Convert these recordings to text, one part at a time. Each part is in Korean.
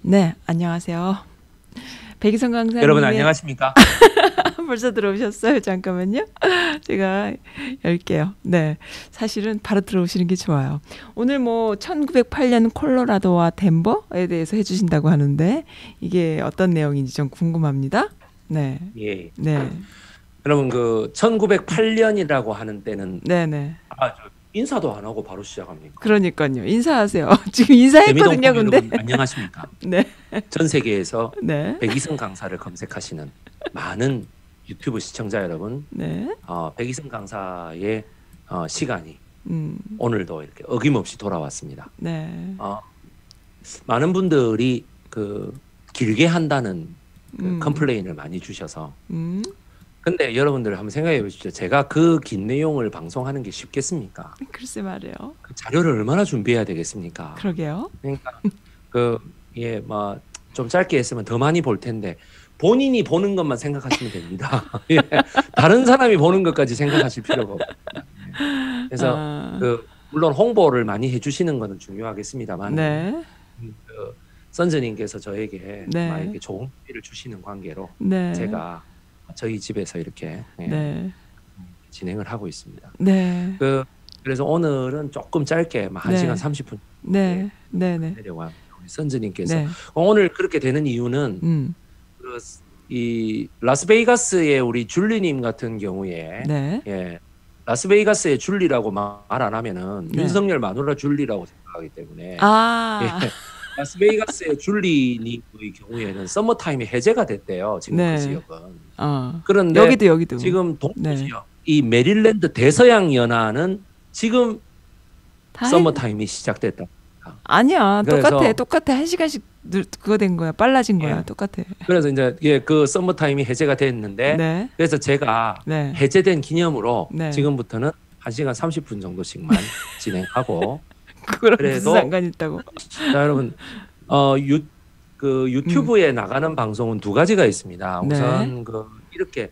네, 안녕하세요. 백이성 여러분 강사님의 안녕하십니까? 벌써 들어오셨어요? 잠깐만요. 제가 열게요. 네, 사실은 바로 들어오시는 게 좋아요. 오늘 뭐 1908년 콜로라도와 덴버에 대해서 해주신다고 하는데 이게 어떤 내용인지 좀 궁금합니다. 네, 예. 네, 여러분 그 1908년이라고 하는 때는 네. 저 인사도 안 하고 바로 시작합니까? 그러니까요. 인사하세요. 지금 인사했거든요, 재미동포 근데. 여러분 안녕하십니까? 네, 전 세계에서 네, 백이성 강사를 검색하시는 많은 유튜브 시청자 여러분, 네, 백이성 강사의 시간이 음, 오늘도 이렇게 어김없이 돌아왔습니다. 네, 많은 분들이 그 길게 한다는 그 음, 컴플레인을 많이 주셔서 음, 근데 여러분들 한번 생각해 보십시오. 제가 그 긴 내용을 방송하는 게 쉽겠습니까? 글쎄 말이에요. 그 자료를 얼마나 준비해야 되겠습니까? 그러게요. 그러니까 뭐 좀 짧게 했으면 더 많이 볼 텐데 본인이 보는 것만 생각하시면 됩니다. 예, 다른 사람이 보는 것까지 생각하실 필요가 없습니다. 예. 그래서 물론 홍보를 많이 해주시는 것은 중요하겠습니다만 네, 선즈님께서 저에게 네. 막 이렇게 좋은 기회를 주시는 관계로 네, 제가 저희 집에서 이렇게 네, 진행을 하고 있습니다. 네, 그래서 오늘은 조금 짧게 막 1시간 30분 네, 네, 네, 내려와 우리 선즈님께서 네, 오늘 그렇게 되는 이유는 이 라스베이거스의 우리 줄리님 같은 경우에 네, 라스베이거스의 줄리라고 말 안 하면은 네. 윤석열 마누라 줄리라고 생각하기 때문에 아, 라스베이거스의 줄리님의 경우에는 서머타임이 해제가 됐대요. 지금 네. 그 지역은. 어, 그런데 여기도. 지금 동부 네. 지역 이 메릴랜드 대서양 연안은 지금 다 서머타임이 시작됐다. 아니야, 그래서 똑같아. 1시간씩 그거 된 거야. 빨라진 거야. 예. 똑같아. 그래서 이제 그 서머타임이 해제가 됐는데 네, 그래서 제가 네, 해제된 기념으로 네. 지금부터는 1시간 30분 정도씩만 진행하고 그거랑 무슨 그래도 상관 있다고? 자, 여러분 그 유튜브에 나가는 방송은 두 가지가 있습니다. 네. 우선 이렇게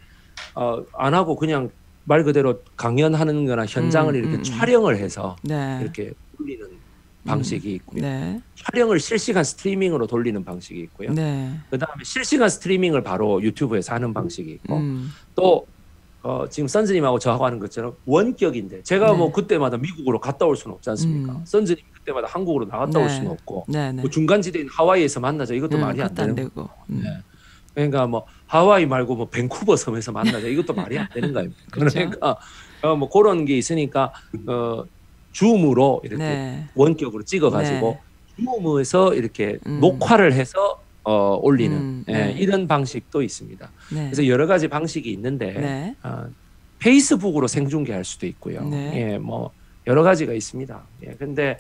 안 하고 그냥 말 그대로 강연하는 거나 현장을 이렇게 촬영을 해서 네, 이렇게 돌리는 방식이 있고요. 네, 촬영을 실시간 스트리밍으로 돌리는 방식이 있고요. 네, 그다음에 실시간 스트리밍을 바로 유튜브에서 하는 방식이 있고 또 지금 선즈님하고 저하고 하는 것처럼 원격인데 제가 네. 뭐 그때마다 미국으로 갔다 올 수는 없지 않습니까? 선즈님 그때마다 한국으로 나갔다 올 수는 없고 네, 뭐 중간지대인 하와이에서 만나자 이것도 말이 안 그것도 안 되는 되고. 네. 그러니까 뭐 하와이 말고 뭐 밴쿠버 섬에서 만나자 이것도 말이 안 되는 거예요. 그렇죠. 그러니까 뭐 그런 게 있으니까 줌으로 이렇게 네, 원격으로 찍어가지고 줌에서 이렇게 녹화를 해서 올리는 네. 이런 방식도 있습니다. 네, 그래서 여러 가지 방식이 있는데 네, 페이스북으로 생중계할 수도 있고요. 네. 예, 뭐 여러 가지가 있습니다. 예, 근데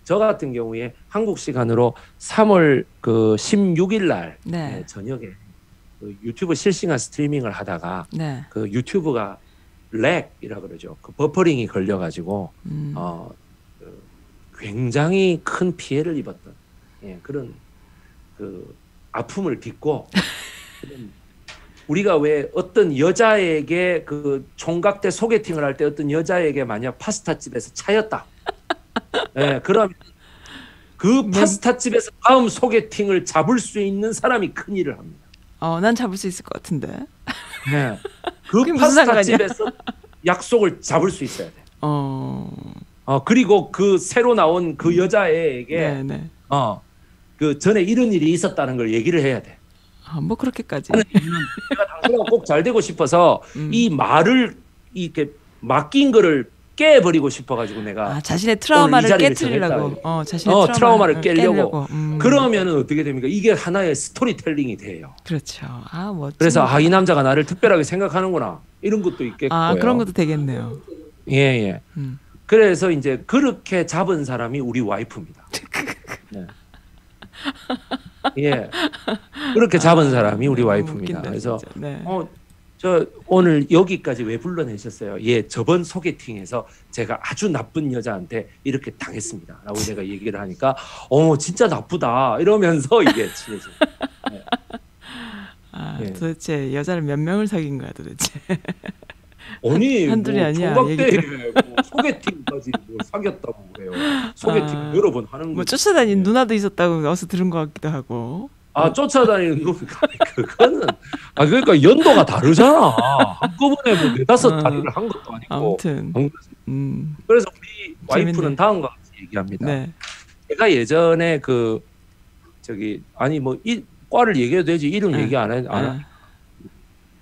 저 같은 경우에 한국 시간으로 3월 그 16일 날 네, 저녁에 그 유튜브 실시간 스트리밍을 하다가 네, 그 유튜브가 렉이라 그러죠. 그 버퍼링이 걸려가지고 굉장히 큰 피해를 입었던 그런 그 아픔을 딛고 우리가 왜 어떤 여자에게 그 총각대 소개팅을 할 때 어떤 여자에게 만약 파스타집에서 차였다. 그러면 그 파스타집에서 다음 소개팅을 잡을 수 있는 사람이 큰일을 합니다. 난 잡을 수 있을 것 같은데. 그 파스타집에서 약속을 잡을 수 있어야 돼. 그리고 그 새로 나온 그 여자에게 그 전에 이런 일이 있었다는 걸 얘기를 해야 돼. 뭐 그렇게까지. 내가 당신하고 꼭 잘 되고 싶어서 이 말을 이렇게 맡긴 거를 깨버리고 싶어가지고 내가 자신의 트라우마를 깨트리려고. 자신의 트라우마를 깨려고. 그러면은 어떻게 됩니까? 이게 하나의 스토리텔링이 돼요. 그렇죠. 그래서 이 남자가 나를 특별하게 생각하는구나 이런 것도 있겠고요. 그런 것도 되겠네요. 예. 그래서 이제 그렇게 잡은 사람이 우리 와이프입니다. 네. 예. 그렇게 잡은 사람이 우리 와이프입니다. 웃긴다, 그래서 네. 저 오늘 여기까지 왜 불러내셨어요? 저번 소개팅에서 제가 아주 나쁜 여자한테 이렇게 당했습니다. 라고 내가 얘기를 하니까 진짜 나쁘다 이러면서 이게 친해져요. 네. 도대체 여자를 몇 명을 사귄 거야 도대체? 아니 한둘이 아니야, 총각대 소개팅까지 뭘 사귀었다고 그래요. 소개팅을 아, 여러 번 하는 뭐 거죠. 쫓아다니는 예. 누나도 있었다고 어디서 들은 것 같기도 하고. 쫓아다니는 거 그거는 그러니까 연도가 다르잖아. 한꺼번에 뭐 네다섯 다리를 어, 한 것도 아니고. 아무튼, 음, 그래서 우리 와이프는 재밌네. 다음과 같이 얘기합니다. 네, 제가 예전에 뭐 과를 얘기해도 되지 이름 응, 얘기 안 해. 응,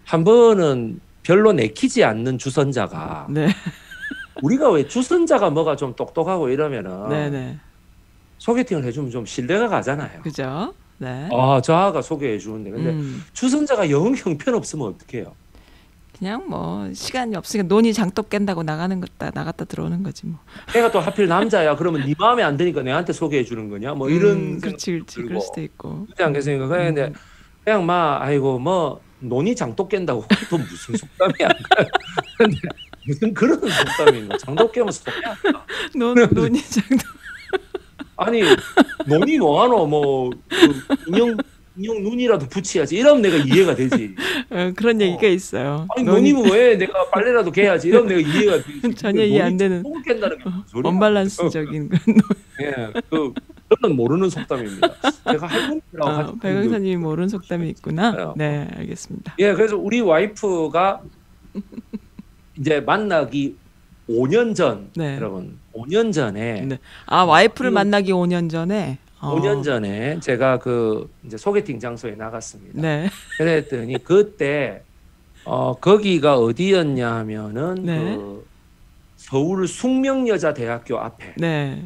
한 번은 별로 내키지 않는 주선자가 네, 우리가 왜 주선자가 뭐가 좀 똑똑하고 네, 이러면은 네, 소개팅을 해주면 좀 신뢰가 가잖아요. 그죠? 네, 저 아가 소개해 주는데 근데 주선자가 영 형편없으면 어떡해요? 그냥 뭐 시간이 없으니까 논이 장독 깬다고 나갔다 들어오는 거지 뭐. 내가 또 하필 남자야. 그러면 네 마음에 안 드니까 내한테 소개해 주는 거냐? 뭐 이런 그렇지, 생각도 그럴 들고 수도 있고. 그렇지 않겠습니까? 근데 그냥 막 아이고 뭐 논이 장독 깬다고 또 무슨 속담이야? 근데 무슨 그런 속담이 있나? 장독 깨면 속이야? 논이 장독. 아니 논이 뭐하노? 인형 눈이라도 붙여야지. 이러면 내가 이해가 되지. 그런 얘기가 있어요. 아니 논이면 왜 내가 빨래라도 개야지. 이러면 내가 이해가 되지. 전혀 이해 안 되는 논이 깬다는 게 무슨 소리야? 언밸런스적인 예, 저는 모르는 속담입니다. 제가 할머니라고 하죠. 백영사님이 모르는 속담이 있구나. 네. 네, 알겠습니다. 예, 그래서 우리 와이프가 이제 만나기 5년 전, 네. 여러분, 5년 전에, 네. 와이프를 만나기 5년 전에. 5년 전에 제가 이제 소개팅 장소에 나갔습니다. 네. 그랬더니 그때 거기가 어디였냐 하면은 네. 서울 숙명여자대학교 앞에 네.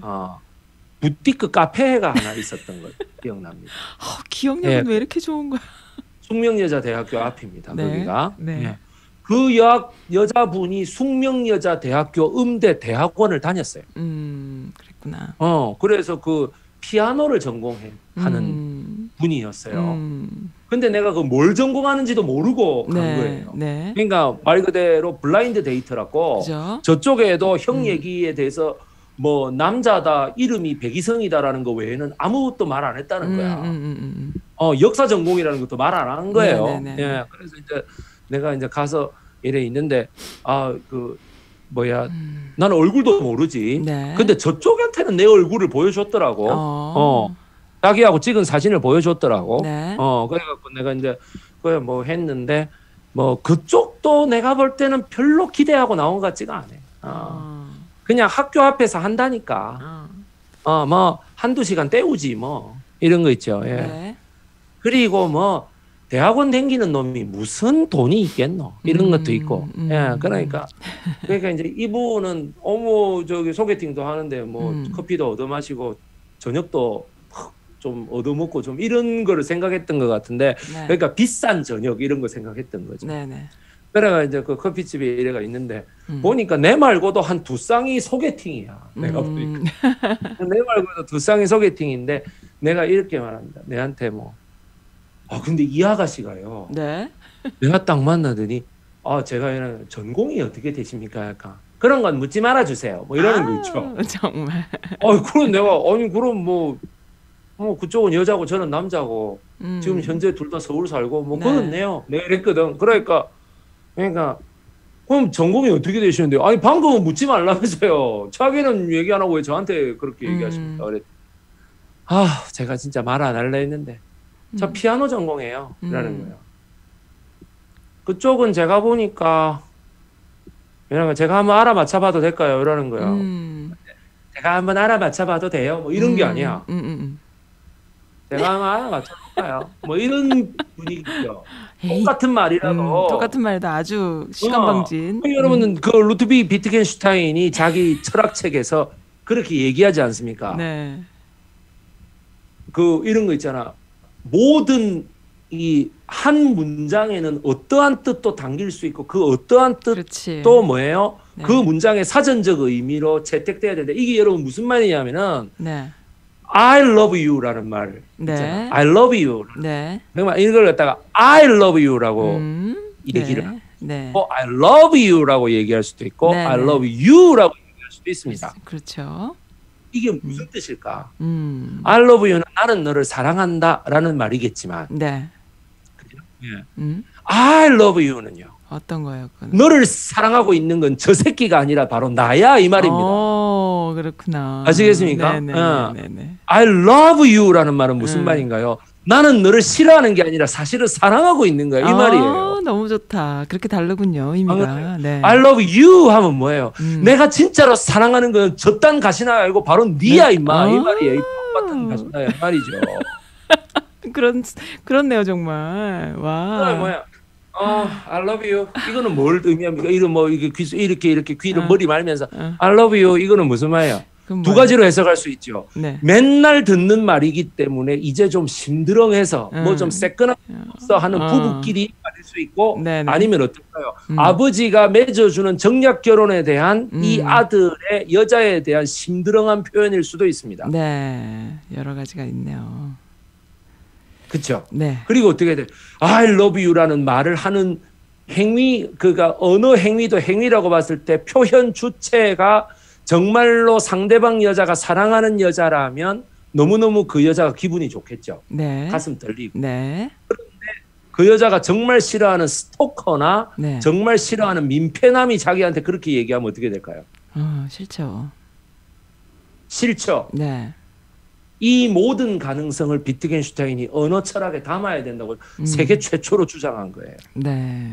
부티크 카페가 하나 있었던 걸 기억납니다. 기억력은 예. 왜 이렇게 좋은 거야? 숙명여자대학교 앞입니다. 네. 거기가. 네. 예. 그 여자분이 숙명여자대학교 음대 대학원을 다녔어요. 그랬구나. 그래서 피아노를 전공하는 분이었어요. 근데 내가 뭘 전공하는지도 모르고 간 거예요. 네. 그러니까 말 그대로 블라인드 데이트라고 그죠? 저쪽에도 형 얘기에 대해서 뭐 남자다 이름이 백이성이다라는 거 외에는 아무것도 말 안 했다는 거야. 역사 전공이라는 것도 말 안 한 거예요. 네네네. 예, 그래서 이제 내가 이제 가서 이래 있는데 나는 얼굴도 모르지. 네. 근데 저쪽한테는 내 얼굴을 보여줬더라고. 자기하고 찍은 사진을 보여줬더라고. 네. 그래갖고 내가 이제 그래 뭐 했는데 뭐 그쪽도 내가 볼 때는 별로 기대하고 나온 것 같지가 않아. 그냥 학교 앞에서 한다니까. 뭐 한두 시간 때우지 뭐 이런 거 있죠. 예. 네. 그리고 뭐 대학원 다니는 놈이 무슨 돈이 있겠노 이런 것도 있고. 예, 그러니까 이제 이분은 소개팅도 하는데 뭐 커피도 얻어 마시고 저녁도 좀 얻어먹고 좀 이런 거를 생각했던 것 같은데. 네. 그러니까 비싼 저녁 이런 거 생각했던 거죠. 네네. 그래가 이제 그 커피집에 이래가 있는데 보니까 내 말고도 한 두 쌍이 소개팅이야. 내가 보니까 내 말고도 두 쌍이 소개팅인데 내가 이렇게 말합니다. 내한테 근데 이 아가씨가요. 네. 내가 딱 만나더니 제가 이런 전공이 어떻게 되십니까? 약간 그런 건 묻지 말아 주세요. 뭐 이러는 거 있죠. 정말. 그럼 내가 그럼 뭐 그쪽은 여자고 저는 남자고 지금 현재 둘 다 서울 살고 네. 그렇네요. 내가 이랬거든. 그러니까 그럼 전공이 어떻게 되시는데요? 아니 방금은 묻지 말라면서요. 자기는 얘기 안 하고 왜 저한테 그렇게 얘기하십니까? 그랬 제가 진짜 말 안 할라 했는데 저 피아노 전공해요. 라는 거예요. 그쪽은 제가 보니까 제가 한번 알아맞혀봐도 될까요? 이러는 거예요. 제가 한번 알아맞혀봐도 돼요? 뭐 이런 게 아니야. 제가 한번 알아맞혀볼까요? 뭐 이런 분위기죠. 똑같은 말이라도. 똑같은 말이라도 아주 시간방진. 여러분은 루트비 비트겐슈타인이 자기 철학책에서 그렇게 얘기하지 않습니까? 네. 이런 거 있잖아. 모든 이 한 문장에는 어떠한 뜻도 담길 수 있고 그 어떠한 뜻도 뭐예요? 네. 그 문장의 사전적 의미로 채택돼야 되는데 이게 여러분 무슨 말이냐면은 네. I love you라는 말 있잖아. 네. I love you. 네. 정말 이걸 갖다가 I love you라고 얘기를 네. I love you라고 얘기할 수도 있고 네. I love you라고 얘기할 수도 있습니다. 그렇죠. 이게 무슨 뜻일까? I love you는 나는 너를 사랑한다라는 말이겠지만 네. 그죠? 예. I love you는요. 어떤 거예요? 그건? 너를 사랑하고 있는 건 저 새끼가 아니라 바로 나야 이 말입니다. 그렇구나. 아시겠습니까? 네네네. I love you라는 말은 무슨 음. 말인가요? 나는 너를 싫어하는 게 아니라 사실은 사랑하고 있는 거야 이 말이에요. 너무 좋다. 그렇게 다르군요, 의미가. 네. I love you 하면 뭐예요? 내가 진짜로 사랑하는 건 저딴 가시나 알고 바로 니야 임마 이 말이에요. 이 똑같은 가시나야 이 말이죠. 그렇네요, 정말. 와. 뭐야? I love you. 이거는 뭘 의미합니까? 이거 뭐 이렇게 귀를 머리 말면서 I love you. 이거는 무슨 말이에요? 두 가지로 해석할 수 있죠. 네. 맨날 듣는 말이기 때문에 이제 좀 심드렁해서 뭐 좀 새끈하게 하는 부부끼리 말일 수 있고 네네. 아니면 어떨까요? 아버지가 맺어주는 정략 결혼에 대한 이 아들의 여자에 대한 심드렁한 표현일 수도 있습니다. 네, 여러 가지가 있네요. 그렇죠. 네. 그리고 어떻게 돼? I love you라는 말을 하는 행위, 그가 언어 행위도 행위라고 봤을 때 표현 주체가 정말로 상대방 여자가 사랑하는 여자라면 너무너무 그 여자가 기분이 좋겠죠. 네. 가슴 떨리고. 네. 그런데 그 여자가 정말 싫어하는 스토커나 네. 정말 싫어하는 민폐남이 자기한테 그렇게 얘기하면 어떻게 될까요? 싫죠. 싫죠. 네. 이 모든 가능성을 비트겐슈타인이 언어 철학에 담아야 된다고 세계 최초로 주장한 거예요. 네.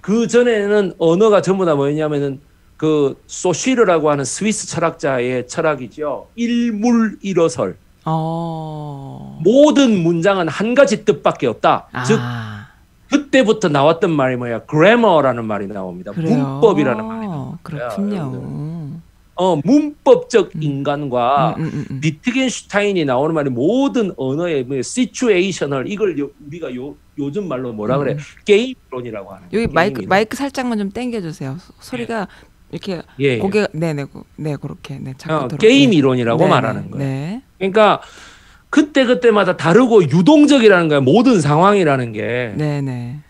그 전에는 언어가 전부 다 뭐였냐면은 그 소쉬르라고 하는 스위스 철학자의 철학이죠. 일물일어설. 모든 문장은 한 가지 뜻밖에 없다. 즉 그때부터 나왔던 말이 뭐야? 그래머라는 말이 나옵니다. 그래요? 문법이라는 말이 나옵니다. 그렇군요. 문법적 인간과 비트겐슈타인이 나오는 말이 모든 언어의 뭐 시츄에이셔널 이걸 우리가 요즘 말로 뭐라 그래? 게임론이라고 하는. 여기 마이크 살짝만 좀 당겨주세요. 소리가 이렇게 고개 네네 그렇게 자꾸 게임 이론이라고 말하는 거예요. 네. 그러니까 그때마다 다르고 유동적이라는 거예요. 모든 상황이라는 게. 네네.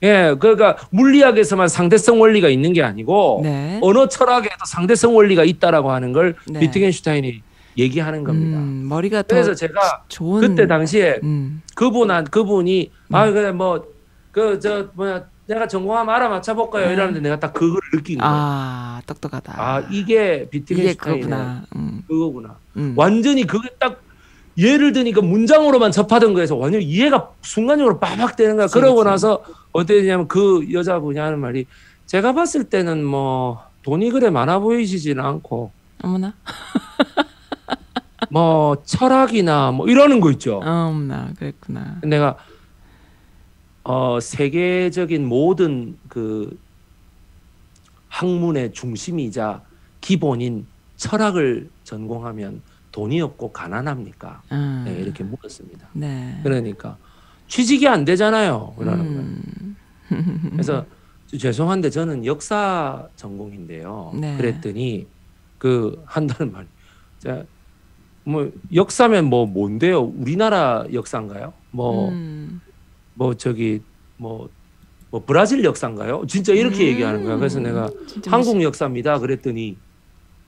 예, 그러니까 물리학에서만 상대성 원리가 있는 게 아니고 네. 언어 철학에도 상대성 원리가 있다라고 하는 걸 네. 비트겐슈타인이 얘기하는 겁니다. 머리가 그래서 제가 좋은... 그때 당시에 그분이 그래 내가 전공하면 알아맞혀 볼까요? 이러는데 내가 딱 그걸 느낀 거예요. 똑똑하다. 이게 비트겐슈타인의 그거구나. 완전히 그게 딱 예를 드니까 문장으로만 접하던 거에서 완전 이해가 순간적으로 빠박 되는 거야. 그러고 나서 어떻게 되냐면 그 여자분이 하는 말이 제가 봤을 때는 뭐 돈이 그래 많아 보이시지는 않고 어머나 뭐 철학이나 뭐 이러는 거 있죠. 어머나 그랬구나. 내가 세계적인 모든 그 학문의 중심이자 기본인 철학을 전공하면 돈이 없고 가난합니까? 네, 이렇게 물었습니다. 네. 그러니까 취직이 안 되잖아요. 그러는 거예요. 그래서 죄송한데 저는 역사 전공인데요. 네. 그랬더니 그 한다는 말이 뭐 역사면 뭐 뭔데요? 우리나라 역사인가요? 뭐 브라질 역사인가요? 진짜 이렇게 얘기하는 거야. 그래서 내가 한국 역사입니다. 그랬더니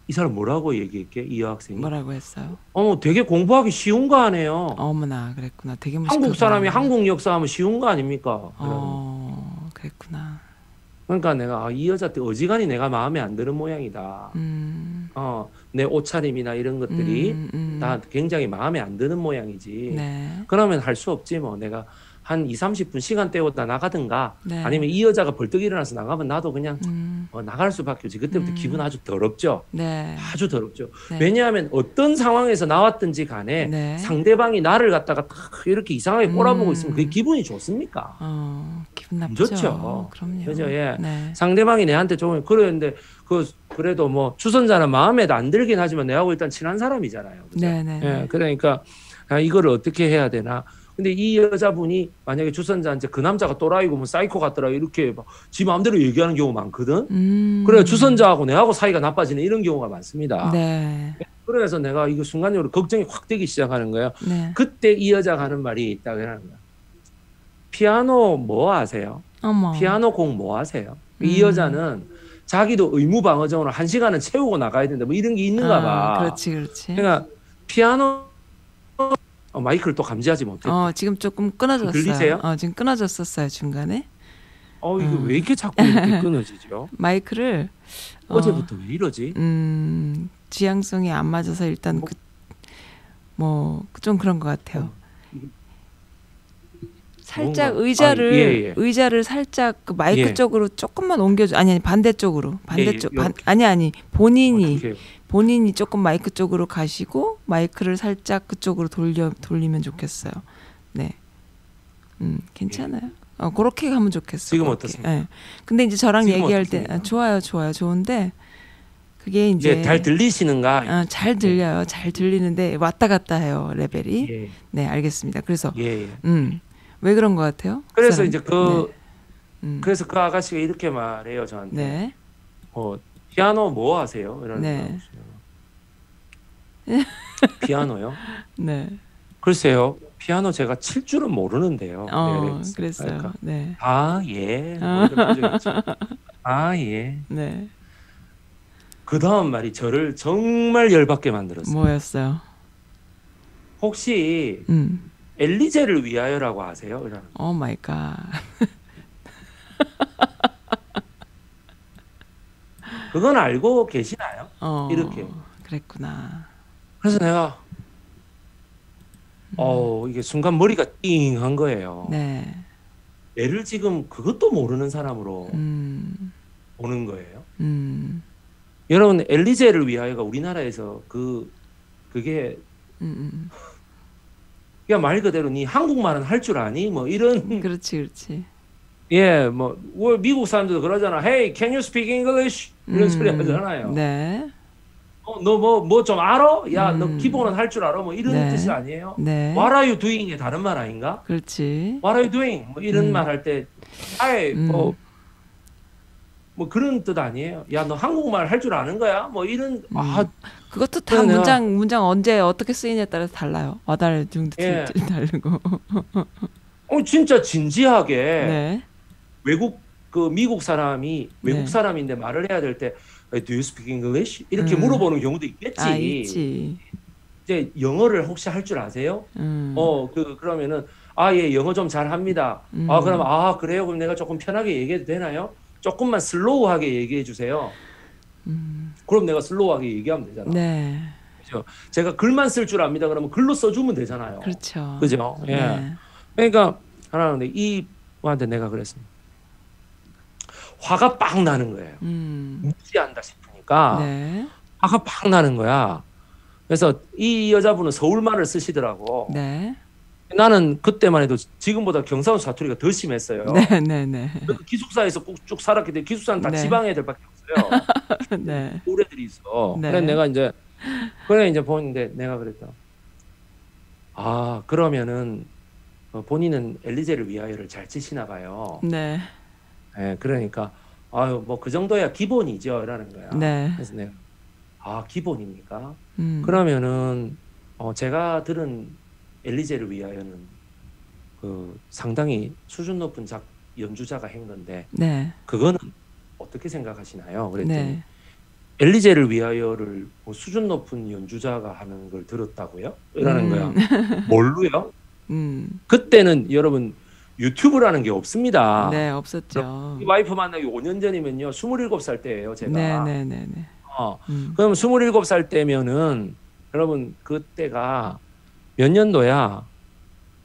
이 사람 뭐라고 얘기했게? 이 여학생이 뭐라고 했어요? 되게 공부하기 쉬운 거 아니에요. 어머나 그랬구나. 되게 무식하다. 한국 사람이 한국 역사하면 쉬운 거 아닙니까? 그랬구나. 그러니까 내가 이 여자 때 어지간히 내가 마음에 안 드는 모양이다. 내 옷차림이나 이런 것들이 다 굉장히 마음에 안 드는 모양이지. 네. 그러면 할 수 없지 뭐. 내가 한 20-30분 시간 때우다 나가든가 네. 아니면 이 여자가 벌떡 일어나서 나가면 나도 그냥 나갈 수밖에 없지. 그때부터 기분 아주 더럽죠. 네. 아주 더럽죠. 네. 왜냐하면 어떤 상황에서 나왔든지 간에 네. 상대방이 나를 갖다가 딱 이렇게 이상하게 꼬라보고 있으면 그게 기분이 좋습니까? 기분 나쁘죠. 좋죠. 그럼요. 그죠? 예. 네. 상대방이 내한테 좀 그러는데 그래도 뭐 주선자는 마음에 안 들긴 하지만 내하고 일단 친한 사람이잖아요. 그죠? 네네. 예. 그러니까 이거를 어떻게 해야 되나? 근데 이 여자분이 만약에 주선자한테 그 남자가 또라이고 뭐 사이코 같더라 이렇게 막 지 마음대로 얘기하는 경우 많거든. 그래 주선자하고 내하고 사이가 나빠지는 이런 경우가 많습니다. 네. 그래서 내가 이거 순간적으로 걱정이 확 되기 시작하는 거예요. 네. 그때 이 여자가 하는 말이 있다고 하는 거야. 피아노 뭐 아세요? 어머. 피아노 공 뭐 아세요? 이 여자는 자기도 의무방어적으로 1시간은 채우고 나가야 된다. 뭐 이런 게 있는가 봐. 그렇지. 그러니까 피아노 마이크를 또 감지하지 못해. 지금 조금 끊어졌어요. 들리세요? 지금 끊어졌었어요 중간에. 이게 음. 왜 이렇게 자꾸 이렇게 끊어지죠? 마이크를 어제부터 왜 이러지? 지향성이 안 맞아서 일단 좀 그런 것 같아요. 이게 살짝 뭔가 의자를 의자를 살짝 그 마이크 예. 쪽으로 조금만 옮겨줘. 아니 반대쪽으로 반대쪽 이렇게. 아니 본인이 어떡해요? 본인이 조금 마이크 쪽으로 가시고 마이크를 살짝 그쪽으로 돌리면 좋겠어요. 네, 괜찮아요. 그렇게 하면 좋겠어요. 지금 그렇게. 어떻습니까? 네. 근데 이제 저랑 지금 얘기할 때 어떻습니까? 좋아요, 좋은데 그게 이제 잘 들리시는가? 잘 들려요. 잘 들리는데 왔다 갔다 해요 레벨이. 예. 네, 알겠습니다. 그래서 예. 왜 그런 것 같아요? 그래서 사람? 이제 그래서 그 아가씨가 이렇게 말해요 저한테. 네. 피아노 뭐 하세요? 이러는 네. 거예요. 피아노요? 네. 글쎄요. 피아노 제가 칠 줄은 모르는데요. 네, 그랬어요. 그러니까. 네. 예. 뭐 이런 표정이죠. 예. 네. 그 다음 말이 저를 정말 열받게 만들었어요. 뭐였어요? 혹시 엘리제를 위하여라고 아세요? 이러는 오 마이 갓. 그건 알고 계시나요? 이렇게. 그랬구나. 그래서 내가 이게 순간 머리가 띵한 거예요. 네. 얘를 지금 그것도 모르는 사람으로 보는 거예요. 여러분 엘리제를 위하여가 우리나라에서 그게 그냥 말 그대로 니 한국말은 할 줄 아니? 뭐 이런. 그렇지. 예, 뭐 미국 사람들도 그러잖아. Hey, can you speak English? 이런 소리 하잖아요. 네. 너 뭐 좀 알아? 야, 너 기본은 할 줄 알아? 뭐 이런 네. 뜻이 아니에요? 네. What are you doing의 다른 말 아닌가? 그렇지. What are you doing? 뭐 이런 말 할 때, 아예 뭐 그런 뜻 아니에요? 야, 너 한국말 할 줄 아는 거야? 뭐 이런. 그것도 다 문장 언제 어떻게 쓰이냐에 따라서 달라요. 와달 중도 다르고. 진짜 진지하게 네. 미국 사람이 외국 사람인데 말을 해야 될 때 Do you speak English? 이렇게 물어보는 경우도 있겠지. 있지. 이제 영어를 혹시 할 줄 아세요? 그러면은 예, 영어 좀 잘합니다. 그럼 그래요? 그럼 내가 조금 편하게 얘기해도 되나요? 조금만 슬로우하게 얘기해 주세요. 그럼 내가 슬로우하게 얘기하면 되잖아. 네. 그렇죠? 제가 글만 쓸 줄 압니다. 그러면 글로 써주면 되잖아요. 그렇죠. 그죠? 예. 네. 그러니까 하나는 이한테 내가 그랬습니다. 화가 빡 나는 거예요. 무시한다 싶으니까 네. 화가 빡 나는 거야. 그래서 이 여자분은 서울말을 쓰시더라고. 네. 나는 그때만 해도 지금보다 경상도 사투리가 더 심했어요. 네. 기숙사에서 쭉 살았기 때문에 기숙사는 다 지방 애들밖에 없어요. 네. 또래들이 있어. 네. 그래 내가 이제 보는데 내가 그랬다. 그러면은 본인은 엘리제를 위하여를 잘 치시나 봐요. 네. 네, 그러니까 뭐 그 정도야 기본이죠, 라는 거야. 네. 그래서 내가 기본입니까? 그러면은 제가 들은 엘리제를 위하여는 상당히 수준 높은 연주자가 한 건데 네. 그거는 어떻게 생각하시나요? 그랬더니 네. 엘리제를 위하여를 수준 높은 연주자가 하는 걸 들었다고요? 이러는 거야. 뭘로요? 그때는 여러분 유튜브라는 게 없습니다. 네, 없었죠. 와이프 만나기 5년 전이면요. 27살 때예요, 제가. 네. 그럼 27살 때면은 여러분 그때가 몇 년도야?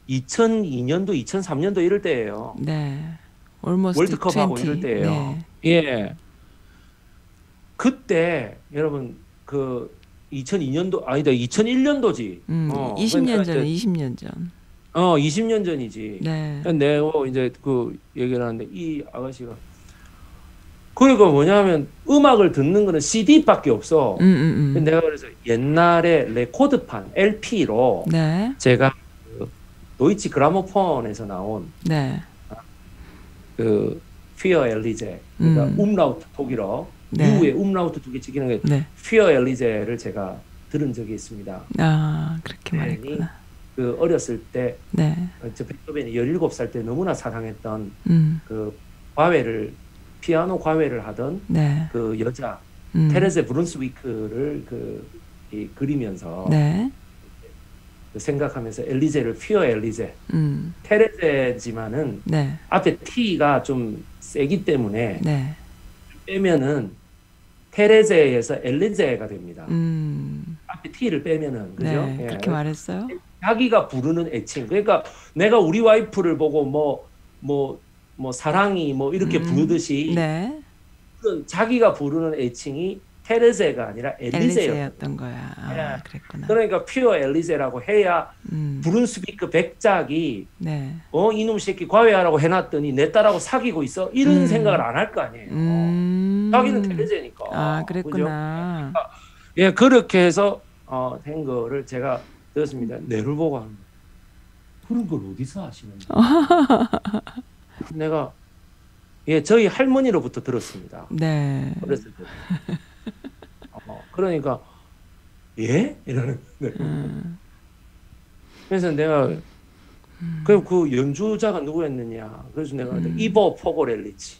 2002년도, 2003년도 이럴 때예요. 네. almost 월드컵하고 20. 이럴 때예요. 네. 예. 그때 여러분 2002년도 아니다 2001년도지. 20년 전에 20년 전. 20년 전이지. 네. 내가 이제 얘기를 하는데 이 아가씨가 그러니까 뭐냐면 음악을 듣는 거는 CD밖에 없어. 내가 그래서 옛날에 레코드판 LP로 네. 제가 도이치 그라모폰에서 나온 네. 피어 엘리제 그러니까 umlaut 독일어 네. U에 umlaut 두 개 찍히는 게 네. 피어 엘리제를 제가 들은 적이 있습니다. 그렇게 말했구나. 어렸을 때 네. 베토벤이 17살 때 너무나 사랑했던 피아노 과외를 하던 네. 그 여자 테레제 브룬스위크를 그리면서 네. 생각하면서 엘리제를 퓨어 엘리제, 음. 테레제지만은 네. 앞에 T가 좀 세기 때문에 네. 빼면은 테레제에서 엘리제가 됩니다. 음. 앞에 T를 빼면은 그죠? 네. 예. 그렇게 말했어요? 자기가 부르는 애칭. 그러니까 내가 우리 와이프를 보고 뭐 사랑이 뭐 이렇게 부르듯이 네. 그런 자기가 부르는 애칭이 테레제가 아니라 엘리제였던 엘리제였던 거야. 아, 예. 그랬구나. 그러니까 퓨어 엘리제라고 해야 부른 스피커 백작이 네. 이놈 새끼 과외하라고 해놨더니 내 딸하고 사귀고 있어 이런 생각을 안 할 거 아니에요. 자기는 테레제니까. 아, 그랬구나. 그죠? 예, 그렇게 해서 된 거를 제가 들었습니다. 뇌를 보고 하는 그런 걸 어디서 아시는지. 내가 저희 할머니로부터 들었습니다. 네. 어렸을 때. 그러니까 이러는. 그래서 내가 그 연주자가 누구였느냐. 그래서 내가 이보 포고렐리치.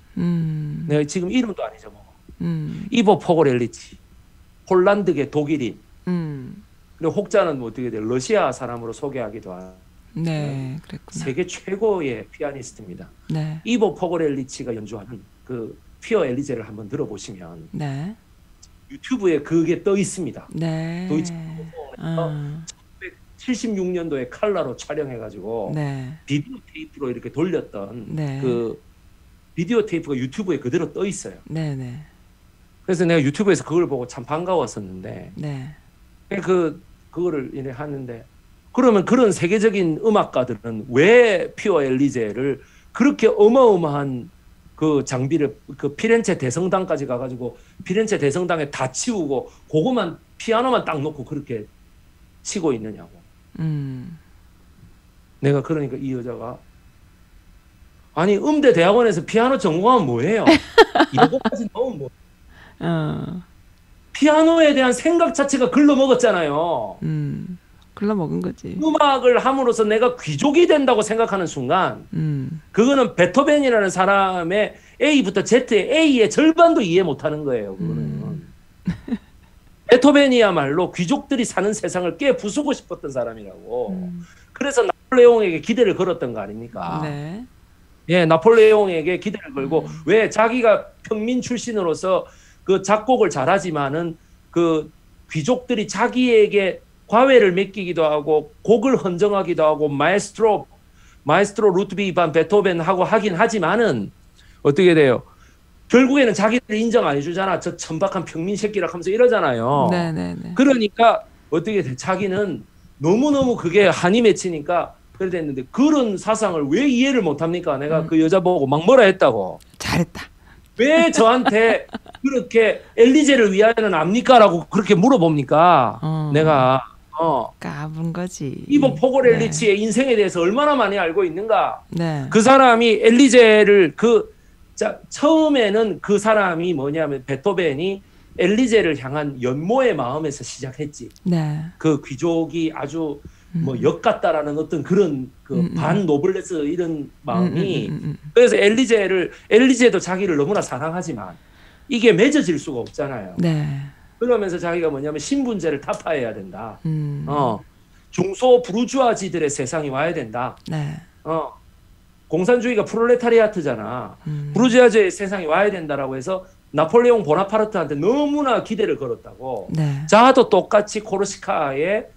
내가 지금 이름도 안 잊어먹어. 이보 포고렐리치. 폴란드계 독일인. 그리고 혹자는 뭐 어떻게 돼? 러시아 사람으로 소개하기도 한. 네, 그랬구나. 세계 최고의 피아니스트입니다. 네. 이보 포고렐리치가 연주하는 그 퓨어 엘리제를 한번 들어보시면 네. 유튜브에 그게 떠 있습니다. 네. 도이치 1976년도에 칼라로 촬영해가지고 네. 비디오 테이프로 이렇게 돌렸던 네. 그 비디오 테이프가 유튜브에 그대로 떠 있어요. 네, 네. 그래서 내가 유튜브에서 그걸 보고 참 반가웠었는데, 네. 그거를 이래 하는데, 그러면 그런 세계적인 음악가들은 왜 퓨어 엘리제를 그렇게 어마어마한 그 장비를 그 피렌체 대성당까지 가가지고 피렌체 대성당에 다 치우고 그거만 피아노만 딱 놓고 그렇게 치고 있느냐고. 내가 그러니까 이 여자가 아니 음대 대학원에서 피아노 전공하면 뭐해요? 이거까지 넣으면 뭐? 피아노에 대한 생각 자체가 글러먹었잖아요. 글러먹은 거지. 음악을 함으로써 내가 귀족이 된다고 생각하는 순간 그거는 베토벤이라는 사람의 A부터 Z의 A의 절반도 이해 못하는 거예요. 그거는. 베토벤이야말로 귀족들이 사는 세상을 깨부수고 싶었던 사람이라고. 그래서 나폴레옹에게 기대를 걸었던 거 아닙니까? 네. 예, 나폴레옹에게 기대를 걸고 왜 자기가 평민 출신으로서 그 작곡을 잘하지만은 그 귀족들이 자기에게 과외를 맡기기도 하고 곡을 헌정하기도 하고 마에스트로 루트비히 반 베토벤하고 하긴 하지만은 어떻게 돼요? 결국에는 자기들 인정 안 해주잖아. 저 천박한 평민 새끼라 하면서 이러잖아요. 네네네. 그러니까 어떻게 돼? 자기는 너무너무 그게 한이 맺히니까 그래 됐는데 그런 사상을 왜 이해를 못합니까? 내가 그 여자 보고 막 뭐라 했다고. 잘했다. 왜 저한테 그렇게 엘리제를 위하여는 압니까? 라고 그렇게 물어봅니까? 내가 까분 거지. 이보 포고렐리치의 인생에 대해서 얼마나 많이 알고 있는가? 네. 그 사람이 엘리제를 처음에는 그 사람이 뭐냐면 베토벤이 엘리제를 향한 연모의 마음에서 시작했지. 네. 그 귀족이 아주 뭐 역같다라는 어떤 그런 그 반 노블레스 이런 마음이 그래서 엘리제도 자기를 너무나 사랑하지만 이게 맺어질 수가 없잖아요. 네. 그러면서 자기가 뭐냐면 신분제를 타파해야 된다. 중소 부르주아지들의 세상이 와야 된다. 네. 공산주의가 프롤레타리아트잖아. 부르주아지의 세상이 와야 된다라고 해서 나폴레옹 보나파르트한테 너무나 기대를 걸었다고. 네. 자아도 똑같이 코르시카의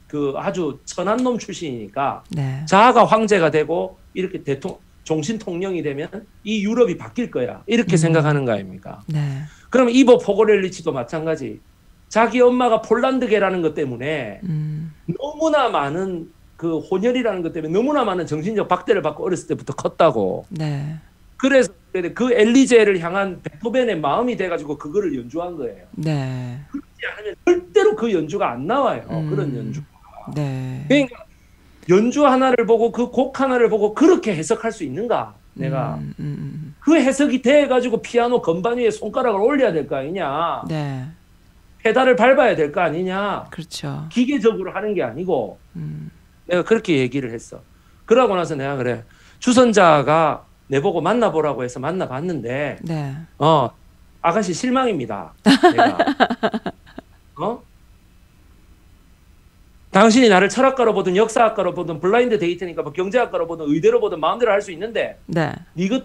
그 아주 천한 놈 출신이니까 네. 자아가 황제가 되고 이렇게 종신 통령이 되면 이 유럽이 바뀔 거야. 이렇게 생각하는 거 아닙니까? 네. 그러면 이보 포고렐리치도 마찬가지. 자기 엄마가 폴란드계라는 것 때문에 너무나 많은 그 혼혈이라는 것 때문에 너무나 많은 정신적 박대를 받고 어렸을 때부터 컸다고. 네. 그래서 그 엘리제를 향한 베토벤의 마음이 돼가지고 그거를 연주한 거예요. 네. 그렇지 않으면 절대로 그 연주가 안 나와요. 그런 연주가. 네. 그러니까 연주 하나를 보고 그 곡 하나를 보고 그렇게 해석할 수 있는가? 내가 그 해석이 돼가지고 피아노 건반 위에 손가락을 올려야 될 거 아니냐? 네. 페달을 밟아야 될 거 아니냐? 그렇죠. 기계적으로 하는 게 아니고 내가 그렇게 얘기를 했어. 그러고 나서 내가 그래 주선자가 내 보고 만나보라고 해서 만나봤는데 네. 아가씨 실망입니다. 내가 당신이 나를 철학가로 보든 역사학가로 보든 블라인드 데이트니까 뭐 경제학가로 보든 의대로 보든 마음대로 할 수 있는데 네. 이것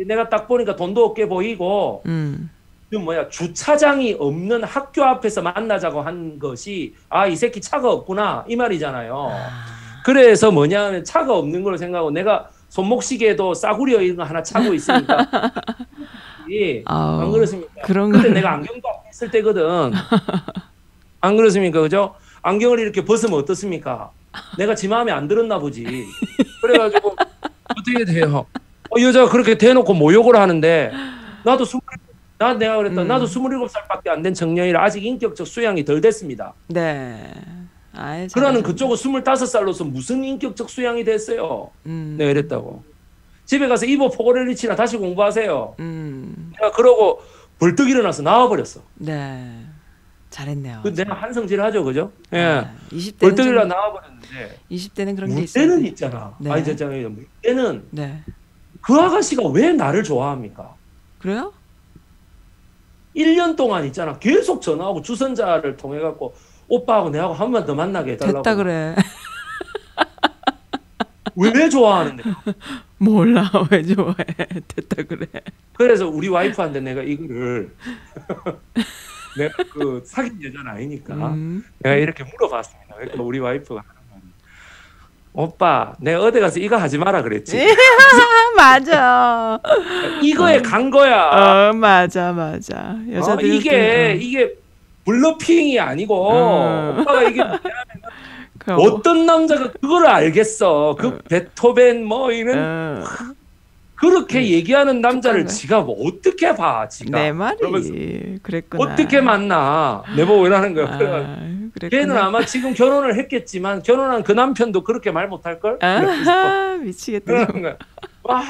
내가 딱 보니까 돈도 없게 보이고 그 뭐야 주차장이 없는 학교 앞에서 만나자고 한 것이 아, 이 새끼 차가 없구나 이 말이잖아요. 그래서 뭐냐면 차가 없는 걸로 생각하고 내가 손목시계도 싸구려 이런 거 하나 차고 있으니까 안 그렇습니까? 그때 내가 안경도 안 썼을 때거든. 안 그렇습니까? 그죠? 안경을 이렇게 벗으면 어떻습니까? 내가 지 마음에 안 들었나 보지. 그래가지고 어떻게 돼요? 여자가 그렇게 대놓고 모욕을 하는데 나도 내가 그랬다. 나도 27살밖에 안 된 청년이라 아직 인격적 수양이 덜 됐습니다. 네. 그러는 그쪽은 25살로서 무슨 인격적 수양이 됐어요. 내가 이랬다고. 집에 가서 이보 포고렐리치나 다시 공부하세요. 내가 그러고 벌떡 일어나서 나와버렸어. 네. 잘했네요. 내가 한성질하죠, 그죠? 예. 아, 20대는 벌떡 일어나 나와버렸는데 20대는 그런 게 있어요. 문제는 있잖아. 네. 아니, 문제는 네. 그 아가씨가 왜 나를 좋아합니까? 그래요? 1년 동안 있잖아. 계속 전화하고 주선자를 통해 갖고 오빠하고 내하고 한 번 더 만나게 해달라고. 됐다 그래. 왜 좋아하는데? 몰라 왜 좋아해. 됐다 그래. 그래서 우리 와이프한테 내가 이거를 내가 그 사귄 여자는 아니니까 내가 이렇게 물어봤습니다. 그러니까 우리 와이프가 하는 말이 오빠 내가 어디 가서 이거 하지 마라 그랬지. 맞아. 이거에 간 거야. 맞아. 여자들 이게 블러핑이 아니고 오빠가 이게 어떤 남자가 그거를 알겠어. 그 베토벤 뭐 이런 그렇게 얘기하는 남자를 지가 뭐 어떻게 봐, 지가. 내 말이 그랬구나. 어떻게 만나? 내보고 이러는 거야. 걔는 아마 지금 결혼을 했겠지만 결혼한 그 남편도 그렇게 말 못할 걸. 미치겠다. 그러는 거야. 와,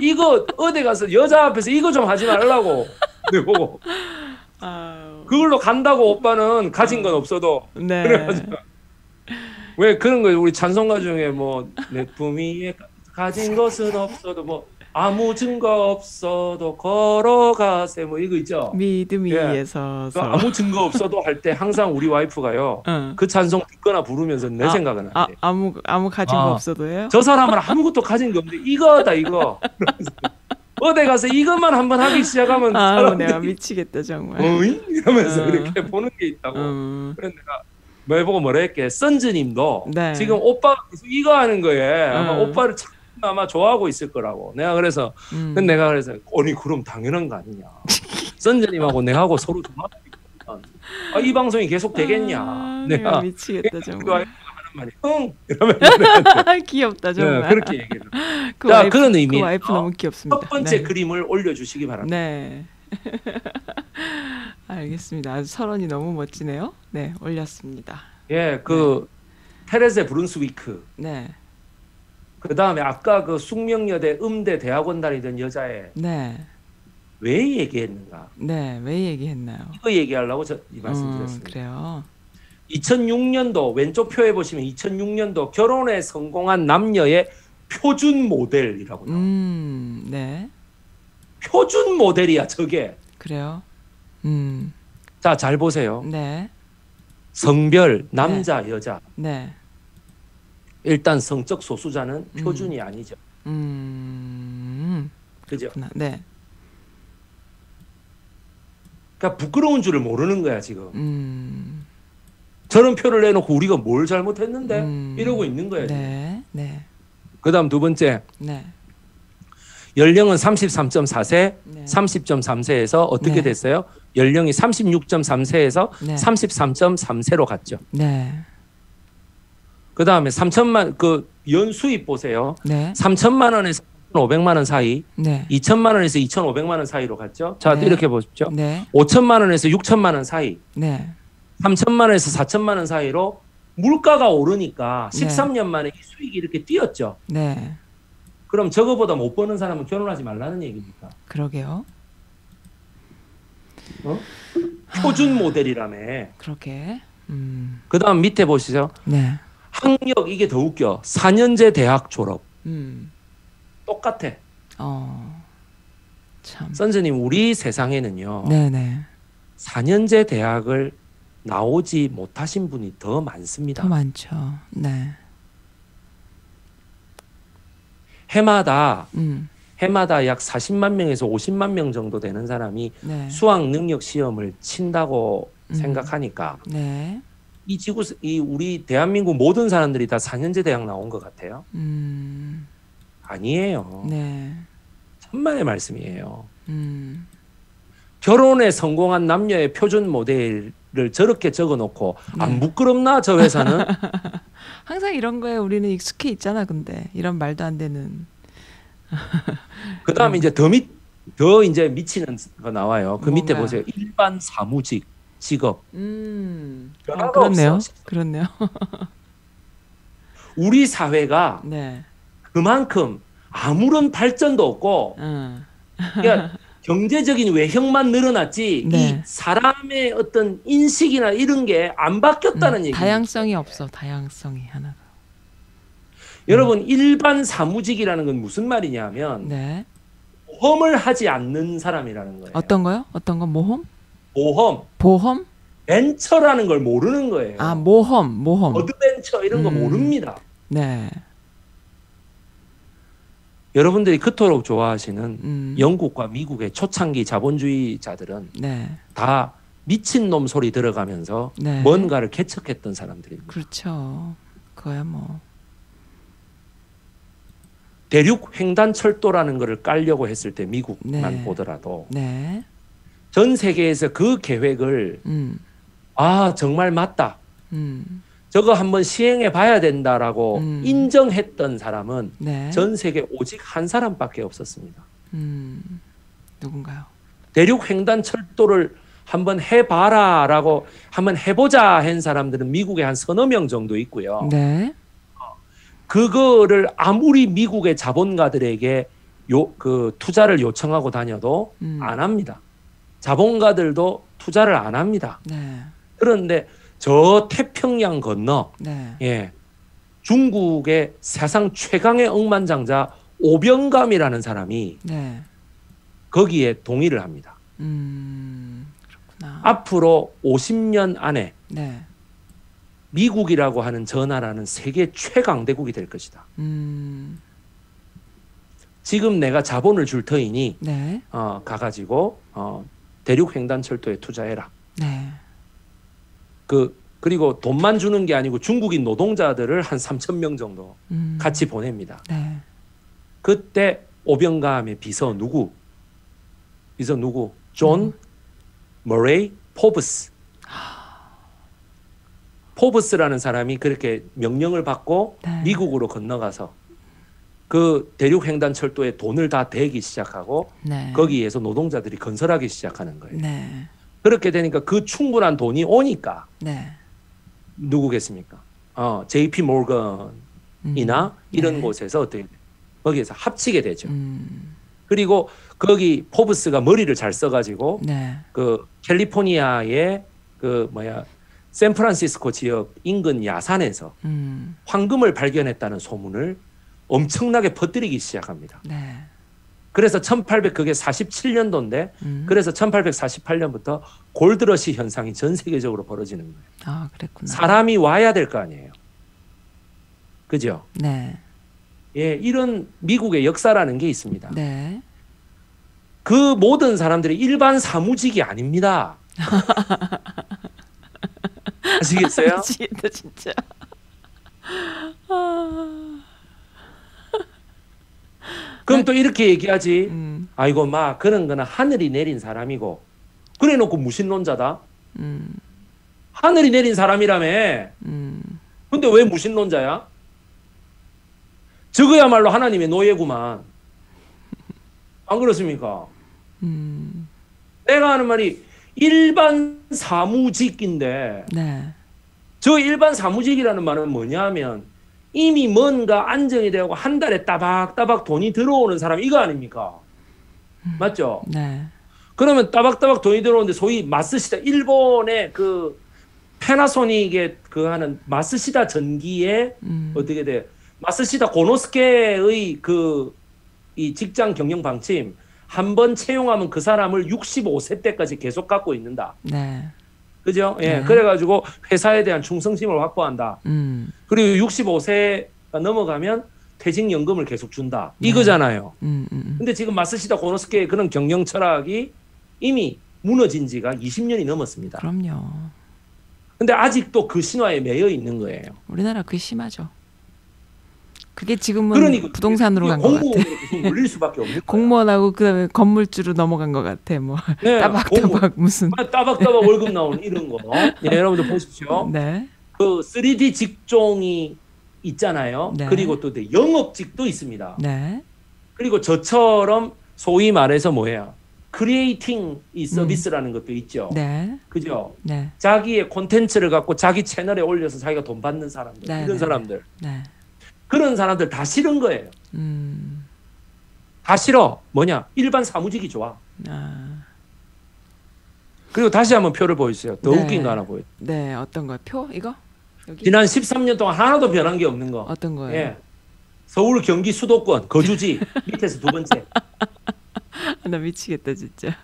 이거 어디 가서 여자 앞에서 이거 좀 하지 말라고. 내보고. 그걸로 간다고 오빠는 가진 건 없어도. 네. 그래가지고 왜 그런 거예요? 우리 찬송가 중에 뭐 내 품위에 가진 것은 없어도 뭐 아무 증거 없어도 걸어가세 뭐 이거 있죠. 믿음 위에 서서 아무 증거 없어도 할 때 항상 우리 와이프가요. 그 찬송 듣거나 부르면서 내 생각은 안 돼. 아무 가진 거 없어도요? 저 사람은 아무것도 가진 게 없는데 이거다 이거. 어디 가서 이것만 한번 하기 시작하면 내가 미치겠다 정말. 이러면서 이렇게 보는 게 있다고. 그래서 내가 보고 뭐라 했게 선즈님도 네. 지금 오빠가 계속 이거 하는 거에 아마 오빠를 참 아마 좋아하고 있을 거라고. 내가 그래서 아니 그럼 당연한 거 아니냐. 선즈님하고 내하고 서로 좋아하고 있거든. 이 방송이 계속 되겠냐. 내가 미치겠다 정말. 하는 말이 이러면 귀엽다 정말. 네, 그렇게 얘기를. 그런 의미. 그 와이프 너무 귀엽습니다. 첫 번째 그림을 올려주시기 바랍니다. 네. 알겠습니다. 아주 설원이 너무 멋지네요. 네, 올렸습니다. 예, 테레세 브룬스위크. 네. 그 다음에 아까 그 숙명여대 음대 대학원 다니던 여자애. 네. 왜 얘기했는가? 네, 왜 얘기했나요? 이거 얘기하려고 이 말씀드렸습니다. 그래요. 2006년도 왼쪽 표에 보시면 2006년도 결혼에 성공한 남녀의 표준 모델이라고 나와요. 네. 표준 모델이야 저게. 그래요. 자, 잘 보세요. 네. 성별 남자 여자. 네. 일단 성적 소수자는 표준이 아니죠. 그죠? 네. 그러니까 부끄러운 줄을 모르는 거야 지금. 저런 표를 내놓고 우리가 뭘 잘못했는데 이러고 있는 거야. 네. 네. 그다음 두 번째. 네. 연령은 33.4세, 네. 30.3세에서 어떻게 네. 됐어요? 연령이 36.3세에서 네. 33.3세로 갔죠. 네. 그 다음에 3천만 그 연수입 보세요. 네. 3천만 원에서 500만 원 사이, 네. 2천만 원에서 2,500만 원 사이로 갔죠. 자, 네. 이렇게 보십시오. 네. 5천만 원에서 6천만 원 사이, 네. 3천만 원에서 4천만 원 사이로 물가가 오르니까 네. 13년 만에 이 수익이 이렇게 뛰었죠. 네. 그럼 저거보다 못 버는 사람은 결혼하지 말라는 얘기입니까? 그러게요. 표준 모델이라며. 그렇게. 그 다음 밑에 보시죠. 네. 학력 이게 더 웃겨. 4년제 대학 졸업. 똑같아. 참. 선생님 우리 세상에는요. 네네. 4년제 대학을 나오지 못하신 분이 더 많습니다. 더 많죠. 네. 해마다 음. 약 40만 명에서 50만 명 정도 되는 사람이 네. 수학 능력 시험을 친다고 생각하니까 네. 이 우리 대한민국 모든 사람들이 다 4년제 대학 나온 것 같아요. 아니에요. 네. 천만의 말씀이에요. 음. 결혼에 성공한 남녀의 표준 모델을 저렇게 적어놓고 네. 안 부끄럽나 저 회사는? 항상 이런 거에 우리는 익숙해 있잖아. 근데 이런 말도 안 되는. 그 다음에 이제 더 이제 미치는 거 나와요. 그 밑에 뭔가요? 보세요. 일반 사무직 직업. 변화가 그렇네요. 없어. 그렇네요. 우리 사회가 네. 그만큼 아무런 발전도 없고 그러니까 경제적인 외형만 늘어났지 네. 이 사람의 어떤 인식이나 이런 게 안 바뀌었다는 얘기입니다. 다양성이 없어. 다양성이 하나가. 여러분 일반 사무직이라는 건 무슨 말이냐면 네. 보험을 하지 않는 사람이라는 거예요. 어떤 거요? 어떤 거? 모험? 보험? 벤처라는 걸 모르는 거예요. 아, 모험. 어드벤처 이런 거 모릅니다. 네. 여러분들이 그토록 좋아하시는 영국과 미국의 초창기 자본주의자들은 네. 다 미친놈 소리 들어가면서 네. 뭔가를 개척했던 사람들입니다. 그렇죠. 그거야 뭐. 대륙 횡단철도라는 거를 깔려고 했을 때 미국만 네. 보더라도 네. 전 세계에서 그 계획을 아 정말 맞다. 저거 한번 시행해 봐야 된다라고 인정했던 사람은 네. 전 세계 오직 한 사람밖에 없었습니다. 누군가요? 대륙 횡단철도를 한번 해봐라라고 한번 해보자 한 사람들은 미국에 한 서너 명 정도 있고요. 네. 그거를 아무리 미국의 자본가들에게 그 투자를 요청하고 다녀도 안 합니다. 자본가들도 투자를 안 합니다. 네. 그런데 저 태평양 건너 네. 예, 중국의 사상 최강의 억만장자 오병감이라는 사람이 네. 거기에 동의를 합니다. 그렇구나. 앞으로 50년 안에 네. 미국이라고 하는 저 나라는 세계 최강대국이 될 것이다. 지금 내가 자본을 줄 터이니 네. 가가지고 대륙 횡단철도에 투자해라. 네. 그리고 돈만 주는 게 아니고 중국인 노동자들을 한 3,000명 정도 같이 보냅니다. 네. 그때 오병감의 비서 누구? 존 머레이 포브스. 포브스라는 사람이 그렇게 명령을 받고 네. 미국으로 건너가서 그 대륙 횡단철도에 돈을 다 대기 시작하고 네. 거기에서 노동자들이 건설하기 시작하는 거예요. 네. 그렇게 되니까 그 충분한 돈이 오니까 네. 누구겠습니까? JP 모건이나 이런 네. 곳에서 어떻게 거기에서 합치게 되죠. 그리고 거기 포브스가 머리를 잘 써가지고 네. 그 캘리포니아의 샌프란시스코 지역 인근 야산에서 황금을 발견했다는 소문을 엄청나게 퍼뜨리기 시작합니다. 네. 그래서 그게 47년도인데 그래서 1848년부터 골드러시 현상이 전 세계적으로 벌어지는 거예요. 아, 그랬구나. 사람이 와야 될 거 아니에요. 그죠? 네. 예, 이런 미국의 역사라는 게 있습니다. 네. 그 모든 사람들이 일반 사무직이 아닙니다. 아시겠어요? 미치겠다 진짜. 그럼 또 이렇게 얘기하지. 아이고 마 그런 거는 하늘이 내린 사람이고 그래 놓고 무신론자다. 하늘이 내린 사람이라며. 근데 왜 무신론자야? 저거야말로 하나님의 노예구만. 안 그렇습니까? 내가 하는 말이 일반 사무직인데 네. 저 일반 사무직이라는 말은 뭐냐면 이미 뭔가 안정이 되고 한 달에 따박따박 돈이 들어오는 사람 이거 아닙니까? 맞죠? 네. 그러면 따박따박 돈이 들어오는데 소위 마쓰시다 일본의 그 패나소닉의 그 하는 마쓰시다 전기에 어떻게 돼? 마쓰시다 고노스케의 그 이 직장 경영 방침 한 번 채용하면 그 사람을 65세 때까지 계속 갖고 있는다. 네. 그죠? 예. 네. 그래가지고 회사에 대한 충성심을 확보한다. 그리고 65세가 넘어가면 퇴직연금을 계속 준다. 네. 이거잖아요. 음. 근데 지금 마쓰시다 고노스케의 그런 경영 철학이 이미 무너진 지가 20년이 넘었습니다. 그럼요. 근데 아직도 그 신화에 매여 있는 거예요. 우리나라 그게 심하죠. 그게 지금은 그러니까 부동산으로 간 것 같아. 공무원으로 계속 몰릴 수밖에 없는 거예요. 공무원하고 그다음에 건물주로 넘어간 것 같아. 뭐 네, 따박따박 무슨. 따박따박 월급 나오는 이런 거. 예, 여러분들 보십시오. 네. 그 3D 직종이 있잖아요. 네. 그리고 또 영업직도 있습니다. 네. 그리고 저처럼 소위 말해서 뭐예요? 크리에이팅 이 서비스라는 것도 있죠. 네. 그죠? 네. 자기의 콘텐츠를 갖고 자기 채널에 올려서 자기가 돈 받는 사람들. 네, 이런 네, 사람들. 네. 그런 사람들 다 싫은 거예요. 다 싫어. 뭐냐? 일반 사무직이 좋아. 아. 그리고 다시 한번 표를 보여주세요. 더 네. 웃긴 거 하나 보여요. 네. 어떤 거요? 표 이거? 여기 지난 13년 동안 하나도 변한 게 없는 거. 어떤 거예요? 예. 서울 경기 수도권 거주지 밑에서 두 번째. 나 미치겠다 진짜.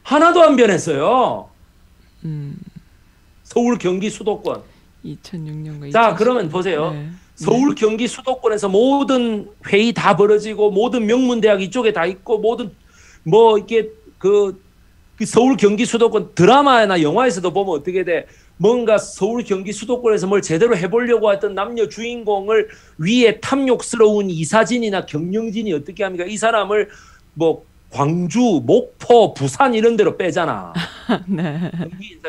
하나도 안 변했어요. 음. 서울 경기 수도권. 2006년과 자, 그러면 보세요. 네. 서울 경기 수도권에서 모든 회의 다 벌어지고 모든 명문 대학 이쪽에 다 있고 모든 뭐 이게 그 서울 경기 수도권 드라마나 영화에서도 보면 어떻게 돼? 뭔가 서울 경기 수도권에서 뭘 제대로 해보려고 했던 남녀 주인공을 위에 탐욕스러운 이사진이나 경영진이 어떻게 합니까? 이 사람을 뭐 광주, 목포, 부산 이런 데로 빼잖아. 네.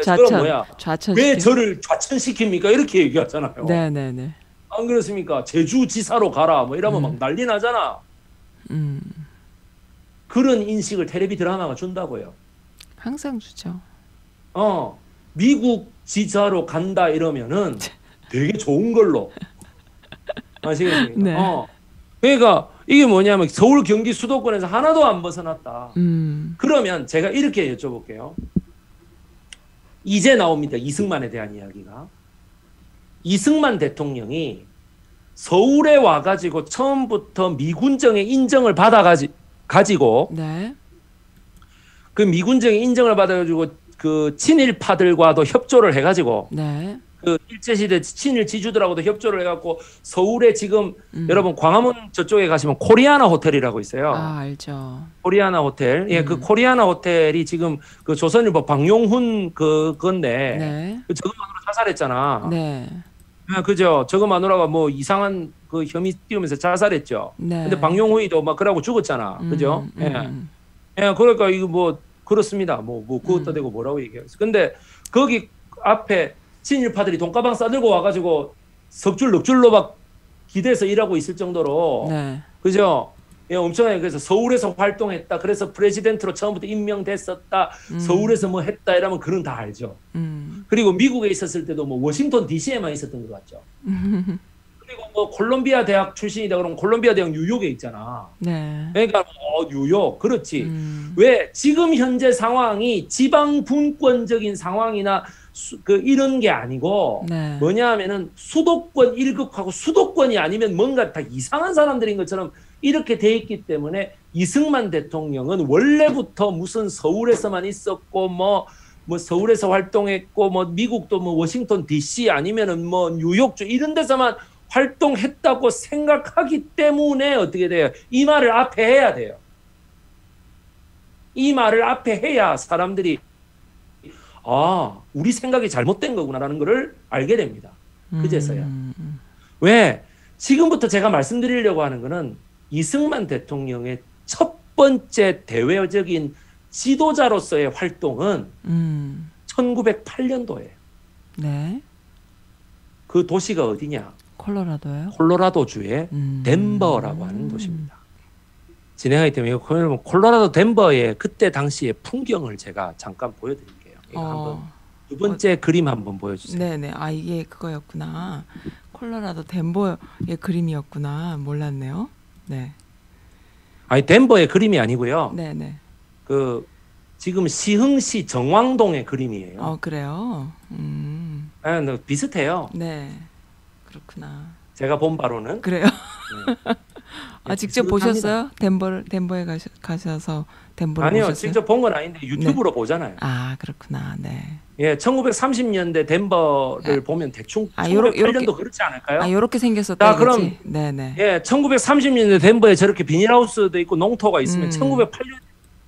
그럼 뭐야? 좌천. 왜 저를 좌천시킵니까? 이렇게 얘기하잖아요. 네네네. 안 그렇습니까? 제주지사로 가라 뭐 이러면 막 난리 나잖아. 그런 인식을 텔레비 드라마가 준다고요. 항상 주죠. 미국 지사로 간다 이러면은 되게 좋은 걸로. 아시겠습니까? 네. 그러니까 이게 뭐냐면 서울 경기 수도권에서 하나도 안 벗어났다. 그러면 제가 이렇게 여쭤볼게요. 이제 나옵니다. 이승만에 대한 이야기가. 이승만 대통령이 서울에 와가지고 처음부터 미군정의 인정을 받아가지고 네. 그 미군정의 인정을 받아가지고 그 친일파들과도 협조를 해가지고 네. 그 일제시대 친일 지주들하고도 협조를 해갖고 서울에 지금 여러분 광화문 저쪽에 가시면 코리아나 호텔이라고 있어요. 아, 알죠. 코리아나 호텔. 예, 그 코리아나 호텔이 지금 그 조선일보 방용훈 그건데 네. 그 저거 마누라 자살했잖아. 네. 아, 그죠. 저거 마누라가 뭐 이상한 그 혐의 띄우면서 자살했죠. 네. 근데 방용훈이도 막 그러고 죽었잖아. 그죠? 예. 예, 그러니까 이거 뭐 그렇습니다. 뭐 그것도 되고 뭐라고 얘기하겠어. 근데 거기 앞에 친일파들이 돈가방 싸들고 와가지고 석줄 넉줄로 막 기대서 일하고 있을 정도로 네. 그죠? 예, 엄청나게 그래서 서울에서 활동했다. 그래서 프레지던트로 처음부터 임명됐었다. 서울에서 뭐 했다 이러면 그런 다 알죠. 그리고 미국에 있었을 때도 뭐 워싱턴 DC에만 있었던 것 같죠. 그리고 뭐 콜롬비아 대학 출신이다 그러면 콜롬비아 대학 뉴욕에 있잖아. 네. 그러니까 뉴욕 그렇지. 왜 지금 현재 상황이 지방 분권적인 상황이나 그 이런 게 아니고 네. 뭐냐 하면은 수도권 1급하고 수도권이 아니면 뭔가 다 이상한 사람들인 것처럼 이렇게 돼 있기 때문에 이승만 대통령은 원래부터 무슨 서울에서만 있었고 뭐 서울에서 활동했고 뭐 미국도 뭐 워싱턴 DC 아니면은 뭐 뉴욕주 이런 데서만 활동했다고 생각하기 때문에 어떻게 돼요? 이 말을 앞에 해야 돼요. 이 말을 앞에 해야 사람들이 우리 생각이 잘못된 거구나라는 것을 알게 됩니다. 그제서야. 왜? 지금부터 제가 말씀드리려고 하는 거는 이승만 대통령의 첫 번째 대외적인 지도자로서의 활동은 1908년도예요. 네. 그 도시가 어디냐? 콜로라도요? 콜로라도주의 덴버라고 하는 도시입니다. 진행하기 때문에 콜로라도 덴버의 그때 당시의 풍경을 제가 잠깐 보여드릴게요. 한번 두 번째 그림 한번 보여주세요. 네네. 아, 이게 그거였구나. 콜로라도 덴버의 그림이었구나. 몰랐네요. 네. 아니 덴버의 그림이 아니고요. 네네. 그 지금 시흥시 정왕동의 그림이에요. 그래요. 비슷해요. 네. 그렇구나. 제가 본 바로는. 그래요. 네. 아, 직접 지긋합니다. 보셨어요? 덴버에 가셔서 덴버를 아니요, 보셨어요? 직접 본 건 아닌데 유튜브로 보잖아요. 아, 그렇구나. 네. 예, 1930년대 덴버를 아, 보면 대충 아, 1908년도 그렇지 않을까요? 요렇게 자, 생겼었다 그럼 이거지? 네네. 예, 1930년대 덴버에 저렇게 비닐하우스도 있고 농토가 있으면 1908년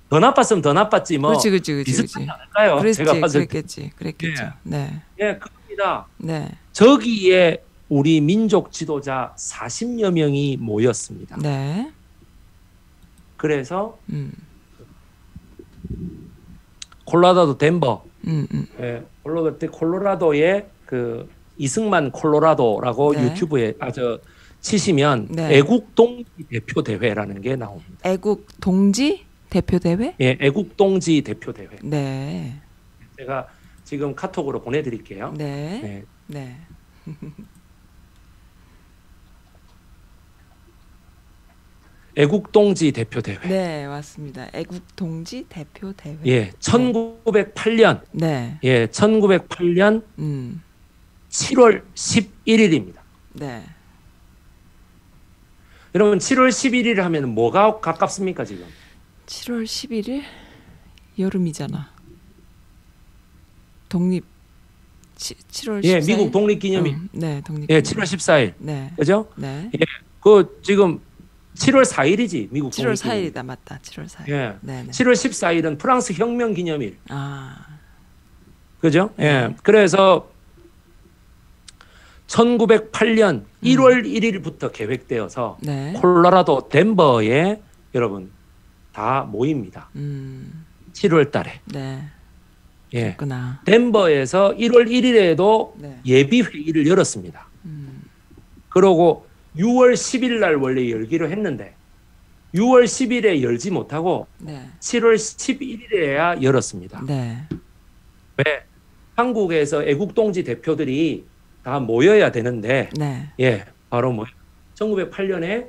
더 나빴으면 더 나빴지 뭐 그렇지. 비슷하지 않을까요? 제가 봤을 때. 그랬겠지. 네. 예, 그겁니다. 네. 저기에 우리 민족 지도자 40여 명이 모였습니다. 네. 그래서 음. 콜로라도 덴버, 음. 예, 콜로라도의 그 이승만 콜로라도라고 네. 유튜브에 치시면 네. 애국 동지 대표 대회라는 게 나옵니다. 애국 동지 대표 대회? 예, 애국 동지 대표 대회. 네. 제가 지금 카톡으로 보내드릴게요. 네. 네. 네. 애국 동지 대표 대회. 네, 맞습니다. 애국 동지 대표 대회. 예, 1908년. 네. 예, 1908년 7월 11일입니다. 네. 여러분 7월 11일 하면 뭐가 가깝습니까 지금? 7월 11일 여름이잖아. 독립 7월 14일. 예, 미국 독립기념일. 네, 독립. 예, 7월 14일. 네. 그죠? 네. 예, 그 지금 7월 4일이지 미국 7월 독립기념일. 4일이다, 맞다. 7월 4일. 예. 네, 네. 7월 14일은 프랑스 혁명 기념일. 아. 그죠? 예. 그래서 1908년 1월 1일부터 계획되어서 네. 콜로라도 덴버에 여러분 다 모입니다. 7월 달에. 네. 예. 그렇구나. 덴버에서 1월 1일에도 네. 예비 회의를 열었습니다. 그러고 6월 10일 날 원래 열기로 했는데 6월 10일에 열지 못하고 네. 7월 11일에야 열었습니다. 네. 왜? 한국에서 애국동지 대표들이 다 모여야 되는데 네. 예, 바로 1908년에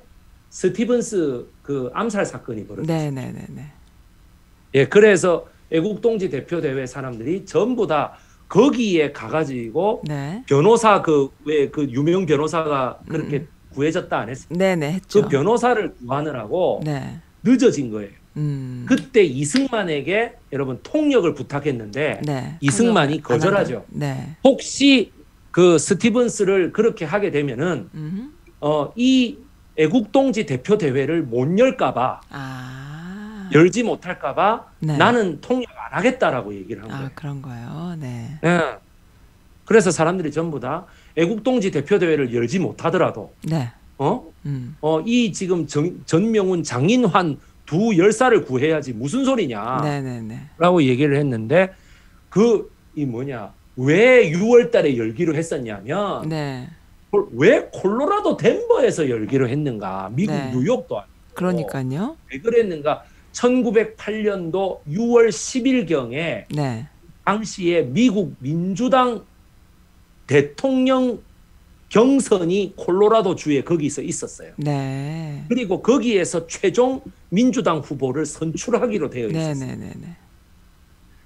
스티븐스 그 암살 사건이 벌어졌어요. 네, 네, 네, 네. 예, 그래서 애국동지 대표 대회 사람들이 전부 다 거기에 가가지고 네. 변호사 왜 그 유명 변호사가 그렇게 구해졌다 안 했어요? 네, 네, 했죠. 그 변호사를 구하느라고 네. 늦어진 거예요. 그때 그때 이승만에게 여러분 통역을 부탁했는데 네. 이승만이 거절하죠. 네. 혹시 그 스티븐스를 그렇게 하게 되면은 이 애국동지 대표 대회를 못 열까봐 열지 못할까봐 네. 나는 통역 안 하겠다라고 얘기를 한 거예요. 그런 거요. 네. 네. 그래서 사람들이 전부 다 애국동지 대표 대회를 열지 못하더라도 네. 이 지금 전명훈 장인환 두 열사를 구해야지 무슨 소리냐. 네, 네, 네. 라고 얘기를 했는데 왜 6월 달에 열기로 했었냐면 네. 왜 콜로라도 덴버에서 열기로 했는가? 미국 네. 뉴욕도 아니고. 그러니까요. 왜 그랬는가? 1908년도 6월 10일경에 네. 당시에 미국 민주당 대통령 경선이 콜로라도 주에 거기서 있었어요. 네. 그리고 거기에서 최종 민주당 후보를 선출하기로 되어 있었어요. 네, 네, 네, 네.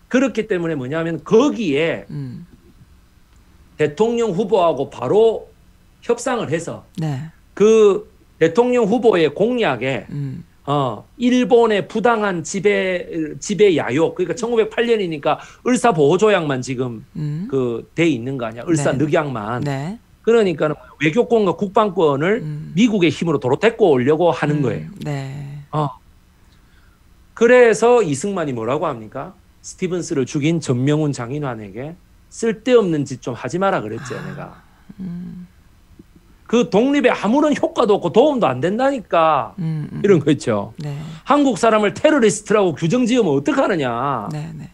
그렇기 때문에 뭐냐면 거기에 대통령 후보하고 바로 협상을 해서 네. 그 대통령 후보의 공약에 일본의 부당한 지배 야욕, 그러니까 1908년이니까 을사 보호 조약만 지금 그 돼 있는 거 아니야? 을사 네. 늑약만. 네. 그러니까 외교권과 국방권을 미국의 힘으로 도로 데리고 오려고 하는 거예요. 네. 그래서 이승만이 뭐라고 합니까? 스티븐스를 죽인 전명훈 장인환에게 쓸데없는 짓 좀 하지 마라 그랬죠, 내가. 그 독립에 아무런 효과도 없고 도움도 안 된다니까. 이런 거 있죠. 네. 한국 사람을 테러리스트라고 규정 지으면 어떡하느냐. 네, 네.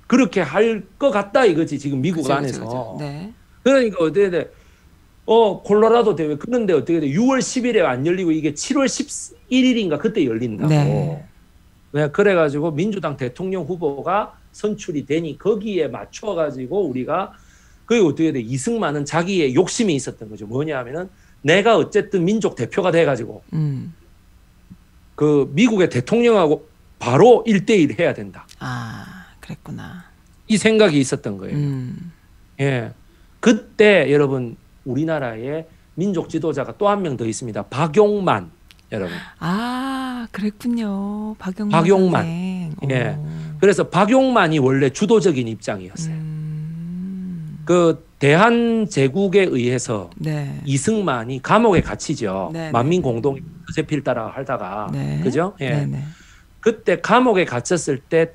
그렇게 할 것 같다 이거지, 지금 미국 그죠, 안에서. 그죠. 네. 그러니까 어떻게 돼? 콜로라도 대회. 그런데 어떻게 돼? 6월 10일에 안 열리고 이게 7월 11일인가 그때 열린다고. 네. 네, 그래가지고 민주당 대통령 후보가 선출이 되니 거기에 맞춰가지고 우리가 그게 어떻게 돼? 이승만은 자기의 욕심이 있었던 거죠. 뭐냐 하면은 내가 어쨌든 민족 대표가 돼가지고 그 미국의 대통령하고 바로 1대1 해야 된다. 그랬구나. 이 생각이 있었던 거예요. 예. 그때 여러분 우리나라에 민족 지도자가 또 한 명 더 있습니다. 박용만 여러분. 아, 그랬군요. 박용만 박용만. 선생. 예. 그래서 박용만이 원래 주도적인 입장이었어요. 그 대한제국에 의해서 네. 이승만이 감옥에 갇히죠. 네, 만민공동 서재필 따라 하다가 네. 그죠? 예. 네, 네. 그때 감옥에 갇혔을 때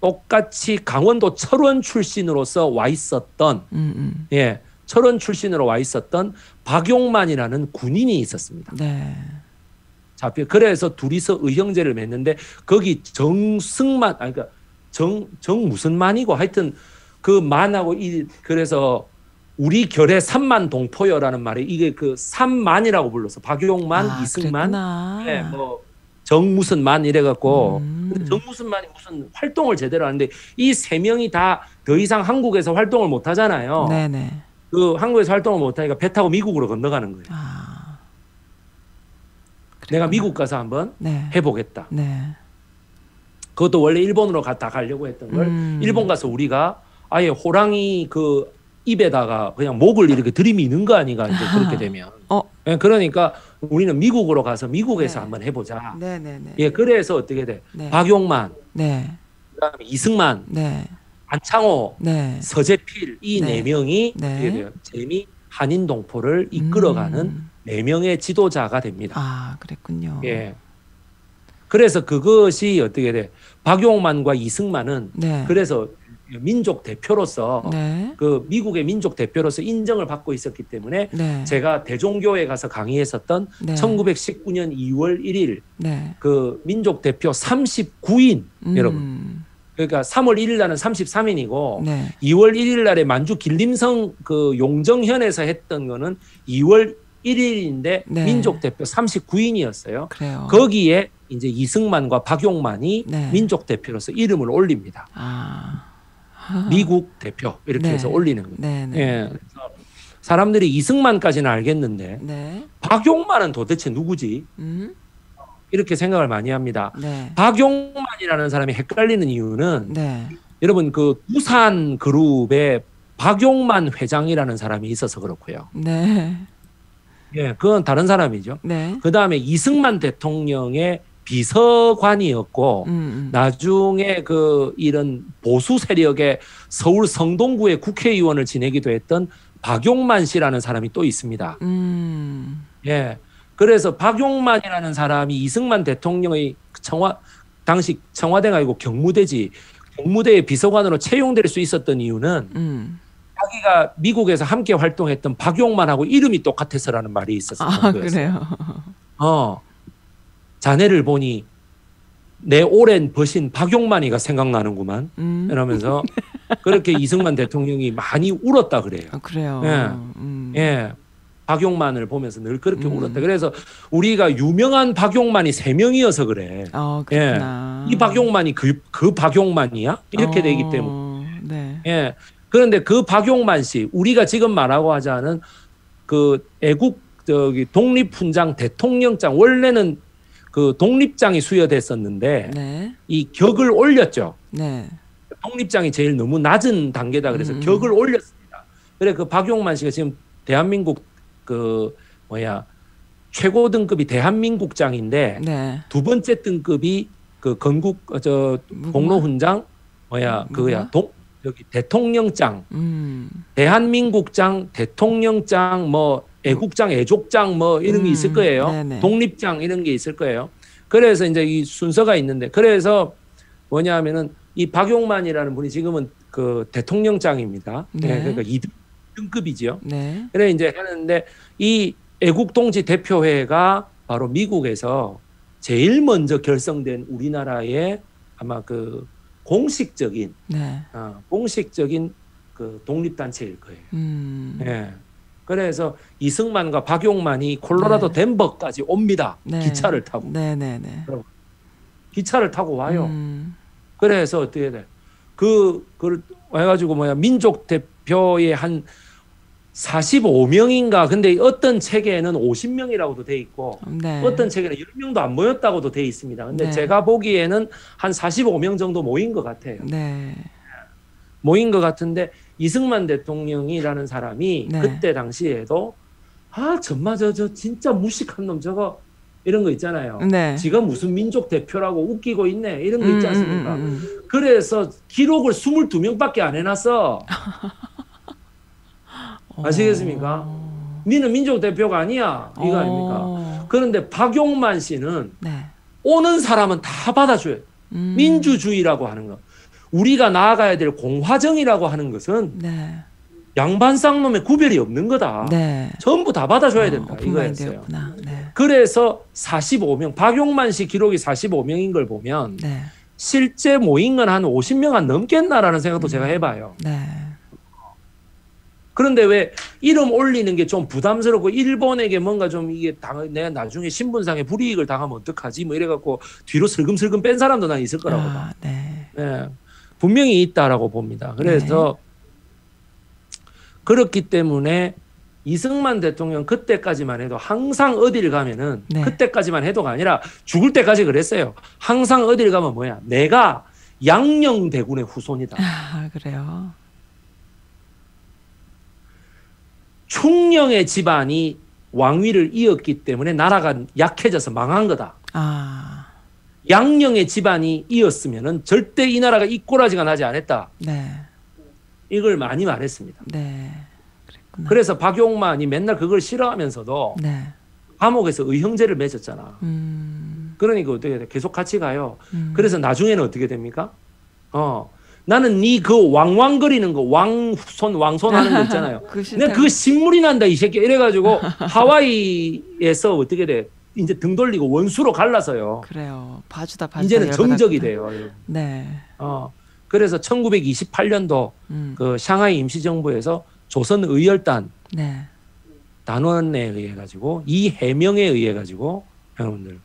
똑같이 강원도 철원 출신으로서 와 있었던 예, 철원 출신으로 와 있었던 박용만이라는 군인이 있었습니다. 네. 그래서 둘이서 의형제를 맺는데 거기 정승만 아니 그러니까 정 무슨 만이고 하여튼 그 만하고 그래서 우리 결의 삼만 동포여라는 말이 이게 그 삼만이라고 불렀어. 박용만, 이승만, 네, 뭐 정무슨 만 이래갖고 근데 정무슨 만이 무슨 활동을 제대로 하는데 이 세 명이 다 더 이상 한국에서 활동을 못 하잖아요. 네네. 그 한국에서 활동을 못 하니까 배 타고 미국으로 건너가는 거예요. 아, 내가 미국 가서 한번 네. 해보겠다. 네. 그것도 원래 일본으로 다 가려고 했던 걸 일본 가서 우리가 아예 호랑이 그 입에다가 그냥 목을 이렇게 들이미는 거 아닌가 이제 그렇게 되면. 그러니까 우리는 미국으로 가서 미국에서 네. 한번 해보자. 네네네. 예, 그래서 어떻게 돼? 네. 박용만, 네. 그다음에 이승만, 네. 안창호, 네. 서재필 이 네. 네 명이 네. 어떻게 돼요? 재미 한인 동포를 이끌어가는 네 명의 지도자가 됩니다. 아, 그랬군요. 예. 그래서 그것이 어떻게 돼? 박용만과 이승만은 네. 그래서 민족 대표로서 네. 그 미국의 민족 대표로서 인정을 받고 있었기 때문에 네. 제가 대종교에 가서 강의했었던 네. 1919년 2월 1일 네. 그 민족 대표 39인 여러분. 그러니까 3월 1일 날은 33인이고 네. 2월 1일 날에 만주 길림성 그 용정현에서 했던 거는 2월 1일인데 네. 민족 대표 39인이었어요. 그래요. 거기에 이제 이승만과 박용만이 네. 민족 대표로서 이름을 올립니다. 미국 대표 이렇게 네. 해서 올리는 거예요. 네. 네. 예. 그래서 사람들이 이승만까지는 알겠는데 네. 박용만은 도대체 누구지? 이렇게 생각을 많이 합니다. 네. 박용만이라는 사람이 헷갈리는 이유는 네. 여러분 그 두산 그룹에 박용만 회장이라는 사람이 있어서 그렇고요. 네. 예, 그건 다른 사람이죠. 네. 그 다음에 이승만 대통령의 비서관이었고 나중에 그 이런 보수 세력의 서울 성동구의 국회의원을 지내기도 했던 박용만 씨라는 사람이 또 있습니다. 예. 그래서 박용만이라는 사람이 이승만 대통령의 당시 청와대가 아니고 경무대지 경무대의 비서관으로 채용될 수 있었던 이유는 자기가 미국에서 함께 활동했던 박용만하고 이름이 똑같아서라는 말이 있었어요. 아, 그래요. 자네를 보니 내 오랜 벗인 박용만이가 생각나는구만. 이러면서 그렇게 이승만 대통령이 많이 울었다 그래요. 그래요. 예. 예. 박용만을 보면서 늘 그렇게 울었다. 그래서 우리가 유명한 박용만이 3명이어서 그래. 그렇구나. 예. 이 박용만이 그 박용만이야? 이렇게 되기 때문에. 네. 예. 그런데 그 박용만 씨, 우리가 지금 말하고 하자는 그 애국 독립훈장 대통령장 원래는 그 독립장이 수여됐었는데 네. 이 격을 올렸죠. 네. 독립장이 제일 너무 낮은 단계다 그래서 격을 올렸습니다. 그래 그 박용만 씨가 지금 대한민국 그 최고 등급이 대한민국장인데 네. 두 번째 등급이 그 건국 공로훈장 대통령장, 대한민국장, 대통령장, 뭐 애국장, 애족장 뭐 이런 게 있을 거예요. 네네. 독립장 이런 게 있을 거예요. 그래서 이제 이 순서가 있는데 그래서 뭐냐면은 이 박용만이라는 분이 지금은 그 대통령장입니다. 네. 그러니까 2등급이지요. 네. 그래 이제 하는데 이 애국동지 대표회가 바로 미국에서 제일 먼저 결성된 우리나라의 아마 그 공식적인 그 독립단체일 거예요. 예. 그래서 이승만과 박용만이 콜로라도 덴버까지 옵니다. 네. 기차를 타고. 네네네. 기차를 타고 와요. 그래서 어떻게 돼? 그걸 해가지고 민족 대표의 한 45명인가. 근데 어떤 책에는 50명이라고도 돼 있고, 어떤 책에는 10명도 안 모였다고도 돼 있습니다. 근데 제가 보기에는 한 45명 정도 모인 것 같아요. 네. 모인 것 같은데 이승만 대통령이라는 사람이 그때 당시에도 아 정말 저 진짜 무식한 놈 저거 이런 거 있잖아요. 네. 지가 무슨 민족 대표라고 웃기고 있네 이런 거 있지 않습니까? 음. 그래서 기록을 22명밖에 안 해놨어. 아시겠습니까? 니는 민족 대표가 아니야. 이거 아닙니까? 그런데 박용만 씨는 네. 오는 사람은 다 받아줘요. 민주주의라고 하는 거. 우리가 나아가야 될 공화정이라고 하는 것은 네. 양반 쌍놈의 구별이 없는 거다. 네. 전부 다 받아줘야 된다. 이거였어요. 네. 그래서 45명, 박용만 씨 기록이 45명인 걸 보면 네. 실제 모인 건 한 50명 안 넘겠나라는 생각도 제가 해봐요. 네. 그런데 왜 이름 올리는 게 좀 부담스럽고 일본에게 뭔가 좀 이게 내가 나중에 신분상의 불이익을 당하면 어떡하지 뭐 이래갖고 뒤로 슬금슬금 뺀 사람도 난 있을 거라고 봐. 네. 네. 분명히 있다라고 봅니다. 그래서 그렇기 때문에 이승만 대통령 그때까지만 해도 항상 어디를 가면은 네. 그때까지만 해도가 아니라 죽을 때까지 그랬어요. 항상 어디를 가면 뭐야? 내가 양녕대군의 후손이다. 아, 그래요. 충녕의 집안이 왕위를 이었기 때문에 나라가 약해져서 망한 거다. 아. 양녕의 집안이 이었으면은 절대 이 나라가 이 꼬라지가 나지 않았다. 네. 이걸 많이 말했습니다. 네. 그랬구나. 그래서 박용만이 맨날 그걸 싫어하면서도 네. 감옥에서 의형제를 맺었잖아. 그러니까 어떻게 돼? 계속 같이 가요. 그래서 나중에는 어떻게 됩니까? 나는 네 그 왕왕거리는 거 왕손 하는 거 있잖아요. 내가 그 신물이 난다 이 새끼 이래가지고 하와이에서 어떻게 돼? 이제 등 돌리고 원수로 갈라서요. 그래요. 봐주다 이제는 정적이 돼요. 네. 그래서 1928년도 그 샹하이 임시정부에서 조선의열단 네. 단원에 의해 가지고 이 해명에 의해 가지고 여러분들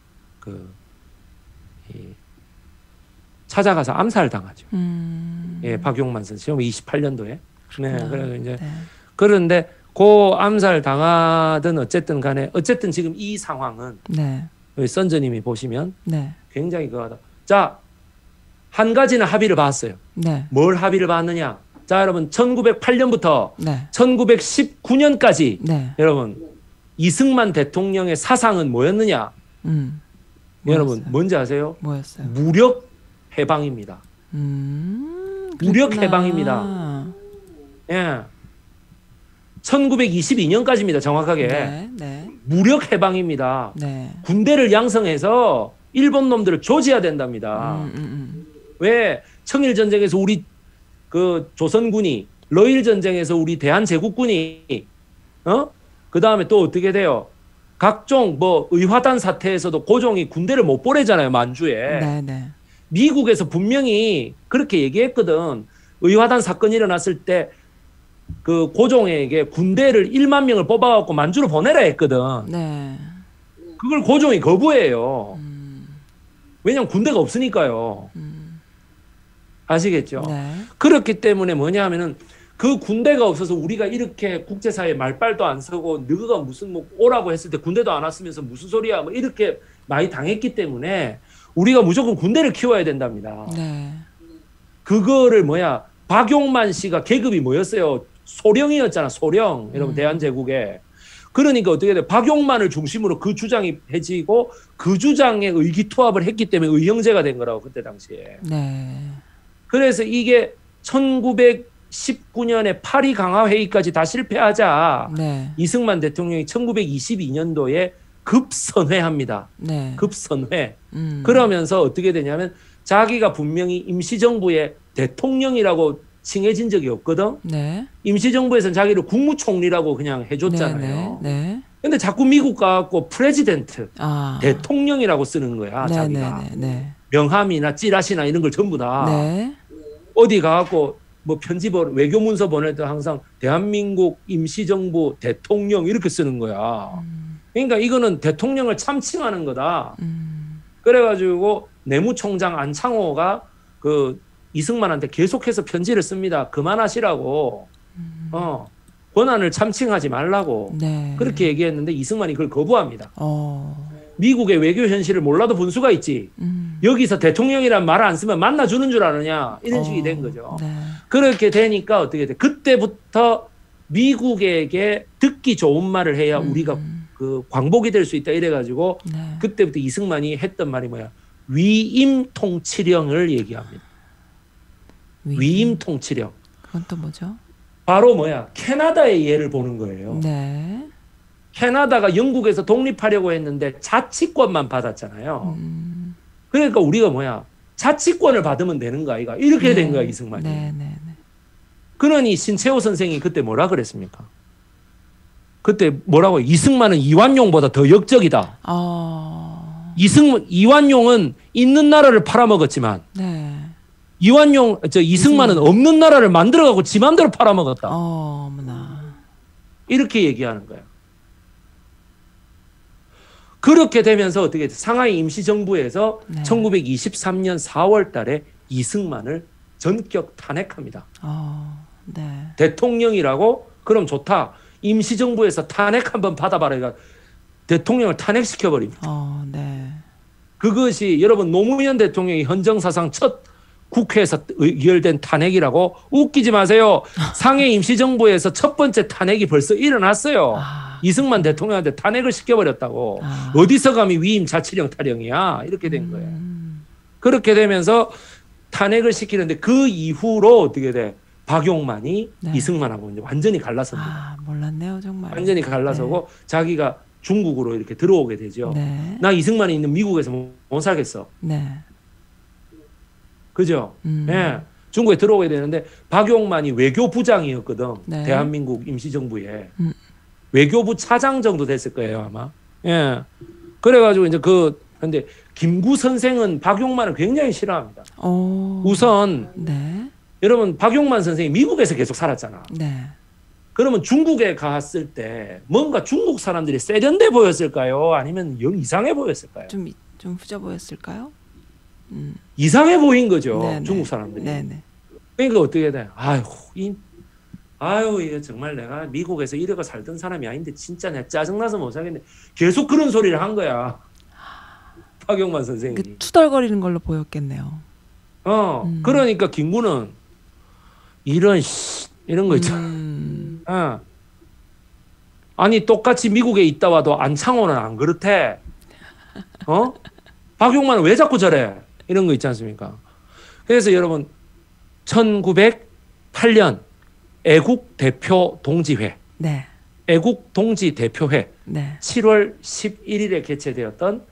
찾아가서 암살당하죠. 예, 박용만 선생 28년도에. 네, 그래서 이제 그런데 그 암살 당하든 어쨌든 간에 어쨌든 지금 이 상황은 선저님이 보시면 굉장히 그거다. 자, 한 가지는 합의를 봤어요. 뭘 합의를 봤느냐? 자, 여러분 1908년부터 1919년까지 여러분 이승만 대통령의 사상은 뭐였느냐? 여러분 뭔지 아세요? 뭐였어요? 무력 해방입니다. 무력 해방입니다. 예. 1922년까지입니다. 정확하게. 무력 해방입니다. 군대를 양성해서 일본 놈들을 조지해야 된답니다. 왜 청일 전쟁에서 우리 그 조선군이, 러일 전쟁에서 우리 대한제국군이, 그 다음에 또 어떻게 돼요? 각종 뭐 의화단 사태에서도 고종이 군대를 못 보내잖아요, 만주에. 미국에서 분명히 그렇게 얘기했거든. 의화단 사건이 일어났을 때 그 고종에게 군대를 1만 명을 뽑아갖고 만주로 보내라 했거든. 그걸 고종이 거부해요. 왜냐면 군대가 없으니까요. 아시겠죠? 그렇기 때문에 뭐냐 하면은 그 군대가 없어서 우리가 이렇게 국제사회에 말빨도 안 서고 너가 무슨 뭐 오라고 했을 때 군대도 안 왔으면서 무슨 소리야 뭐 이렇게 많이 당했기 때문에 우리가 무조건 군대를 키워야 된답니다. 그거를 뭐야 박용만 씨가 계급이 뭐였어요? 소령이었잖아. 소령. 여러분 대한제국에. 그러니까 어떻게 돼? 박용만을 중심으로 그 주장이 해지고 그 주장에 의기투합을 했기 때문에 의형제가 된 거라고 그때 당시에. 그래서 이게 1919년에 파리 강화회의까지 다 실패하자 이승만 대통령이 1922년도에 급선회합니다. 급선회. 그러면서 어떻게 되냐면 자기가 분명히 임시정부의 대통령이라고 칭해진 적이 없거든. 임시정부에서는 자기를 국무총리라고 그냥 해줬잖아요. 근데 자꾸 미국 가갖고 프레지던트, 대통령이라고 쓰는 거야. 자기가. 명함이나 찌라시나 이런 걸 전부 다. 어디 가갖고 뭐 편지 외교 문서 보낼 때 항상 대한민국 임시정부 대통령 이렇게 쓰는 거야. 그러니까 이거는 대통령을 참칭하는 거다. 그래가지고 내무총장 안창호가 그 이승만한테 계속해서 편지를 씁니다. 그만하시라고. 권한을 참칭하지 말라고. 그렇게 얘기했는데 이승만이 그걸 거부합니다. 미국의 외교 현실을 몰라도 본 수가 있지. 여기서 대통령이란 말을 안 쓰면 만나주는 줄 아느냐. 이런 식이 된 거죠. 그렇게 되니까 어떻게 돼? 그때부터 미국에게 듣기 좋은 말을 해야 우리가 그 광복이 될 수 있다 이래가지고 네. 그때부터 이승만이 했던 말이 뭐야? 위임 통치령을 얘기합니다. 위임 통치령. 그건 또 뭐죠? 바로 뭐야? 캐나다의 예를 보는 거예요. 네. 캐나다가 영국에서 독립하려고 했는데 자치권만 받았잖아요. 그러니까 우리가 뭐야? 자치권을 받으면 되는 거 아이가? 이렇게 된 거야, 이승만이. 네, 네, 네. 그러니 신채호 선생이 그때 뭐라 그랬습니까? 그때 뭐라고? 이승만은 이완용보다 더 역적이다. 이완용은 있는 나라를 팔아먹었지만 네. 이승만은 없는 나라를 만들어가고 지 맘대로 팔아먹었다. 어머나. 이렇게 얘기하는 거야. 그렇게 되면서 어떻게 상하이 임시정부에서 네. 1923년 4월 달에 이승만을 전격 탄핵합니다. 네. 대통령이라고? 그럼 좋다. 임시정부에서 탄핵 한번 받아봐라. 그러니까 대통령을 탄핵시켜버립니다. 네. 그것이 여러분 노무현 대통령이 헌정사상 첫 국회에서 의결된 탄핵이라고 웃기지 마세요. 상해 임시정부에서 첫 번째 탄핵이 벌써 일어났어요. 이승만 대통령한테 탄핵을 시켜버렸다고. 어디서 감히 위임 자치령 타령이야. 이렇게 된 거예요. 그렇게 되면서 탄핵을 시키는데 그 이후로 어떻게 돼? 박용만이 네. 이승만하고 이제 완전히 갈라섭니다. 몰랐네요, 정말. 완전히 갈라서고 자기가 중국으로 이렇게 들어오게 되죠. 네. 나 이승만이 있는 미국에서 못 살겠어. 네. 그죠? 예. 중국에 들어오게 되는데 박용만이 외교부장이었거든. 네. 대한민국 임시정부에. 외교부 차장 정도 됐을 거예요, 아마. 예. 그래가지고 이제 근데 김구 선생은 박용만을 굉장히 싫어합니다. 우선 네. 여러분 박용만 선생이 미국에서 계속 살았잖아. 네. 그러면 중국에 갔을 때 뭔가 중국 사람들이 세련돼 보였을까요? 아니면 영 이상해 보였을까요? 좀 후져 보였을까요? 이상해 보인 거죠. 네네. 중국 사람들이. 네네. 그러니까 어떻게 돼? 아유, 이거 정말 내가 미국에서 이러고 살던 사람이 아닌데 진짜 내가 짜증나서 못 살겠네. 계속 그런 소리를 한 거야. 박용만 선생이. 투덜거리는 걸로 보였겠네요. 그러니까 김구는 이런 거 있잖아. 아니 똑같이 미국에 있다 와도 안창호는 안 그렇대. 박용만은 왜 자꾸 저래? 이런 거 있지 않습니까? 그래서 여러분 1908년 애국 대표 동지회, 네. 애국 동지 대표회, 네. 7월 11일에 개최되었던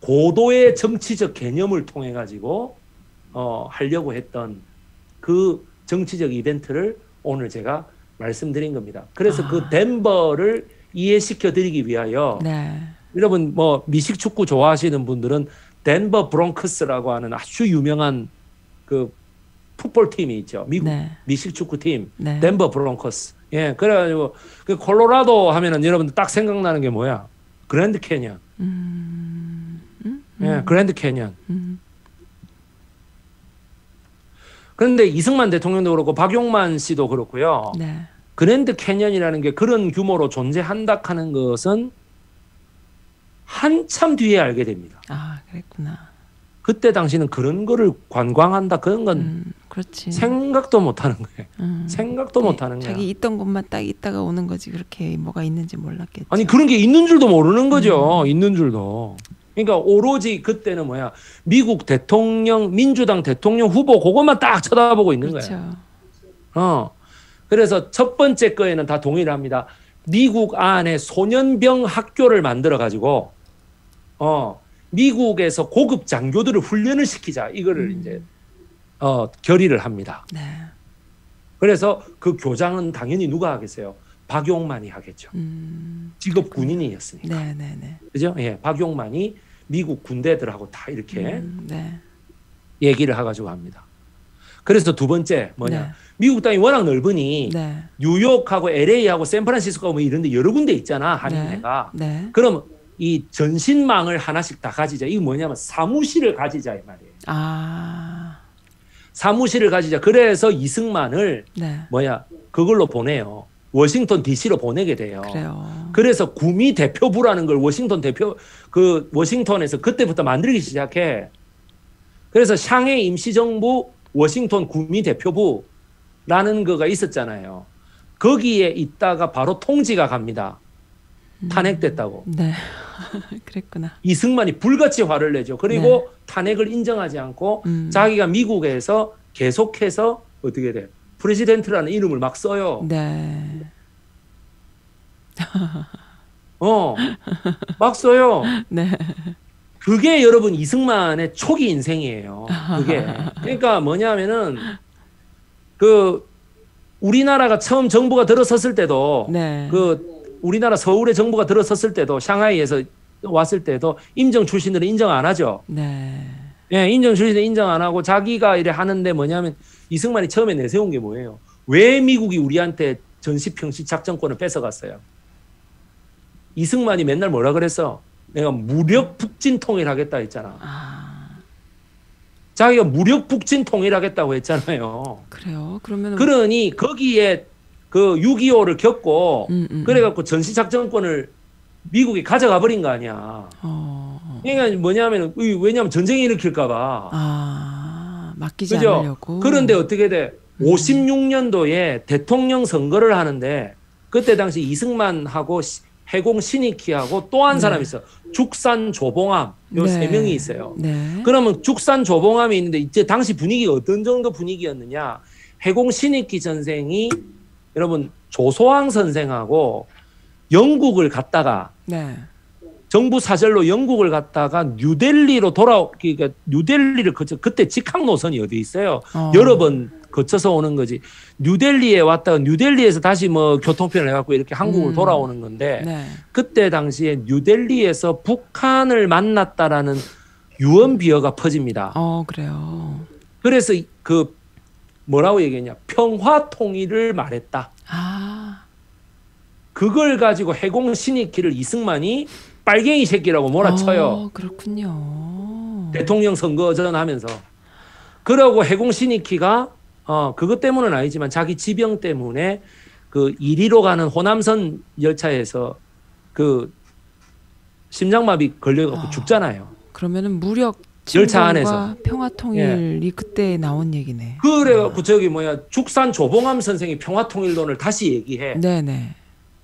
고도의 정치적 개념을 통해 가지고 하려고 했던 그 정치적 이벤트를 오늘 제가 말씀드린 겁니다. 그래서 그 덴버를 이해시켜 드리기 위하여 네. 여러분 뭐 미식 축구 좋아하시는 분들은 덴버 브론크스라고 하는 아주 유명한 그 풋볼 팀이 있죠. 미국 네. 미식 축구 팀 네. 덴버 브론커스. 예, 그래가지고 그 콜로라도 하면은 여러분들 딱 생각나는 게 뭐야? 그랜드 캐년. 예, 그랜드 캐년. 그런데 이승만 대통령도 그렇고 박용만 씨도 그렇고요. 네. 그랜드 캐년이라는 게 그런 규모로 존재한다 하는 것은 한참 뒤에 알게 됩니다. 그랬구나. 그때 당시는 그런 거를 관광한다 그런 건 그렇지. 생각도 못 하는 거예요. 생각도 못 하는 거예요. 자기 있던 곳만 딱 있다가 오는 거지 그렇게 뭐가 있는지 몰랐겠죠. 아니 그런 게 있는 줄도 모르는 거죠. 있는 줄도. 그러니까 오로지 그때는 뭐야? 미국 대통령, 민주당 대통령 후보 그것만 딱 쳐다보고 있는 그렇죠. 거예요. 그래서 첫 번째 거에는 다 동의를 합니다. 미국 안에 소년병 학교를 만들어 가지고 미국에서 고급 장교들을 훈련을 시키자. 이거를 이제 결의를 합니다. 네. 그래서 그 교장은 당연히 누가 하겠어요? 박용만이 하겠죠. 직업 군인이었으니까. 네. 그죠? 예, 박용만이 미국 군대들하고 다 이렇게 네. 얘기를 해가지고 합니다. 그래서 두 번째 뭐냐? 네. 미국 땅이 워낙 넓으니 네. 뉴욕하고 LA하고 샌프란시스코 뭐 이런 데 여러 군데 있잖아. 한인회가. 네. 그럼 이 전신망을 하나씩 다 가지자. 이게 뭐냐면 사무실을 가지자 이 말이에요. 사무실을 가지자. 그래서 이승만을 네. 그걸로 보내요. 워싱턴 DC로 보내게 돼요. 그래요. 그래서 구미 대표부라는 걸 워싱턴에서 그때부터 만들기 시작해. 그래서 샹해 임시정부 워싱턴 구미 대표부라는 거가 있었잖아요. 거기에 있다가 바로 통지가 갑니다. 탄핵됐다고. 네. 그랬구나. 이승만이 불같이 화를 내죠. 그리고 탄핵을 인정하지 않고 자기가 미국에서 계속해서 어떻게 돼? 프레지덴트라는 이름을 막 써요. 네. 막 써요. 네. 그게 여러분 이승만의 초기 인생이에요. 그게. 그러니까 뭐냐면은 그 우리나라가 처음 정부가 들어섰을 때도 네. 그 우리나라 서울에 정부가 들어섰을 때도 샹하이에서 왔을 때도 임정 출신들은 인정 안 하죠. 네. 예, 임정 출신은 인정 안 하고 자기가 이래 하는데 뭐냐면 이승만이 처음에 내세운 게 뭐예요? 왜 미국이 우리한테 전시평시 작전권을 뺏어갔어요? 이승만이 맨날 뭐라 그랬어? 내가 무력 북진 통일하겠다 했잖아. 자기가 무력 북진 통일하겠다고 했잖아요. 그래요? 그러면 그러니 거기에 그 6.25를 겪고 그래갖고 전시작전권을 미국이 가져가 버린 거 아니야. 그러니까 뭐냐면 왜냐하면 전쟁이 일으킬까봐. 맡기지 그죠? 않으려고. 그런데 어떻게 돼? 56년도에 대통령 선거를 하는데 그때 당시 이승만하고 해공 신익희하고 또 한 사람이 있어. 죽산 조봉암. 요 세 명이 있어요. 네. 그러면 죽산 조봉암이 있는데 이제 당시 분위기가 어떤 정도 분위기였느냐? 해공 신익희 선생이 여러분 조소왕 선생하고 영국을 갔다가 네. 정부 사절로 영국을 갔다가 뉴델리로 그러니까 뉴델리를 거쳐 그때 직항 노선이 어디 있어요? 여러 번 거쳐서 오는 거지. 뉴델리에 왔다가 뉴델리에서 다시 뭐 교통편을 해갖고 이렇게 한국을 돌아오는 건데 그때 당시에 뉴델리에서 북한을 만났다라는 유언 비어가 퍼집니다. 그래요. 그래서 그 뭐라고 얘기했냐? 평화 통일을 말했다. 그걸 가지고 해공 신익희를 이승만이 빨갱이 새끼라고 몰아쳐요. 그렇군요. 대통령 선거 전하면서. 그러고 해공 신익희가 그것 때문은 아니지만 자기 지병 때문에 그 1위로 가는 호남선 열차에서 그 심장마비 걸려갖고 죽잖아요. 그러면은 무력 열차 안에서 평화 통일이 그때 나온 얘기네. 그래갖고 저기 죽산 조봉암 선생이 평화 통일론을 다시 얘기해. 네네.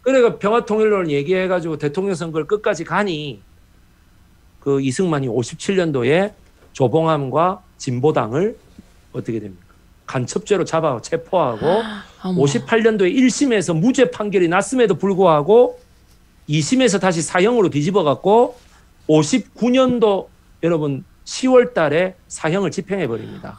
그래가 평화 통일론을 얘기해가지고 대통령 선거를 끝까지 가니 그 이승만이 57년도에 조봉암과 진보당을 어떻게 됩니까? 간첩죄로 잡아 체포하고 58년도에 1심에서 무죄 판결이 났음에도 불구하고 2심에서 다시 사형으로 뒤집어갖고 59년도 여러분 10월 달에 사형을 집행해 버립니다.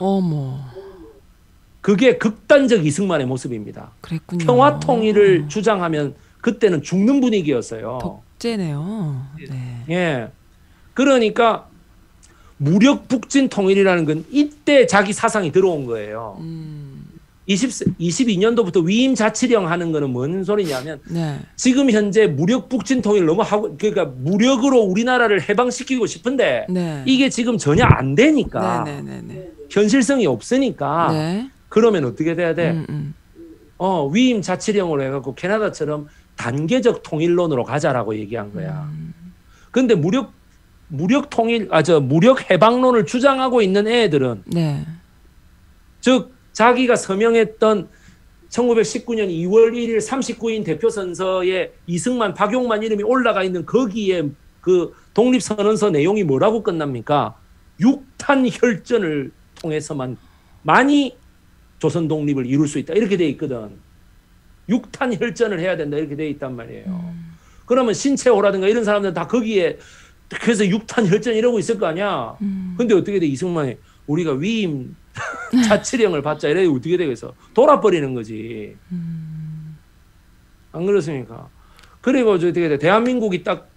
그게 극단적 이승만의 모습입니다. 그랬군요. 평화 통일을 주장하면 그때는 죽는 분위기였어요. 독재네요. 네. 예. 그러니까 무력 북진 통일이라는 건 이때 자기 사상이 들어온 거예요. 22년도부터 위임 자치령 하는 거는 뭔 소리냐면 지금 현재 무력 북진 통일 너무 하고 그러니까 무력으로 우리나라를 해방시키고 싶은데 이게 지금 전혀 안 되니까 현실성이 없으니까 그러면 어떻게 돼야 돼? 위임 자치령으로 해갖고 캐나다처럼 단계적 통일론으로 가자라고 얘기한 거야. 근데 무력 통일, 무력 해방론을 주장하고 있는 애들은 즉 자기가 서명했던 1919년 2월 1일 39인 대표선서에 이승만, 박용만 이름이 올라가 있는 거기에 그 독립선언서 내용이 뭐라고 끝납니까? 육탄 혈전을 통해서만 만이 조선 독립을 이룰 수 있다. 이렇게 돼 있거든. 육탄 혈전을 해야 된다. 이렇게 돼 있단 말이에요. 그러면 신채호라든가 이런 사람들은 다 거기에 그래서 육탄 혈전 이러고 있을 거 아니야. 근데 어떻게 돼? 이승만이 우리가 위임 자치령을 받자 이래 어떻게 되겠어? 돌아버리는 거지. 안 그렇습니까? 그리고 어떻게 돼? 대한민국이 딱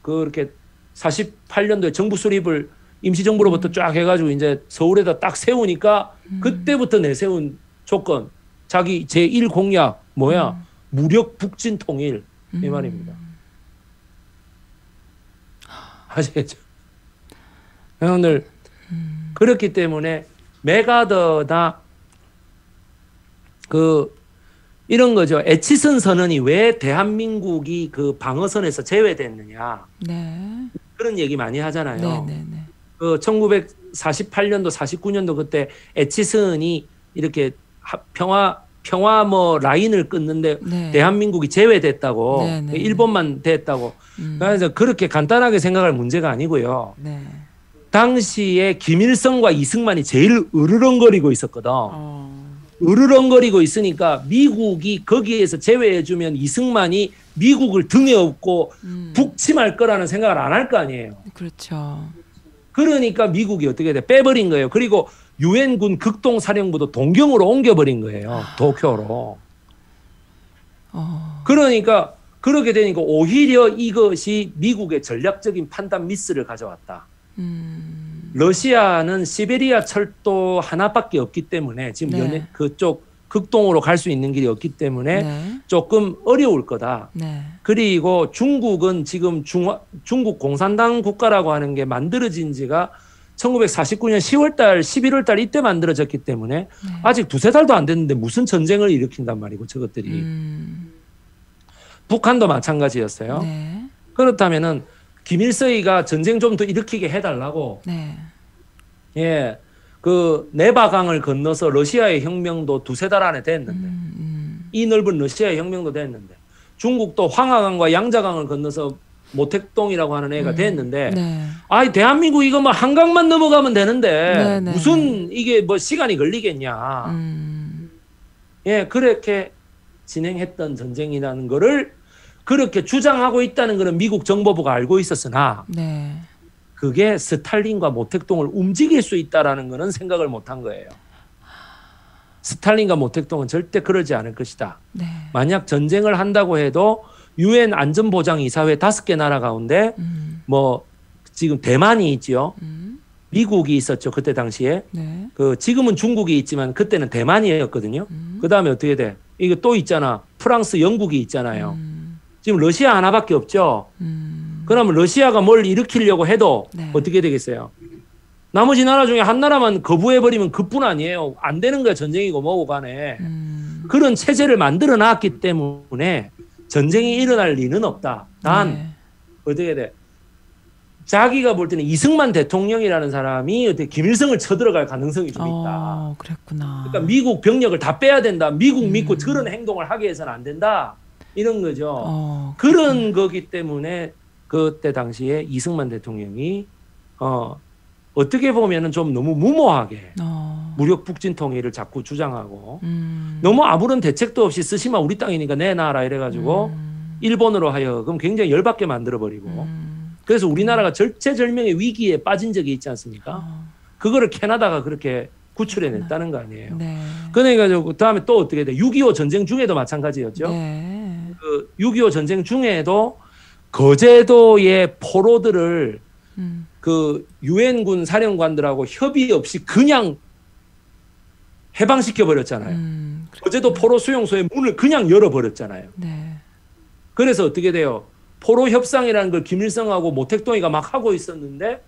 그렇게 48년도에 정부 수립을 임시정부로부터 쫙 해가지고 이제 서울에다 딱 세우니까 그때부터 내세운 조건 자기 제1 공약 뭐야? 무력 북진 통일 이 말입니다. 아시겠죠? 여러분들 그렇기 때문에 메가더나 그 이런 거죠. 에치슨 선언이 왜 대한민국이 그 방어선에서 제외됐느냐 그런 얘기 많이 하잖아요. 그 1948년도 49년도 그때 에치슨이 이렇게 평화 평화 뭐 라인을 끊는데 네. 대한민국이 제외됐다고 네, 네, 일본만 됐다고 그래서 그렇게 간단하게 생각할 문제가 아니고요. 네. 당시에 김일성과 이승만이 제일 으르렁거리고 있었거든. 어. 으르렁거리고 있으니까 미국이 거기에서 제외해주면 이승만이 미국을 등에 업고 북침할 거라는 생각을 안 할 거 아니에요. 그렇죠. 그러니까 미국이 어떻게 돼? 빼버린 거예요. 그리고 유엔군 극동사령부도 동경으로 옮겨버린 거예요. 도쿄로. 그러니까 그렇게 되니까 오히려 이것이 미국의 전략적인 판단 미스를 가져왔다. 러시아는 시베리아 철도 하나밖에 없기 때문에 지금 네. 그쪽 극동으로 갈 수 있는 길이 없기 때문에 네. 조금 어려울 거다. 네. 그리고 중국은 지금 중국 공산당 국가라고 하는 게 만들어진 지가 1949년 10월달, 11월달 이때 만들어졌기 때문에 아직 두세 달도 안 됐는데 무슨 전쟁을 일으킨단 말이고 저것들이. 북한도 마찬가지였어요. 네. 그렇다면은 김일성이가 전쟁 좀 더 일으키게 해달라고. 네. 예, 그 네바강을 건너서 러시아의 혁명도 두세 달 안에 됐는데 이 넓은 러시아의 혁명도 됐는데 중국도 황하강과 양자강을 건너서 모택동이라고 하는 애가 됐는데 네. 아이 대한민국 이거 뭐 한강만 넘어가면 되는데 네, 네. 무슨 이게 뭐 시간이 걸리겠냐. 예, 그렇게 진행했던 전쟁이라는 거를 그렇게 주장하고 있다는 것은 미국 정보부가 알고 있었으나 네. 그게 스탈린과 모택동을 움직일 수 있다라는 것은 생각을 못한 거예요. 스탈린과 모택동은 절대 그러지 않을 것이다. 네. 만약 전쟁을 한다고 해도 유엔 안전보장이사회 5개 나라 가운데 뭐 지금 대만이 있지요. 미국이 있었죠. 그때 당시에. 네. 그 지금은 중국이 있지만 그때는 대만이었거든요. 그다음에 어떻게 돼? 이거 또 있잖아. 프랑스, 영국이 있잖아요. 지금 러시아 하나밖에 없죠. 그러면 러시아가 뭘 일으키려고 해도 네. 어떻게 되겠어요? 나머지 나라 중에 한 나라만 거부해버리면 그뿐 아니에요. 안 되는 거야. 전쟁이고 뭐고 간에. 그런 체제를 만들어 놨기 때문에 전쟁이 일어날 리는 없다. 단 네. 어떻게 돼? 자기가 볼 때는 이승만 대통령이라는 사람이 어떻게 김일성을 쳐들어갈 가능성이 좀 있다. 그랬구나. 그러니까 미국 병력을 다 빼야 된다. 미국 믿고 그런 행동을 하게 해서는 안 된다. 이런 거죠. 그런 거기 때문에 그때 당시에 이승만 대통령이 어떻게 보면은 좀 너무 무모하게 무력 북진 통일을 자꾸 주장하고 너무 아무런 대책도 없이 쓰시마 우리 땅이니까 내놔라 이래가지고 일본으로 하여금 굉장히 열받게 만들어버리고 그래서 우리나라가 절체절명의 위기에 빠진 적이 있지 않습니까? 그거를 캐나다가 그렇게 구출해냈다는 거 아니에요. 네. 그러니까 그 다음에 또 어떻게 돼? 6.25 전쟁 중에도 마찬가지였죠. 네. 그 6.25 전쟁 중에도 거제도의 포로들을 그 유엔군 사령관들하고 협의 없이 그냥 해방시켜 버렸잖아요. 거제도 포로 수용소의 문을 그냥 열어 버렸잖아요. 네. 그래서 어떻게 돼요? 포로 협상이라는 걸 김일성하고 모택동이가 막 하고 있었는데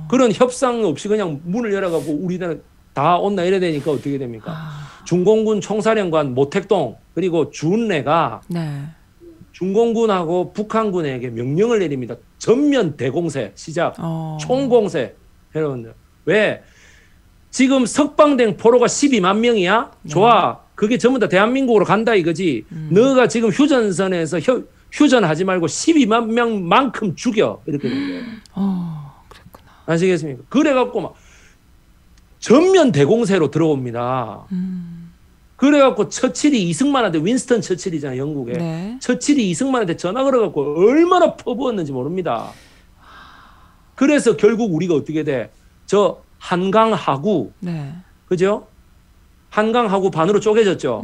그런 협상 없이 그냥 문을 열어가고 우리나라 다 온나 이래 되니까 어떻게 됩니까? 중공군 총사령관 모택동 그리고 주은래가 네. 중공군하고 북한군에게 명령을 내립니다. 전면 대공세 시작. 총공세. 여러분들 왜? 지금 석방된 포로가 12만 명이야? 좋아. 그게 전부 다 대한민국으로 간다 이거지. 너가 지금 휴전선에서 휴전하지 말고 12만 명만큼 죽여. 이렇게 된 거예요. 그랬구나. 아시겠습니까? 그래갖고 막 전면 대공세로 들어옵니다. 그래갖고 처칠이 이승만한테 윈스턴 처칠이잖아요. 영국에. 네. 처칠이 이승만한테 전화 걸어갖고 얼마나 퍼부었는지 모릅니다. 그래서 결국 우리가 어떻게 돼? 저 한강하구. 네. 그죠? 한강하구 반으로 쪼개졌죠.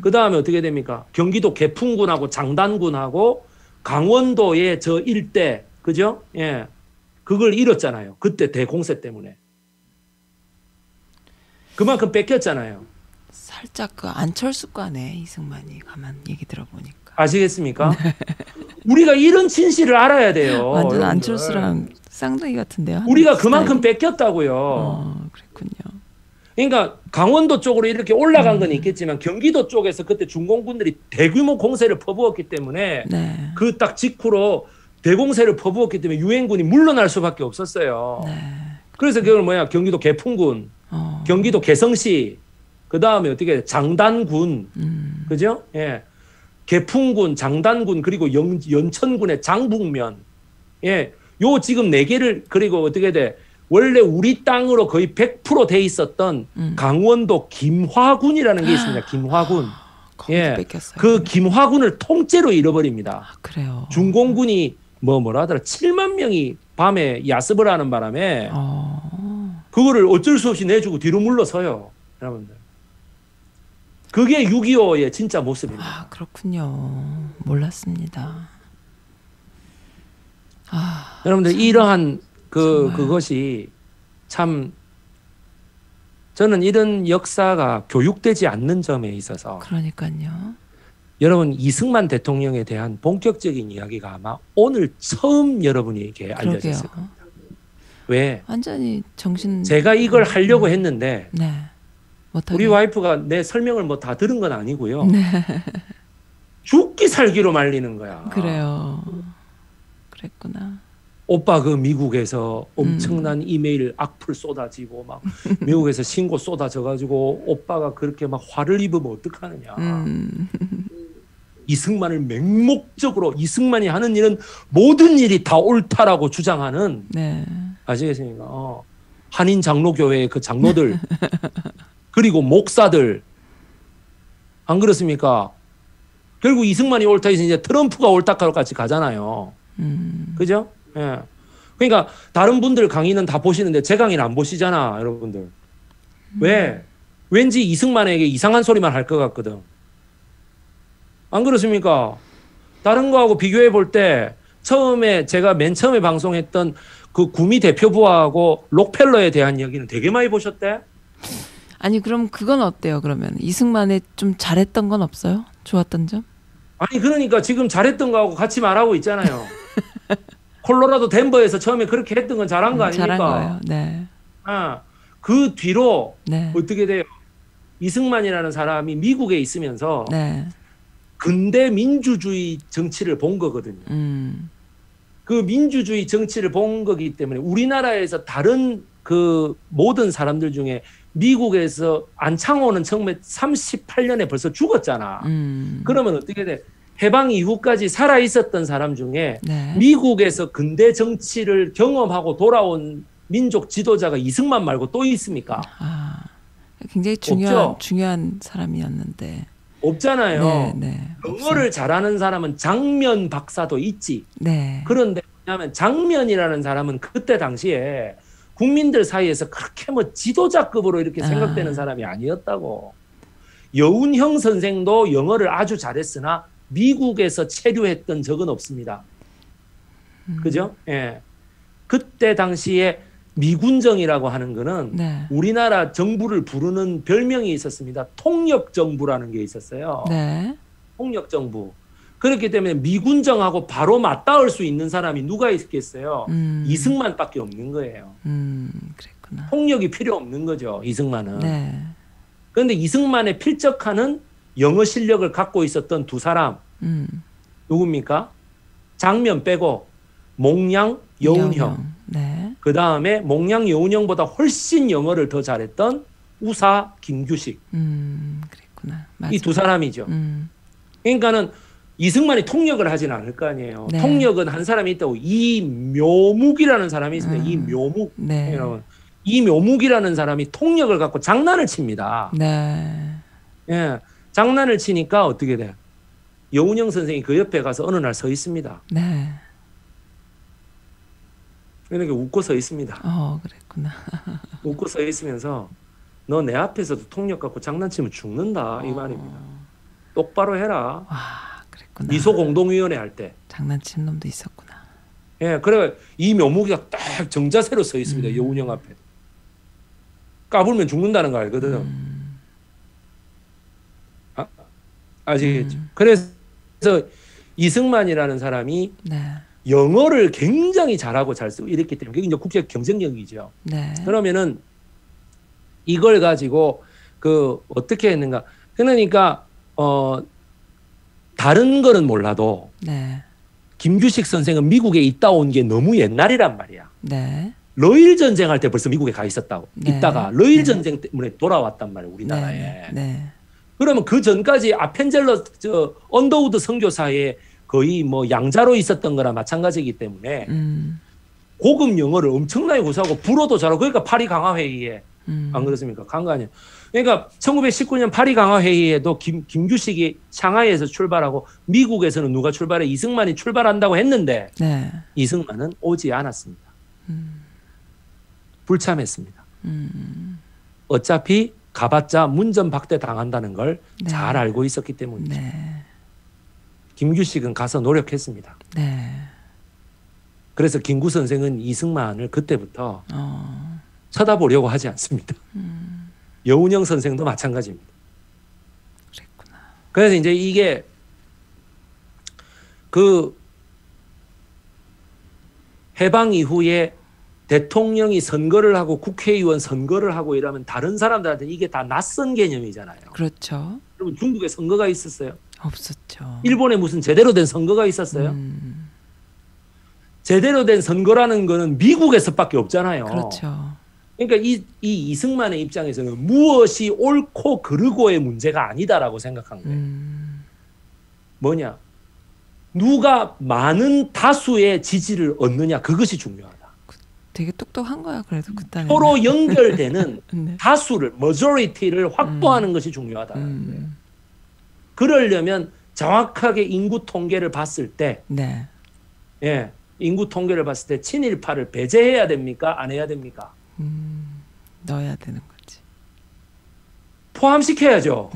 그 다음에 어떻게 됩니까? 경기도 개풍군하고 장단군하고 강원도의 저 일대. 그죠? 예. 그걸 잃었잖아요. 그때 대공세 때문에. 그만큼 뺏겼잖아요. 살짝 그 안철수과네 이승만이 가만 얘기 들어보니까. 아시겠습니까? 우리가 이런 진실을 알아야 돼요. 완전 여러분들. 안철수랑 쌍둥이 같은데요. 우리가 그만큼 뺏겼다고요. 그랬군요. 그러니까 강원도 쪽으로 이렇게 올라간 건 있겠지만 경기도 쪽에서 그때 중공군들이 대규모 공세를 퍼부었기 때문에 네. 그 딱 직후로 대공세를 퍼부었기 때문에 유엔군이 물러날 수밖에 없었어요. 네. 그래서 그걸 뭐야? 경기도 개풍군, 경기도 개성시, 그 다음에 어떻게 장단군, 그죠? 예, 개풍군, 장단군, 그리고 연천군의 장북면, 예, 요 지금 네 개를 그리고 어떻게 돼? 원래 우리 땅으로 거의 100% 돼 있었던 강원도 김화군이라는 게 있습니다. 김화군. 예, 뺏겼어요. 그 김화군을 통째로 잃어버립니다. 아, 그래요. 중공군이 뭐라 하더라 7만 명이 밤에 야습을 하는 바람에 그거를 어쩔 수 없이 내주고 뒤로 물러서요, 여러분들. 그게 6.25의 진짜 모습입니다. 아, 그렇군요. 몰랐습니다. 아, 여러분들 참, 이러한 정말. 그것이 참 저는 이런 역사가 교육되지 않는 점에 있어서 그러니까요. 여러분 이승만 대통령에 대한 본격적인 이야기가 아마 오늘 처음 여러분에게 알려졌을 그러게요. 겁니다. 왜? 완전히 정신. 제가 이걸 하려고 했는데 네. 못하게. 우리 와이프가 내 설명을 뭐 다 들은 건 아니고요. 네. 죽기 살기로 말리는 거야. 그래요. 그랬구나. 오빠 그 미국에서 엄청난 이메일 악플 쏟아지고 막 미국에서 신고 쏟아져가지고 오빠가 그렇게 막 화를 입으면 어떡하느냐. 이승만을 맹목적으로 이승만이 하는 일은 모든 일이 다 옳다라고 주장하는 네. 아시겠습니까? 한인 장로교회의 그 장로들 그리고 목사들 안 그렇습니까? 결국 이승만이 옳다 해서 이제 트럼프가 옳다 같이 가잖아요. 그죠? 예. 그러니까 다른 분들 강의는 다 보시는데 제 강의는 안 보시잖아, 여러분들. 왜? 왠지 이승만에게 이상한 소리만 할 것 같거든. 안 그렇습니까? 다른 거하고 비교해 볼 때 처음에 제가 맨 처음에 방송했던 그 구미 대표부하고 록펠러에 대한 이야기는 되게 많이 보셨대? 아니 그럼 그건 어때요? 그러면 이승만의 좀 잘했던 건 없어요? 좋았던 점? 아니 그러니까 지금 잘했던 거하고 같이 말하고 있잖아요. 콜로라도 덴버에서 처음에 그렇게 했던 건 잘한 거 아닙니까? 잘한 거예요. 네. 그 뒤로 네. 어떻게 돼요? 이승만이라는 사람이 미국에 있으면서 네. 근대 민주주의 정치를 본 거거든요. 그 민주주의 정치를 본 거기 때문에 우리나라에서 다른 그 모든 사람들 중에 미국에서 안창호는 처음에 38년에 벌써 죽었잖아. 그러면 어떻게 돼? 해방 이후까지 살아 있었던 사람 중에 네. 미국에서 근대 정치를 경험하고 돌아온 민족 지도자가 이승만 말고 또 있습니까? 아, 굉장히 없죠? 중요한 사람이었는데. 없잖아요. 네, 네. 영어를 잘하는 사람은 장면 박사도 있지. 네. 그런데 뭐냐면 장면이라는 사람은 그때 당시에 국민들 사이에서 그렇게 뭐 지도자급으로 이렇게 생각되는 사람이 아니었다고. 여운형 선생도 영어를 아주 잘했으나 미국에서 체류했던 적은 없습니다. 그죠? 예. 그때 당시에 미군정이라고 하는 거는 네. 우리나라 정부를 부르는 별명이 있었습니다. 통역정부라는 게 있었어요. 네. 통역정부. 그렇기 때문에 미군정하고 바로 맞닿을 수 있는 사람이 누가 있겠어요? 이승만밖에 없는 거예요. 그랬구나. 통역이 필요 없는 거죠, 이승만은. 네. 그런데 이승만에 필적하는 영어 실력을 갖고 있었던 두 사람 누굽니까? 장면 빼고 몽양, 여운형. 네. 그 다음에 몽양, 여운형보다 훨씬 영어를 더 잘했던 우사, 김규식. 그랬구나. 맞아요. 이 두 사람이죠. 그러니까는 이승만이 통역을 하진 않을 거 아니에요. 네. 통역은 한 사람이 있다고 이묘묵이라는 사람이 있습니다. 이묘묵. 네. 여러분. 이묘묵이라는 사람이 통역을 갖고 장난을 칩니다. 네. 예, 장난을 치니까 어떻게 돼요? 여운형 선생이 그 옆에 가서 어느 날 서 있습니다. 네. 이렇게 웃고 서 있습니다. 그랬구나. 웃고 서 있으면서 너 내 앞에서도 통역 갖고 장난치면 죽는다 이 말입니다. 똑바로 해라. 와, 그랬구나. 미소공동위원회 할 때. 장난친 놈도 있었구나. 예, 그래 이 묘목이가 딱 정자세로 서 있습니다. 여운형 앞에. 까불면 죽는다는 거 알거든. 아시겠죠? 그래서 이승만이라는 사람이 네. 영어를 굉장히 잘하고 잘 쓰고 이랬기 때문에 그게 이제 국제 경쟁력이죠. 네. 그러면은 이걸 가지고 그 어떻게 했는가? 그러니까 다른 거는 몰라도 네. 김규식 선생은 미국에 있다 온 게 너무 옛날이란 말이야. 네. 러일 전쟁할 때 벌써 미국에 가 있었다고. 네. 있다가 러일 네. 전쟁 때문에 돌아왔단 말이에요, 우리나라에. 네. 네. 그러면 그 전까지 아펜젤러 언더우드 선교사에 거의 뭐 양자로 있었던 거나 마찬가지이기 때문에 고급 영어를 엄청나게 구사하고 불어도 잘하고 그러니까 파리 강화 회의에 안 그렇습니까? 간 거 아니에요. 그러니까 1919년 파리 강화 회의에도 김규식이 상하이에서 출발하고 미국에서는 누가 출발해? 이승만이 출발한다고 했는데 네. 이승만은 오지 않았습니다. 불참했습니다. 어차피 가봤자 문전박대 당한다는 걸 잘 네. 알고 있었기 때문이죠. 네. 김규식은 가서 노력했습니다. 네. 그래서 김구 선생은 이승만을 그때부터 쳐다보려고 하지 않습니다. 여운형 선생도 마찬가지입니다. 그랬구나. 그래서 이제 이게 그 해방 이후에 대통령이 선거를 하고 국회의원 선거를 하고 이러면 다른 사람들한테 이게 다 낯선 개념이잖아요. 그렇죠. 여러분 중국에 선거가 있었어요? 없었죠. 일본에 무슨 제대로 된 선거가 있었어요? 제대로 된 선거라는 거는 미국에서밖에 없잖아요. 그렇죠. 그러니까 이 이승만의 입장에서는 무엇이 옳고 그르고의 문제가 아니다라고 생각한 거예요. 뭐냐? 누가 많은 다수의 지지를 얻느냐 그것이 중요하다. 되게 똑똑한 거야 그래도 그때는. 서로 연결되는 네. 다수를 majority를 확보하는 것이 중요하다는 거예요. 그러려면 정확하게 인구 통계를 봤을 때, 네. 예, 인구 통계를 봤을 때 친일파를 배제해야 됩니까? 안 해야 됩니까? 넣어야 되는 거지. 포함시켜야죠.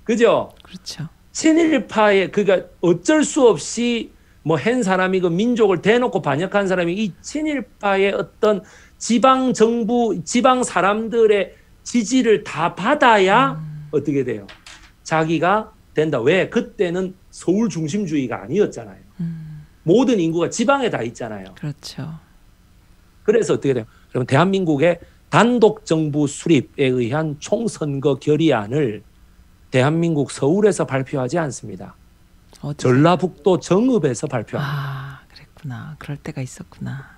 그죠? 그렇죠. 친일파의 그러니까 어쩔 수 없이 뭐 한 사람이고 민족을 대놓고 반역한 사람이 이 친일파의 어떤 지방 정부, 지방 사람들의 지지를 다 받아야 어떻게 돼요? 자기가 된다. 왜? 그때는 서울 중심주의가 아니었잖아요. 모든 인구가 지방에 다 있잖아요. 그렇죠. 그래서 어떻게 돼요? 그러면 대한민국의 단독 정부 수립에 의한 총선거 결의안을 대한민국 서울에서 발표하지 않습니다. 전라북도 정읍에서 발표합니다. 아, 그랬구나. 그럴 때가 있었구나.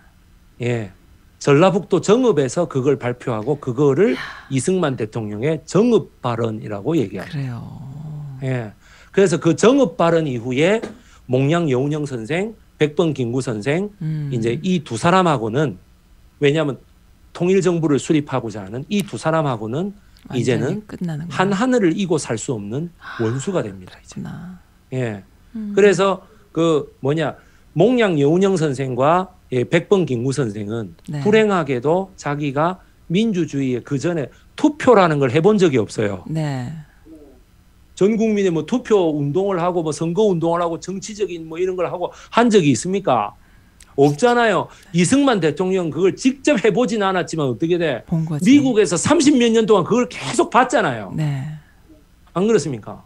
예, 전라북도 정읍에서 그걸 발표하고 그거를 이승만 대통령의 정읍 발언이라고 얘기합니다. 그래요. 예, 그래서 그 정읍 발언 이후에 몽양 여운형 선생, 백번 김구 선생, 이제 이 두 사람하고는 왜냐하면 통일 정부를 수립하고자 하는 이 두 사람하고는 이제는 끝나는 한 하늘을 이고 살 수 없는 원수가 됩니다. 이제. 예. 그래서 그 뭐냐 몽양 여운형 선생과 백번 김구 선생은 네. 불행하게도 자기가 민주주의에 그 전에 투표라는 걸 해본 적이 없어요. 네. 전 국민이 뭐 투표 운동을 하고 뭐 선거 운동을 하고 정치적인 뭐 이런 걸 하고 한 적이 있습니까? 없잖아요. 이승만 대통령 그걸 직접 해보진 않았지만 어떻게 돼? 본 거지. 미국에서 30몇 년 동안 그걸 계속 봤잖아요. 네. 안 그렇습니까?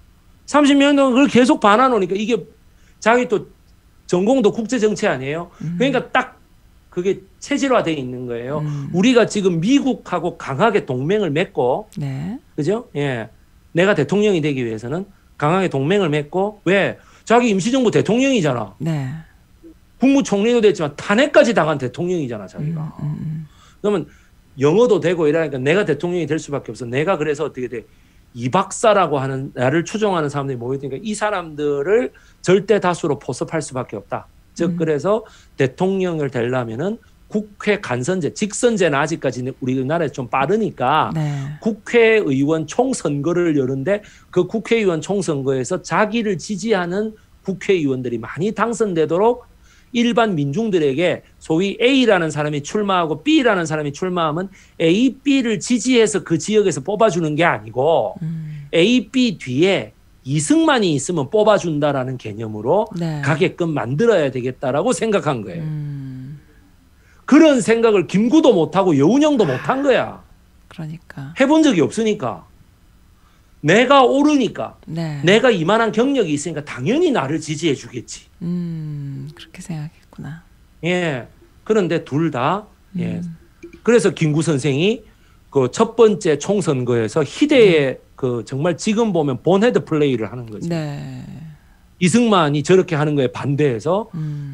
30몇 년 동안 그걸 계속 봐놔놓으니까 이게 자기 또 전공도 국제정치 아니에요? 그러니까 딱 그게 체질화되어 있는 거예요. 우리가 지금 미국하고 강하게 동맹을 맺고, 네. 그죠? 예. 내가 대통령이 되기 위해서는 강하게 동맹을 맺고, 왜? 자기 임시정부 대통령이잖아. 네. 국무총리도 됐지만 탄핵까지 당한 대통령이잖아, 자기가. 그러면 영어도 되고 이러니까 내가 대통령이 될 수밖에 없어. 내가 그래서 어떻게 돼? 이 박사라고 하는 나를 추종하는 사람들이 모여드니까 이 사람들을 절대 다수로 포섭할 수밖에 없다. 즉 그래서 대통령을 되려면은 국회 간선제, 직선제는 아직까지 우리나라에 좀 빠르니까 네. 국회의원 총선거를 여는데 그 국회의원 총선거에서 자기를 지지하는 국회의원들이 많이 당선되도록 일반 민중들에게 소위 A라는 사람이 출마하고 B라는 사람이 출마하면 A, B를 지지해서 그 지역에서 뽑아주는 게 아니고 A, B 뒤에 이승만이 있으면 뽑아준다라는 개념으로 네. 가게끔 만들어야 되겠다라고 생각한 거예요. 그런 생각을 김구도 못하고 여운형도 못한 거야. 그러니까. 해본 적이 없으니까. 내가 오르니까. 네. 내가 이만한 경력이 있으니까 당연히 나를 지지해 주겠지. 그렇게 생각했구나. 예. 그런데 둘 다, 예. 그래서 김구 선생이 그 첫 번째 총선거에서 희대의 그 정말 지금 보면 본헤드 플레이를 하는 거죠. 네. 이승만이 저렇게 하는 거에 반대해서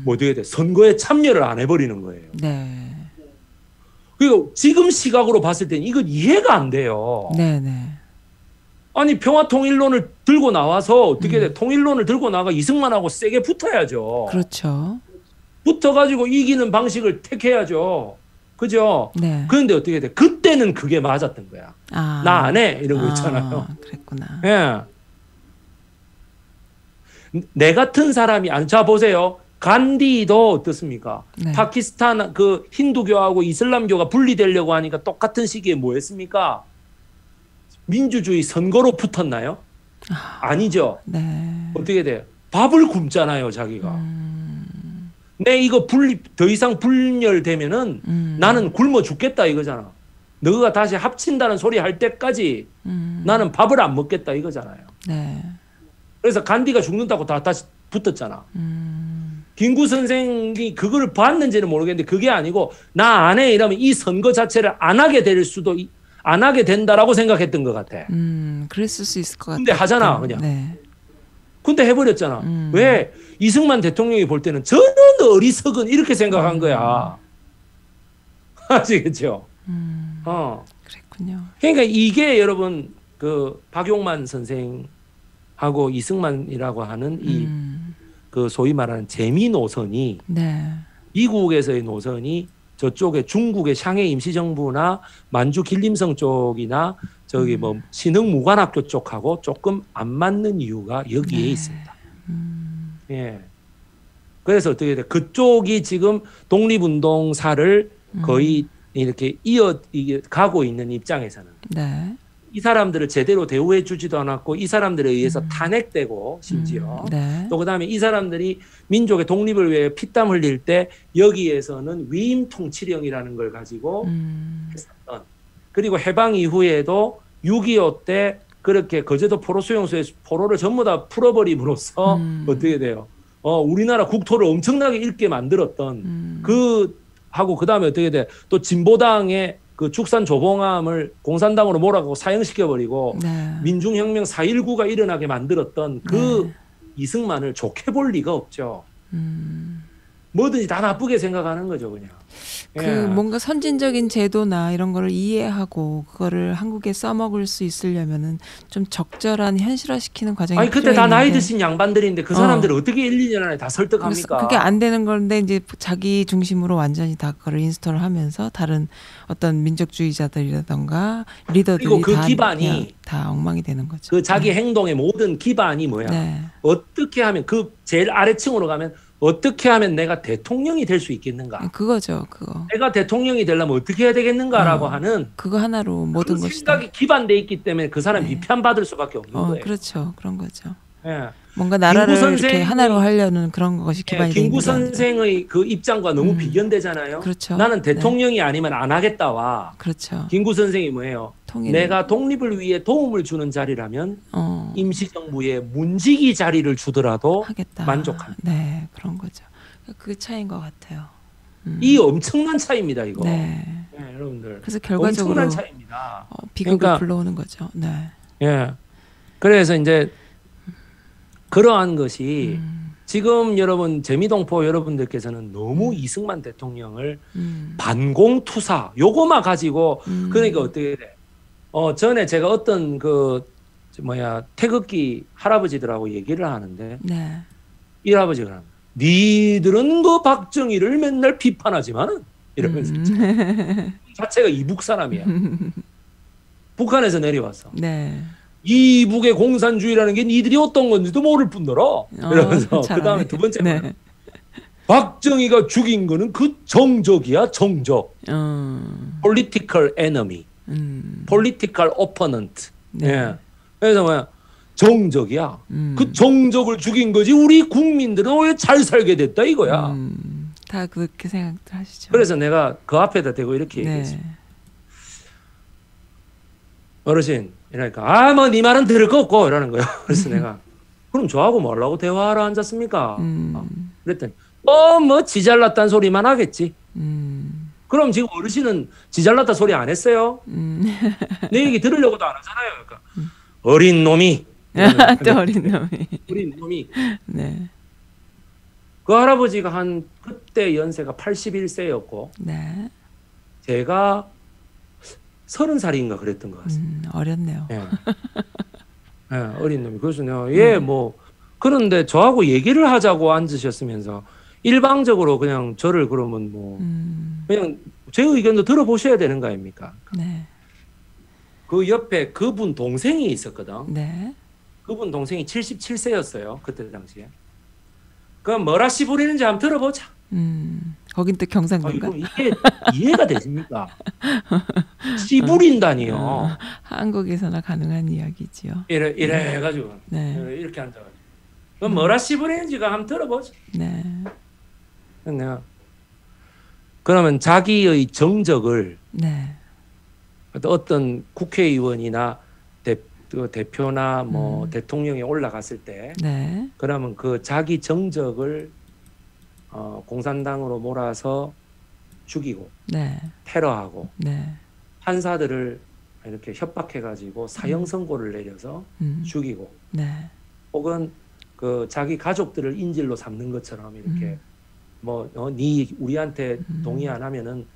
뭐 어떻게 돼? 선거에 참여를 안 해버리는 거예요. 네. 그리고 지금 시각으로 봤을 때는 이건 이해가 안 돼요. 네네. 아니 평화통일론을 들고 나와서 어떻게 돼? 통일론을 들고 나가 이승만하고 세게 붙어야죠. 그렇죠. 붙어가지고 이기는 방식을 택해야죠. 그죠? 네. 그런데 어떻게 돼? 그때는 그게 맞았던 거야. 아. 나 안 해. 이런 거 있잖아요. 그랬구나. 예. 내 같은 사람이, 자, 보세요. 간디도 어떻습니까? 네. 파키스탄 그 힌두교하고 이슬람교가 분리되려고 하니까 똑같은 시기에 뭐 했습니까? 민주주의 선거로 붙었나요? 아니죠. 네. 어떻게 돼요? 밥을 굶잖아요, 자기가. 내 이거 더 이상 분열되면은 나는 굶어 죽겠다 이거잖아. 너가 다시 합친다는 소리 할 때까지 나는 밥을 안 먹겠다 이거잖아요. 네. 그래서 간디가 죽는다고 다시 붙었잖아. 김구 선생이 그걸 봤는지는 모르겠는데 그게 아니고 나 안 해 이러면 이 선거 자체를 안 하게 안 하게 된다라고 생각했던 것 같아. 그랬을 수 있을 것 같아. 근데 하잖아, 그냥. 네. 근데 해버렸잖아. 왜? 이승만 대통령이 볼 때는 저는 어리석은 이렇게 생각한 거야. 아시겠죠? 그랬군요. 그러니까 이게 여러분 그 박용만 선생하고 이승만이라고 하는 이 그 소위 말하는 재미 노선이 네. 미국에서의 노선이 저쪽에 중국의 샹해 임시정부나 만주 길림성 쪽이나 저기 뭐 신흥무관학교 쪽하고 조금 안 맞는 이유가 여기에 네. 있습니다. 예. 그래서 어떻게 돼? 그쪽이 지금 독립운동사를 거의 이렇게 이게 가고 있는 입장에서는 네. 이 사람들을 제대로 대우해 주지도 않았고 이 사람들에 의해서 탄핵되고 심지어 네. 또 그다음에 이 사람들이 민족의 독립을 위해 피땀 흘릴 때 여기에서는 위임 통치령이라는 걸 가지고 했었던 그리고 해방 이후에도 6.25 때 그렇게 거제도 포로 수용소에 포로를 전부 다 풀어버림으로써 어떻게 돼요? 우리나라 국토를 엄청나게 잃게 만들었던 하고 그다음에 어떻게 돼? 또 진보당의 그 축산 조봉암을 공산당으로 몰아가고 사형시켜버리고 네. 민중혁명 4.19가 일어나게 만들었던 그 네. 이승만을 좋게 볼 리가 없죠. 뭐든지 다 나쁘게 생각하는 거죠, 그냥. 그 예. 뭔가 선진적인 제도나 이런 거를 이해하고 그거를 한국에 써먹을 수 있으려면은 좀 적절한 현실화시키는 과정이 아니 그때 다 필요했는데 나이 드신 양반들인데 그 사람들을 어떻게 1, 2년 안에 다 설득합니까? 그게 안 되는 건데 이제 자기 중심으로 완전히 다 그걸 인스톨을 하면서 다른 어떤 민족주의자들이라던가 리더들이 그리고 그 다 기반이 그냥 다 엉망이 되는 거죠. 그 자기 행동의 모든 기반이 뭐야? 네. 어떻게 하면 그 제일 아래층으로 가면 어떻게 하면 내가 대통령이 될 수 있겠는가? 그거죠, 그거. 내가 대통령이 되려면 어떻게 해야 되겠는가라고 하는 그거 하나로 모든 그 것이 다. 생각이 기반돼 있기 때문에 그 사람 네. 비판받을 수밖에 없는 거예요. 그렇죠, 그런 거죠. 예. 뭔가 나라를 이렇게 선생이- 하나로 하려는 그런 것이 기반이 되는 김구 게 아니라. 선생의 그 입장과 너무 비견되잖아요. 그렇죠. 나는 대통령이 아니면 안 하겠다와 그렇죠. 김구 선생이 뭐예요? 통일. 내가 독립을 위해 도움을 주는 자리라면 임시정부의 문지기 자리를 주더라도 하겠다. 만족합니다. 네, 그런 거죠. 그 차이인 것 같아요. 이 엄청난 차이입니다, 이거. 네. 네, 여러분들. 그래서 결과적으로 엄청난 차이입니다. 비극을 그러니까- 불러오는 거죠. 네. 예. 그래서 이제 그러한 것이 지금 여러분 재미동포 여러분들께서는 너무 이승만 대통령을 반공투사 요거만 가지고 그러니까 어떻게 돼? 전에 제가 어떤 태극기 할아버지들하고 얘기를 하는데 네. 이 할아버지가 니들은 그 박정희를 맨날 비판하지만은 이러면서 자체가 이북 사람이야. 북한에서 내려왔어. 네. 이북의 공산주의라는 게 니들이 어떤 건지도 모를 뿐더러 이러면서 그 다음에 두 번째 네. 박정희가 죽인 거는 그 정적이야 정적. political enemy, political opponent. 네. 예. 그래서 뭐야 정적이야. 그 정적을 죽인 거지 우리 국민들은 왜 잘 살게 됐다 이거야. 다 그렇게 생각들 하시죠. 그래서 내가 그 앞에다 대고 이렇게 네. 얘기했어. 어르신 이러니까 뭐 네 말은 들을 거 없고 이러는 거예요. 그래서 내가 그럼 저하고 뭐라고 대화하러 앉았습니까? 그랬더니 뭐 지잘났다는 소리만 하겠지. 그럼 지금 어르신은 지잘났다 소리 안 했어요? 내 얘기 들으려고도 안 하잖아요. 그러니까 어린 놈이 또 어린 놈이. 어린 놈이 네. 그 할아버지가 한 그때 연세가 81세였고 네. 제가 30살인가 그랬던 것 같습니다. 어렸네요. 예. 예, 어린 놈이. 그래서 내가 뭐 그런데 저하고 얘기를 하자고 앉으셨으면서 일방적으로 그냥 저를 그러면 뭐 그냥 제 의견도 들어보셔야 되는 거 아닙니까? 네. 그 옆에 그분 동생이 있었거든. 네. 그분 동생이 77세였어요. 그때 당시에. 그럼 뭐라 씨 부리는지 한번 들어보자. 거긴 또 경상도인가? 이게 이해가 되십니까? 씨 부린다니요. 한국에서나 가능한 이야기지요. 이래 해가지고 네. 이렇게 앉아가지고 그럼 뭐라 씨 부리는지가 한번 들어보자. 네. 내가 그러면 자기의 정적을 네. 어떤 국회의원이나 대표나 뭐 대통령이 올라갔을 때 네. 그러면 그 자기 정적을 공산당으로 몰아서 죽이고 네. 테러하고 네. 판사들을 이렇게 협박해가지고 사형 선고를 내려서 죽이고 네. 혹은 그 자기 가족들을 인질로 삼는 것처럼 이렇게 뭐 니 우리한테 동의 안 하면은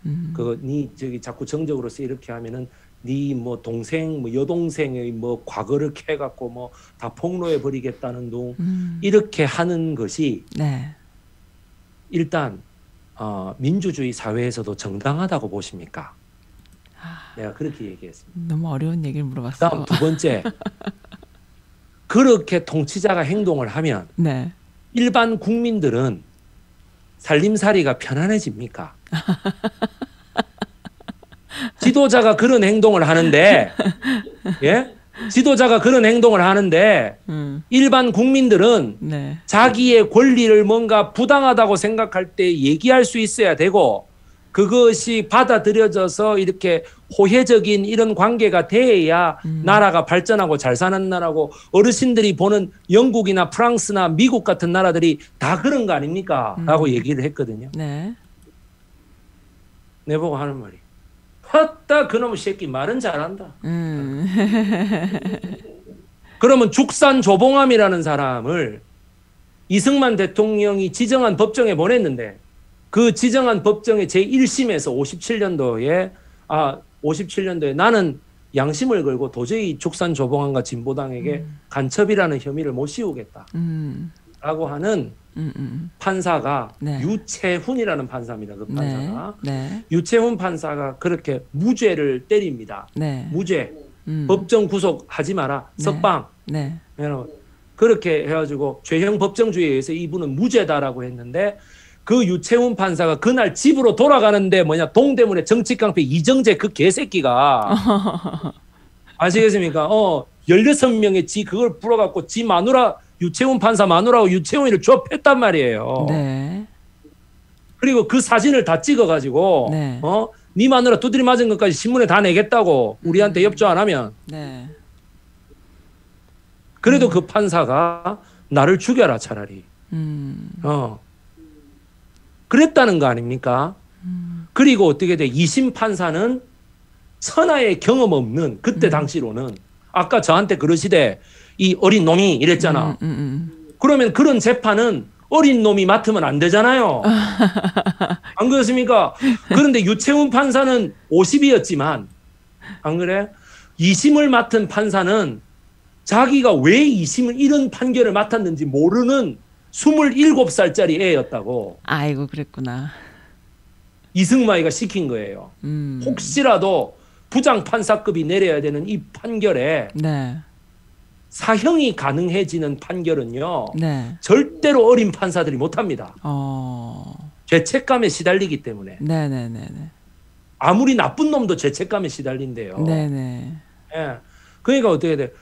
니 저기 자꾸 정적으로서 이렇게 하면은 니 뭐 동생 뭐 여동생의 뭐 과거를 캐갖고 뭐 다 폭로해 버리겠다는 둥 이렇게 하는 것이 네. 일단 민주주의 사회에서도 정당하다고 보십니까? 내가 그렇게 얘기했습니다. 너무 어려운 얘기를 물어봤어요. 다음 두 번째, 그렇게 통치자가 행동을 하면 네. 일반 국민들은 살림살이가 편안해집니까? 지도자가 그런 행동을 하는데, 예? 지도자가 그런 행동을 하는데 일반 국민들은 네. 자기의 권리를 뭔가 부당하다고 생각할 때 얘기할 수 있어야 되고 그것이 받아들여져서 이렇게 호혜적인 이런 관계가 돼야 나라가 발전하고 잘 사는 나라고 어르신들이 보는 영국이나 프랑스나 미국 같은 나라들이 다 그런 거 아닙니까? 라고 얘기를 했거든요. 네. 내보고 하는 말이 헛다 그놈의 새끼 말은 잘한다. 그러면 죽산조봉암이라는 사람을 이승만 대통령이 지정한 법정에 보냈는데 그 지정한 법정의 제1심에서 57년도에 나는 양심을 걸고 도저히 죽산조봉암과 진보당에게 간첩이라는 혐의를 못 씌우겠다. 라고 하는 판사가 네. 유채훈이라는 판사입니다. 그 판사가. 네. 유채훈 판사가 그렇게 무죄를 때립니다. 네. 무죄. 법정 구속하지 마라. 석방. 네. 그렇게 해가지고 죄형 법정주의에 의해서 이분은 무죄다라고 했는데 그 유채훈 판사가 그날 집으로 돌아가는데 동대문에 정치깡패 이정재 그 개새끼가 아시겠습니까? 16명의 그걸 불어갖고 지 마누라 유채훈 판사 마누라하고 유채훈이를 조업했단 말이에요. 네. 그리고 그 사진을 다 찍어가지고 네. 네 마누라 두드리 맞은 것까지 신문에 다 내겠다고 우리한테 협조 안 하면. 네. 그래도 그 판사가 나를 죽여라 차라리. 그랬다는 거 아닙니까? 그리고 어떻게 돼? 2심 판사는 천하의 경험 없는 그때 당시로는 아까 저한테 그러시되 이 어린 놈이 이랬잖아. 그러면 그런 재판은 어린 놈이 맡으면 안 되잖아요. 안 그렇습니까? 그런데 유채훈 판사는 50이었지만 안 그래? 2심을 맡은 판사는 자기가 왜 2심을 이런 판결을 맡았는지 모르는 27살짜리 애였다고. 아이고 그랬구나. 이승만이가 시킨 거예요. 혹시라도 부장판사급이 내려야 되는 이 판결에 네. 사형이 가능해지는 판결은요. 네. 절대로 어린 판사들이 못합니다. 죄책감에 시달리기 때문에. 네네네. 아무리 나쁜 놈도 죄책감에 시달린대요. 네네. 예. 그러니까 어떻게 돼?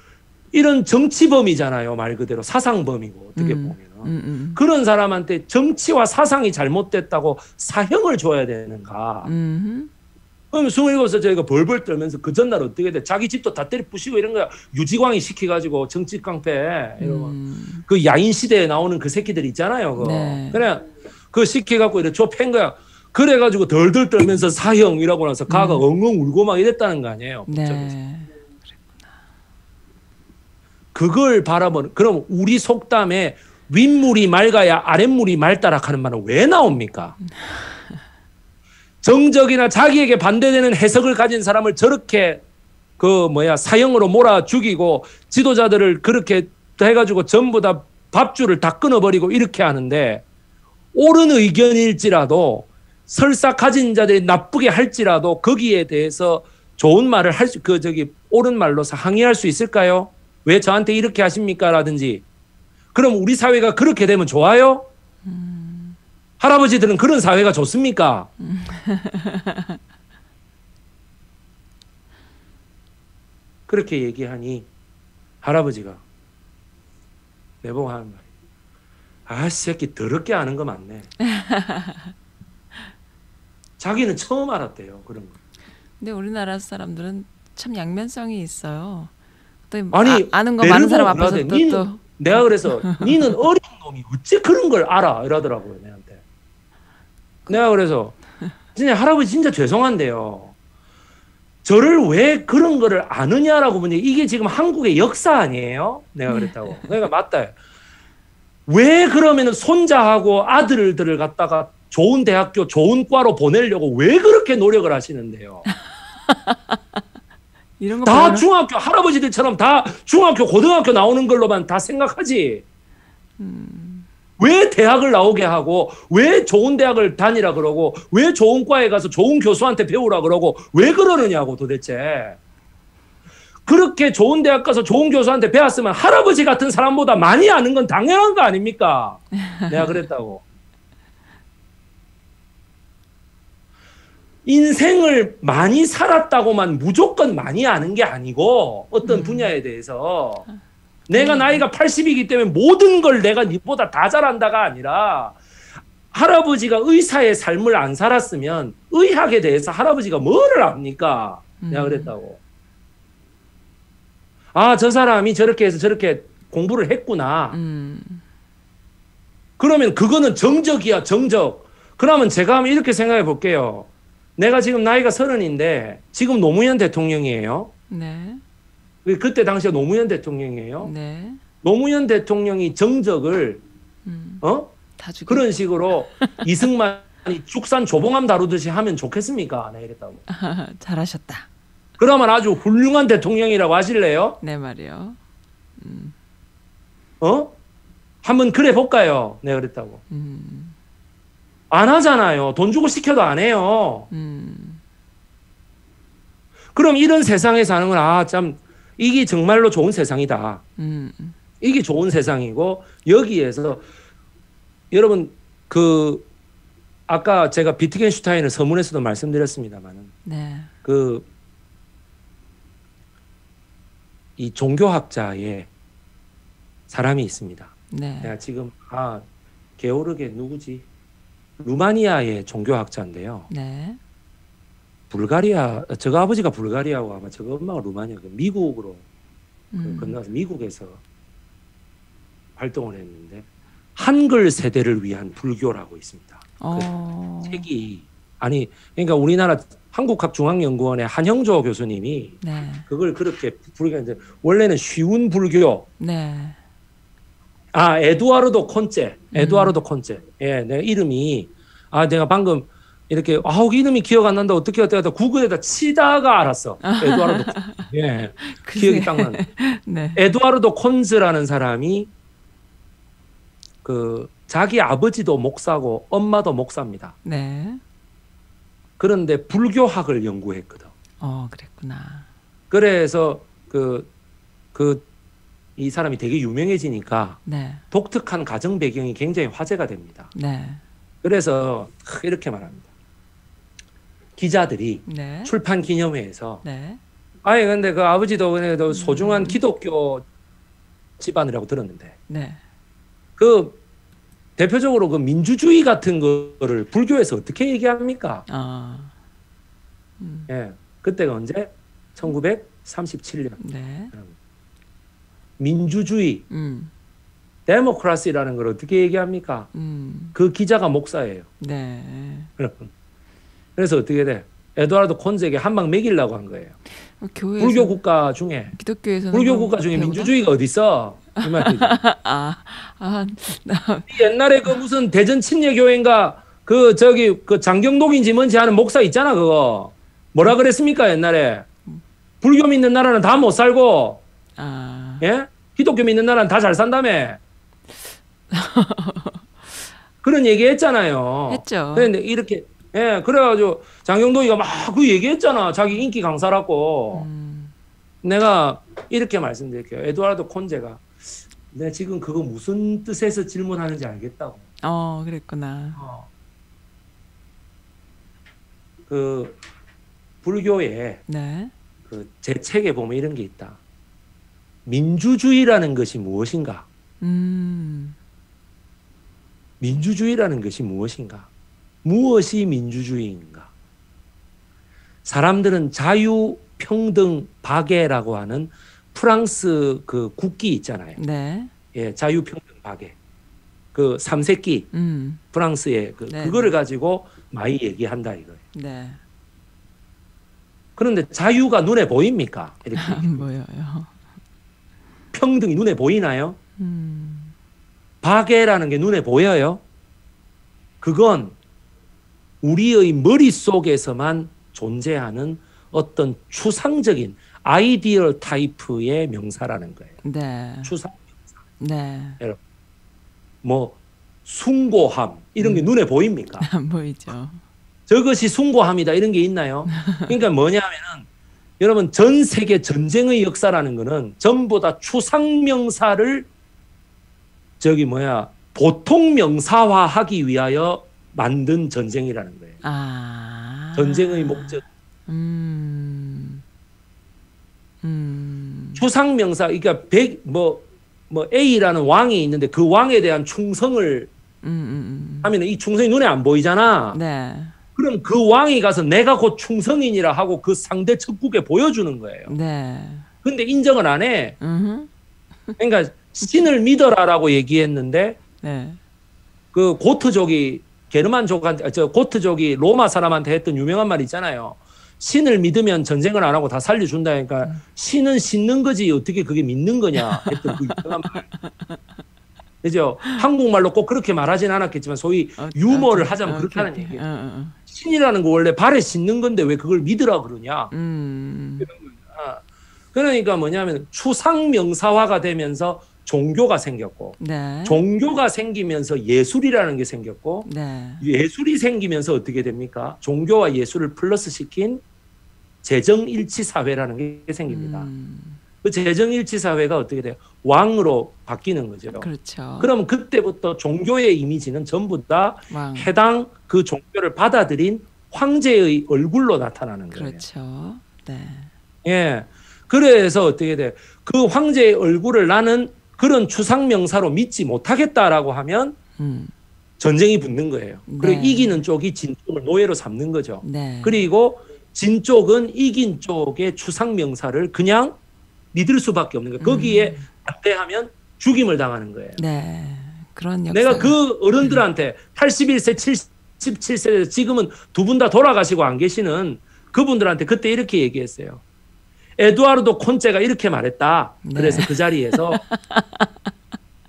이런 정치범이잖아요. 말 그대로 사상범이고 어떻게 보면 그런 사람한테 정치와 사상이 잘못됐다고 사형을 줘야 되는가? 그럼 27살 저희가 벌벌 떨면서 그 전날 어떻게 돼? 자기 집도 다 때려 부시고 이런 거야. 유지광이 시켜가지고 정치 깡패 이런 그 야인 시대에 나오는 그 새끼들 있잖아요. 그거. 네. 그래 그 시켜갖고 이렇게 좁힌 거야. 그래가지고 덜덜 떨면서 사형이라고 나서 가가 엉엉 울고 막 이랬다는 거 아니에요. 네. 그걸 바라보는 그럼 우리 속담에 윗물이 맑아야 아랫물이 맑다라 하는 말은 왜 나옵니까? 정적이나 자기에게 반대되는 해석을 가진 사람을 저렇게 사형으로 몰아 죽이고 지도자들을 그렇게 해가지고 전부 다 밥줄을 다 끊어버리고 이렇게 하는데, 옳은 의견일지라도 설사 가진 자들이 나쁘게 할지라도 거기에 대해서 좋은 말을 옳은 말로서 항의할 수 있을까요? 왜 저한테 이렇게 하십니까? 라든지. 그럼 우리 사회가 그렇게 되면 좋아요? 할아버지들은 그런 사회가 좋습니까? 그렇게 얘기하니 할아버지가 내보고 하는 말이에요. 아, 새끼 더럽게 아는 거 많네. 자기는 처음 알았대요, 그런 거. 근데 우리나라 사람들은 참 양면성이 있어요. 또 아니, 아는 거 많은 사람 앞에서 또 내가 그래서 니는 어린 놈이 어째 그런 걸 알아 이러더라고요, 내한테. 내가 그래서 진짜 할아버지 진짜 죄송한데요, 저를 왜 그런 거를 아느냐라고 보니 이게 지금 한국의 역사 아니에요? 내가 그랬다고. 내가 맞다. 왜 그러면 손자하고 아들들을 갖다가 좋은 대학교 좋은 과로 보내려고 왜 그렇게 노력을 하시는데요? 이런 거 다 중학교 할아버지들처럼 다 중학교 고등학교 나오는 걸로만 다 생각하지. 왜 대학을 나오게 하고 왜 좋은 대학을 다니라 그러고 왜 좋은 과에 가서 좋은 교수한테 배우라 그러고 왜 그러느냐고 도대체. 그렇게 좋은 대학 가서 좋은 교수한테 배웠으면 할아버지 같은 사람보다 많이 아는 건 당연한 거 아닙니까? 내가 그랬다고. 인생을 많이 살았다고만 무조건 많이 아는 게 아니고 어떤 분야에 대해서 내가 나이가 80이기 때문에 모든 걸 내가 니보다 다 잘한다가 아니라, 할아버지가 의사의 삶을 안 살았으면 의학에 대해서 할아버지가 뭐를 압니까? 내가 그랬다고. 아, 저 사람이 저렇게 해서 저렇게 공부를 했구나. 그러면 그거는 정적이야, 정적. 그러면 제가 한번 이렇게 생각해 볼게요. 내가 지금 나이가 30인데 지금 노무현 대통령이에요. 네. 그때 당시에 노무현 대통령이에요. 네. 노무현 대통령이 정적을 그런 식으로 이승만이 죽산 조봉암 다루듯이 하면 좋겠습니까? 네, 이랬다고. 잘하셨다. 그러면 아주 훌륭한 대통령이라고 하실래요? 네, 말이요. 한번 그래 볼까요? 네, 그랬다고. 안 하잖아요. 돈 주고 시켜도 안 해요. 그럼 이런 세상에 사는 건 참 이게 정말로 좋은 세상이다. 이게 좋은 세상이고, 여기에서 여러분 아까 제가 비트겐슈타인을 서문에서도 말씀드렸습니다만은, 네. 이 종교학자의 사람이 있습니다. 네. 내가 지금 게오르게 누구지? 루마니아의 종교학자인데요. 네. 불가리아, 저거 아버지가 불가리아고 아마 저거 엄마가 루마니아, 미국으로 건너서 미국에서 활동을 했는데, 한글 세대를 위한 불교라고 있습니다. 그 책이 그러니까 우리나라 한국학중앙연구원의 한형조 교수님이 네. 그걸 그렇게 부르는데, 원래는 쉬운 불교. 네. 에두아르도 콘체. 예, 내가 이름이 내가 방금 이렇게 이름이 기억 안 난다 어떻게 하다 구글에다 치다가 알았어. 에두아르도 콘체. 예, 기억이 딱 나네. 네. 에두아르도 콘즈라는 사람이 자기 아버지도 목사고 엄마도 목사입니다. 네. 그런데 불교학을 연구했거든. 그랬구나. 그래서 이 사람이 되게 유명해지니까 네. 독특한 가정 배경이 굉장히 화제가 됩니다. 네. 그래서 이렇게 말합니다. 기자들이 네. 출판 기념회에서 네. 근데 그 아버지도 그래도 소중한 기독교 집안이라고 들었는데, 네. 대표적으로 민주주의 같은 거를 불교에서 어떻게 얘기합니까? 예, 그때가 언제? 1937년. 네. 민주주의, 데모크라시라는 걸 어떻게 얘기합니까? 그 기자가 목사예요. 네. 그래서 어떻게 돼? 에드와르도 콘즈에게 한 방 먹이려고 한 거예요. 불교 국가 중에, 기독교에서는 불교 국가 중에 민주주의가 어디 있어? 이 말이죠. 옛날에 무슨 대전 침례교회인가 그 저기 그 장경동인지 뭔지 하는 목사 있잖아 그거. 뭐라 그랬습니까 옛날에? 불교 믿는 나라는 다 못 살고, 예? 기독교 믿는 나라는 다 잘 산다며. 그런 얘기 했잖아요. 했죠. 그런데 이렇게, 예, 그래가지고 장경동이가 막 그 얘기했잖아. 자기 인기 강사라고. 내가 이렇게 말씀드릴게요. 에두아르도 콘제가. 내가 지금 그거 무슨 뜻에서 질문하는지 알겠다고. 그랬구나. 그 불교에 네. 그 제 책에 보면 이런 게 있다. 민주주의라는 것이 무엇인가? 민주주의라는 것이 무엇인가? 무엇이 민주주의인가? 사람들은 자유, 평등, 박애라고 하는 프랑스 그 국기 있잖아요. 네. 예, 자유, 평등, 박애. 그 삼색기 프랑스의 네. 그거를 가지고 많이 얘기한다 이거예요. 네. 그런데 자유가 눈에 보입니까? 이렇게 안 보여요. 평등이 눈에 보이나요? 박애라는 게 눈에 보여요? 그건 우리의 머릿속에서만 존재하는 어떤 추상적인 아이디얼 타입의 명사라는 거예요. 네. 추상 명사. 네. 여러분, 뭐 숭고함 이런 게 눈에 보입니까? 안 보이죠. 저것이 숭고함이다 이런 게 있나요? 그러니까 뭐냐면은 여러분 전 세계 전쟁의 역사라는 거는 전부 다 추상 명사를 보통 명사화하기 위하여 만든 전쟁이라는 거예요. 전쟁의 목적. 추상 명사, 그러니까 A라는 왕이 있는데 그 왕에 대한 충성을 하면 이 충성이 눈에 안 보이잖아. 네. 그럼 그 왕이 가서 내가 곧 충성인이라 하고 그 상대 척국에 보여주는 거예요. 네. 근데 인정을 안 해. 그러니까 신을 믿어라라고 얘기했는데 네. 그 고트족이 고트족이 로마 사람한테 했던 유명한 말 있잖아요. 신을 믿으면 전쟁을 안 하고 다 살려준다. 그러니까 신은 신는 거지 어떻게 그게 믿는 거냐 했던 그 유명한 말. 그죠? 한국말로 꼭 그렇게 말하진 않았겠지만 소위 유머를 하자면 그렇게 하는 얘기예요. 신이라는 거 원래 발에 싣는 건데 왜 그걸 믿으라 그러냐. 그러니까 뭐냐면 추상 명사화가 되면서 종교가 생겼고 네. 종교가 생기면서 예술이라는 게 생겼고 네. 예술이 생기면서 어떻게 됩니까? 종교와 예술을 플러스 시킨 재정일치 사회라는 게 생깁니다. 그 재정일치 사회가 어떻게 돼요? 왕으로 바뀌는 거죠. 그렇죠. 그러면 그때부터 종교의 이미지는 전부 다 해당 그 종교를 받아들인 황제의 얼굴로 나타나는 거예요. 그렇죠. 네. 예. 그래서 어떻게 돼요? 그 황제의 얼굴을 나는 그런 추상명사로 믿지 못하겠다라고 하면 전쟁이 붙는 거예요. 그리고 이기는 쪽이 진 쪽을 노예로 삼는 거죠. 네. 그리고 진 쪽은 이긴 쪽의 추상명사를 그냥 믿을 수밖에 없는 거예요. 거기에 반대하면 죽임을 당하는 거예요. 네. 그런 역사. 내가 그 어른들한테 81세, 77세 지금은 두 분 다 돌아가시고 안 계시는 그분들한테 그때 이렇게 얘기했어요. 에두아르도 콘체가 이렇게 말했다. 그래서 그 자리에서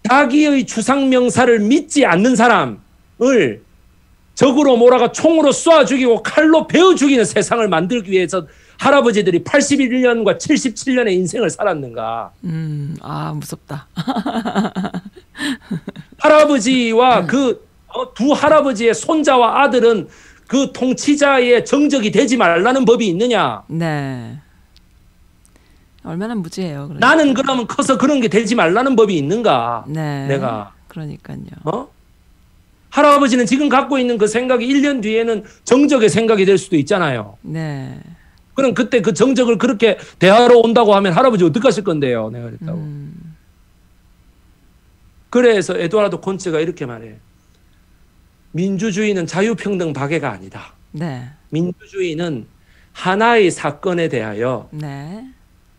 자기의 추상명사를 믿지 않는 사람을 적으로 몰아가 총으로 쏴 죽이고 칼로 베어 죽이는 세상을 만들기 위해서 할아버지들이 81년과 77년의 인생을 살았는가. 무섭다. 할아버지와 그 두 할아버지의 손자와 아들은 그 통치자의 정적이 되지 말라는 법이 있느냐. 네. 얼마나 무지해요. 그러니까. 나는 그러면 커서 그런 게 되지 말라는 법이 있는가. 네. 내가. 그러니까요. 할아버지는 지금 갖고 있는 그 생각이 1년 뒤에는 정적의 생각이 될 수도 있잖아요. 네. 그럼 그때 그 정적을 그렇게 대하러 온다고 하면 할아버지 어떡하실 건데요? 내가 그랬다고. 그래서 에두아르도 콘체가 이렇게 말해요. 민주주의는 자유평등 박애가 아니다. 네. 민주주의는 하나의 사건에 대하여 네.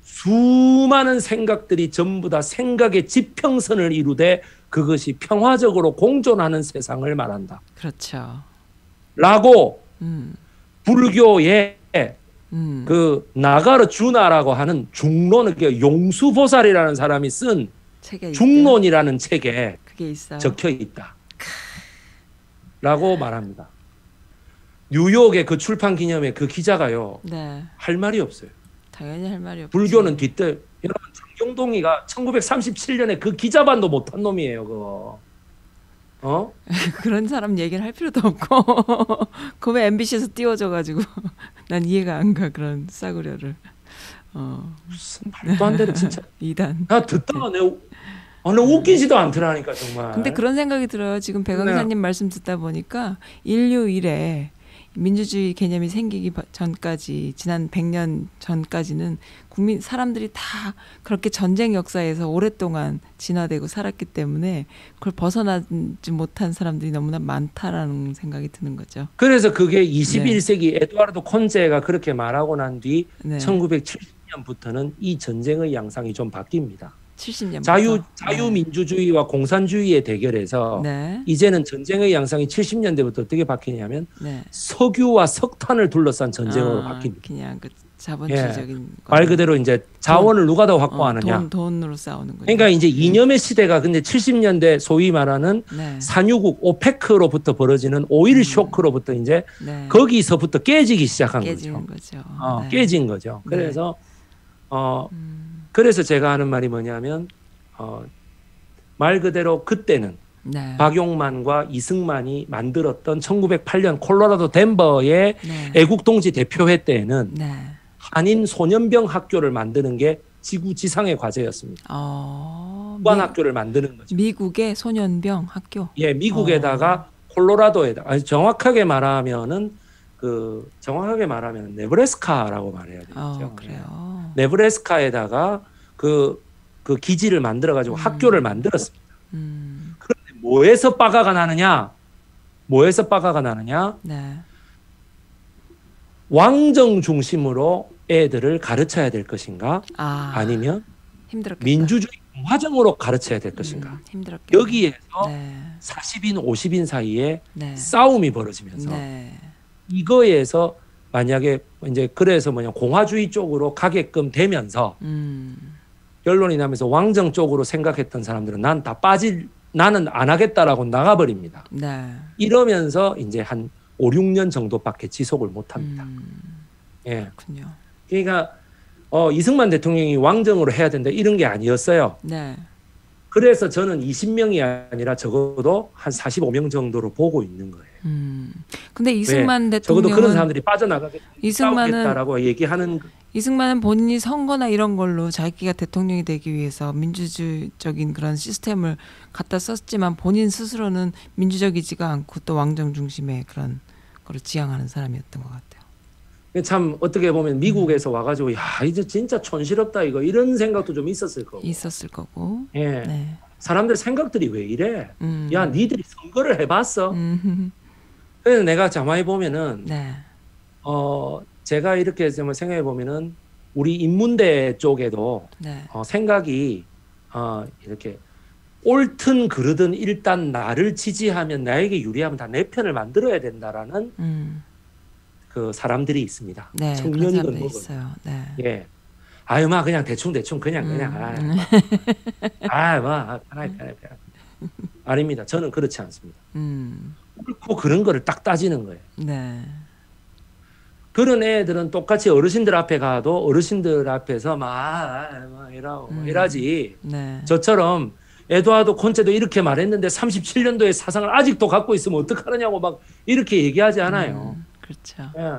수많은 생각들이 전부 다 생각의 지평선을 이루되 그것이 평화적으로 공존하는 세상을 말한다. 그렇죠. 라고 불교의 그 나가르 주나라고 하는 중론, 용수보살이라는 사람이 쓴 책에 중론이라는 책에 그게 있어요. 적혀 있다. 라고 말합니다. 뉴욕의 그 출판 기념회 그 기자가요. 네. 할 말이 없어요. 당연히 할 말이 없지. 불교는 뒷뜰. 여러분 장경동이가 1937년에 그 기자반도 못한 놈이에요. 그거. 그런 사람 얘기를 할 필요도 없고 그 왜 MBC에서 띄워줘가지고 난 이해가 안 가 그런 싸구려를. 무슨 말도 안 되는 진짜. 이단. 나 듣다가 내 웃기지도 않더라니까 정말. 근데 그런 생각이 들어요. 지금 배 강사님 말씀 듣다 보니까 인류 이래 민주주의 개념이 생기기 전까지 지난 100년 전까지는 사람들이 다 그렇게 전쟁 역사에서 오랫동안 진화되고 살았기 때문에 그걸 벗어나지 못한 사람들이 너무나 많다라는 생각이 드는 거죠. 그래서 그게 21세기 에두아르도 콘제가 그렇게 말하고 난 뒤 네. 1970년부터는 이 전쟁의 양상이 좀 바뀝니다. 70년부터. 자유민주주의와 공산주의의 대결에서 네. 이제는 전쟁의 양상이 70년대부터 어떻게 바뀌냐면 네. 석유와 석탄을 둘러싼 전쟁으로 바뀝니다. 그냥 그 자본주의적인 말 그대로 이제 자원을 누가 더 확보하느냐. 돈으로 싸우는 거죠. 그러니까 이제 이념의 시대가 근데 70년대 소위 말하는 네. 산유국 오페크로부터 벌어지는 오일 쇼크로부터 이제 네. 거기서부터 깨지기 시작한 깨지는 거죠. 네. 깨진 거죠. 그래서 그래서 제가 하는 말이 뭐냐면 말 그대로 그때는 네. 박용만과 이승만이 만들었던 1908년 콜로라도 덴버의 네. 애국동지 대표회 때에는 네. 한인 소년병 학교를 만드는 게 지구지상의 과제였습니다. 무관학교를 만드는 거죠. 미국의 소년병 학교. 예, 미국에다가 콜로라도에다가 정확하게 말하면은 네브래스카라고 말해야 되겠죠. 그래요. 네브래스카에다가 그 기지를 만들어 가지고 학교를 만들었습니다. 그런데 뭐에서 빠가가 나느냐? 네. 왕정 중심으로 애들을 가르쳐야 될 것인가? 아니면 힘들었겠다. 민주주의 공화정으로 가르쳐야 될 것인가? 힘들었겠다. 여기에서 네. 40인 50인 사이에 네. 싸움이 벌어지면서 네. 이거에서 만약에 이제 그래서 공화주의 쪽으로 가게끔 되면서 결론이 나면서 왕정 쪽으로 생각했던 사람들은 나는 안 하겠다라고 나가버립니다. 네. 이러면서 이제 한 5, 6년 정도밖에 지속을 못 합니다. 예. 그렇군요. 그러니까 이승만 대통령이 왕정으로 해야 된다 이런 게 아니었어요. 네. 그래서 저는 20명이 아니라 적어도 한 45명 정도로 보고 있는 거예요. 근데 이승만 대통령은 적어도 그런 사람들이 빠져나가겠다라고 얘기하는. 이승만은 본인이 선거나 이런 걸로 자기가 대통령이 되기 위해서 민주주의적인 그런 시스템을 갖다 썼지만 본인 스스로는 민주적이지가 않고 또 왕정 중심의 그런 거를 지향하는 사람이었던 것 같아요. 참 어떻게 보면 미국에서 와가지고 야 이제 진짜 촌스럽다 이거 이런 생각도 좀 있었을 거고. 예. 네. 사람들 생각들이 왜 이래? 야 니들이 선거를 해봤어? 그래서 내가 가만히 보면은 네. 제가 이렇게 생각해 보면은 우리 인문대 쪽에도 네. 생각이 이렇게 옳든 그르든 일단 나를 지지하면 나에게 유리하면 다 내 편을 만들어야 된다라는 그 사람들이 있습니다. 네, 청년이건 뭐건. 있어요. 네. 예. 막 그냥 대충 그냥 편하게. 아닙니다. 저는 그렇지 않습니다. 옳고 그런 거를 딱 따지는 거예요. 네. 그런 애들은 똑같이 어르신들 앞에 가도 어르신들 앞에서 이러지. 네. 저처럼 에두아르도 콘체도 이렇게 말했는데 37년도의 사상을 아직도 갖고 있으면 어떡하느냐고 막 이렇게 얘기하지 않아요. 그렇죠. 예.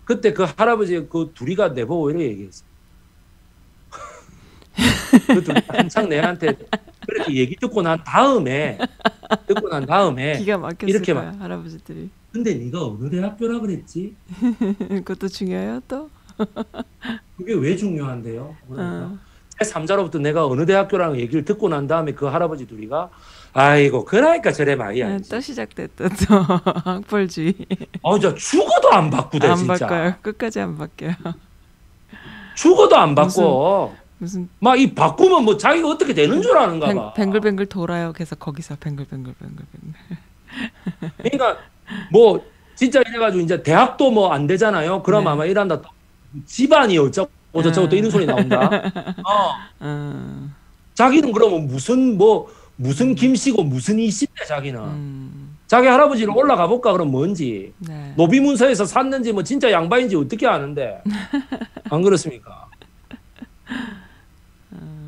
그때 그 할아버지 그 둘이가 내보고 이렇게 얘기했어요. 그 둘이 한창 내한테 그렇게 얘기 듣고 난 다음에 기가 막혔을 이렇게 거야, 할아버지들이. 근데 네가 어느 대학교라 그랬지? 그것도 중요해요 또? 그게 왜 중요한데요? 그러니까 제3자로부터 내가 어느 대학교라는 얘기를 듣고 난 다음에 그 할아버지 둘이가 아이고 그러니까 저래 많이 알지. 또 시작됐다 또 학벌주의. 저 죽어도 안 바꾸대 안 진짜. 바꿔요. 끝까지 안 바뀌어요. 죽어도 안 바꿔. 무슨 막 이 바꾸면 뭐 자기가 어떻게 되는 줄 아는가 봐. 뱅글뱅글 돌아요. 계속 거기서 뱅글뱅글. 그러니까 뭐 진짜 이래가지고 이제 대학도 뭐 안 되잖아요. 그럼 아마 이란다 또 집안이 어쩌고 저쩌고 또 이런 소리 나온다. 자기는 그러면 무슨 김씨고 무슨 이씨인데 자기는 자기 할아버지를 올라가 볼까 그럼 뭔지 네. 노비문서에서 샀는지 뭐 진짜 양반인지 어떻게 아는데 안 그렇습니까?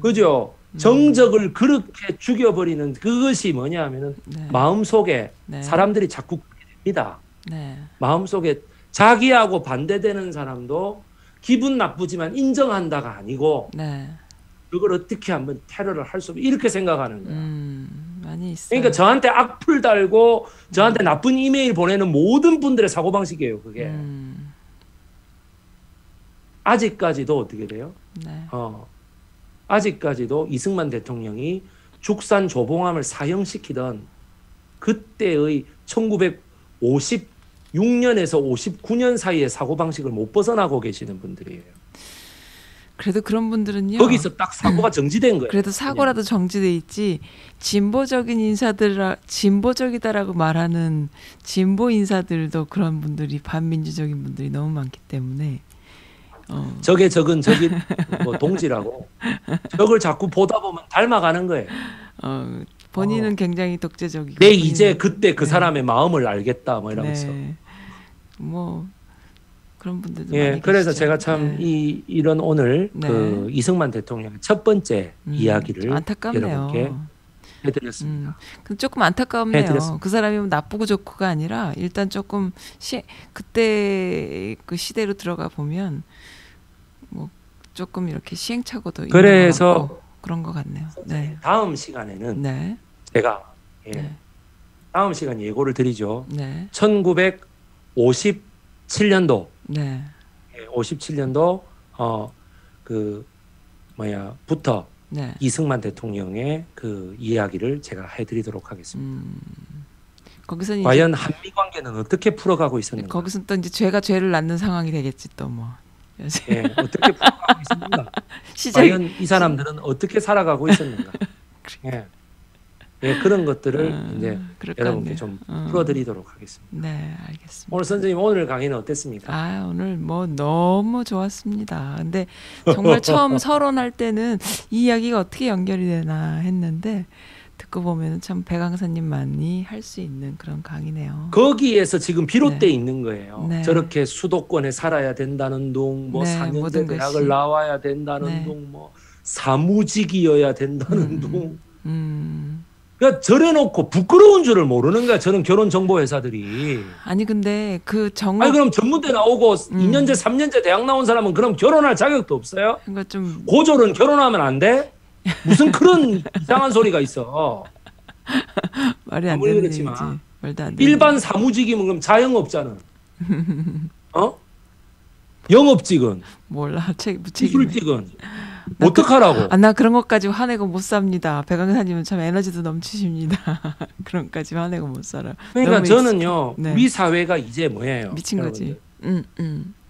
그죠? 정적을 그렇게 죽여버리는 그것이 뭐냐 하면은 네. 마음속에 네. 사람들이 자꾸 그렇게 됩니다. 네. 마음속에 자기하고 반대되는 사람도 기분 나쁘지만 인정한다가 아니고 네. 그걸 어떻게 한번 테러를 할 수 없 이렇게 생각하는 거야. 많이 있어요. 그러니까 저한테 악플 달고 저한테 나쁜 이메일 보내는 모든 분들의 사고방식이에요. 그게. 아직까지도 어떻게 돼요? 네. 아직까지도 이승만 대통령이 죽산 조봉암을 사형시키던 그때의 1956년에서 59년 사이의 사고방식을 못 벗어나고 계시는 분들이에요. 그래도 그런 분들은요. 거기서 딱 사고가 정지된 거예요. 그래도 사고라도 정지돼 있지. 진보적인 진보적이다라고 말하는 진보 인사들도 그런 분들이 반민주적인 분들이 너무 많기 때문에. 저기 뭐 동지라고 저걸 자꾸 보다 보면 닮아가는 거예요. 본인은 굉장히 독재적이고. 내 이제 그때 그 네. 사람의 마음을 알겠다 뭐 이러면서. 네. 뭐 그런 분들도 예, 많이 그래서 계시죠. 제가 참 네. 이런 오늘 네. 그 이승만 대통령의 첫 번째 이야기를 안타깝네요. 여러분께 해드렸습니다. 조금 안타깝네요. 해드렸습니다. 그 사람이 뭐 나쁘고 좋고가 아니라 일단 조금 그때 그 시대로 들어가 보면 뭐 조금 이렇게 시행착오도 있는 것 그래서 같고 그런 것 같네요. 네. 다음 시간에는 네. 제가 네. 다음 시간 예고를 드리죠. 네. 1957년도 네. 57년도 부터 네. 이승만 대통령의 그 이야기를 제가 해드리도록 하겠습니다. 거기서는 과연 한미 관계는 어떻게 풀어가고 있었는가? 거기서는 또 이제 죄가 죄를 낳는 상황이 되겠지 또 뭐. 예, 어떻게 풀어가고 있었는가? 과연 이 사람들은 어떻게 살아가고 있었는가? 예, 그런 것들을 이제 여러분께 좀 풀어드리도록 하겠습니다. 네, 알겠습니다. 오늘 선생님 오늘 강의는 어땠습니까? 오늘 뭐 너무 좋았습니다. 근데 정말 처음 서론할 때는 이 이야기가 어떻게 연결이 되나 했는데 듣고 보면 참 배 강사님만이 할 수 있는 그런 강의네요. 거기에서 지금 비롯돼 네. 있는 거예요. 네. 저렇게 수도권에 살아야 된다는 둥, 뭐 네, 4년제 모든 대학을 것이. 나와야 된다는 네. 둥, 뭐 사무직이어야 된다는 둥. 음. 그러니까 저래놓고 부끄러운 줄을 모르는 거야. 저는 결혼정보회사들이. 아니 근데 그 아니 그럼 전문대 나오고 2년제, 3년제 대학 나온 사람은 그럼 결혼할 자격도 없어요? 그러니까 좀 고졸은 결혼하면 안 돼? 무슨 그런 이상한 소리가 있어. 말이 안 아무리 되는 그렇지만 얘기지. 말도 안 되는 일반 사무직이면 그럼 자영업자는 영업직은 몰라 무책임해. 기술직은 어떡하라고? 나 그런 것까지 화내고 못 삽니다. 배 강사님은 참 에너지도 넘치십니다. 그런 것까지 화내고 못 살아. 그러니까 너무 저는요 네. 우리 사회가 이제 뭐예요? 미친 거지.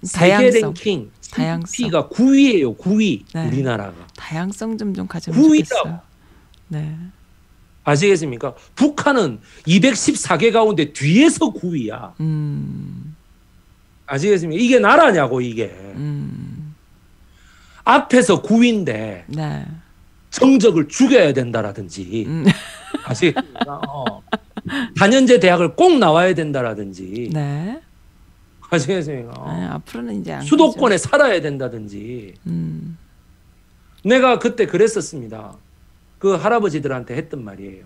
세계 다양성. 랭킹 다양성. GDP가 9위예요. 9위 네. 우리나라가. 다양성 좀 가지면 9위라고. 좋겠어요. 네. 아시겠습니까? 북한은 214개 가운데 뒤에서 9위야. 아시겠습니까? 이게 나라냐고 이게. 앞에서 9위인데 네. 정적을 죽여야 된다라든지 아시겠습니까? 단연제 대학을 꼭 나와야 된다라든지 네. 아시겠습니까? 앞으로는 이제 안 수도권에 살아야 된다든지. 내가 그때 그랬었습니다. 그 할아버지들한테 했던 말이에요.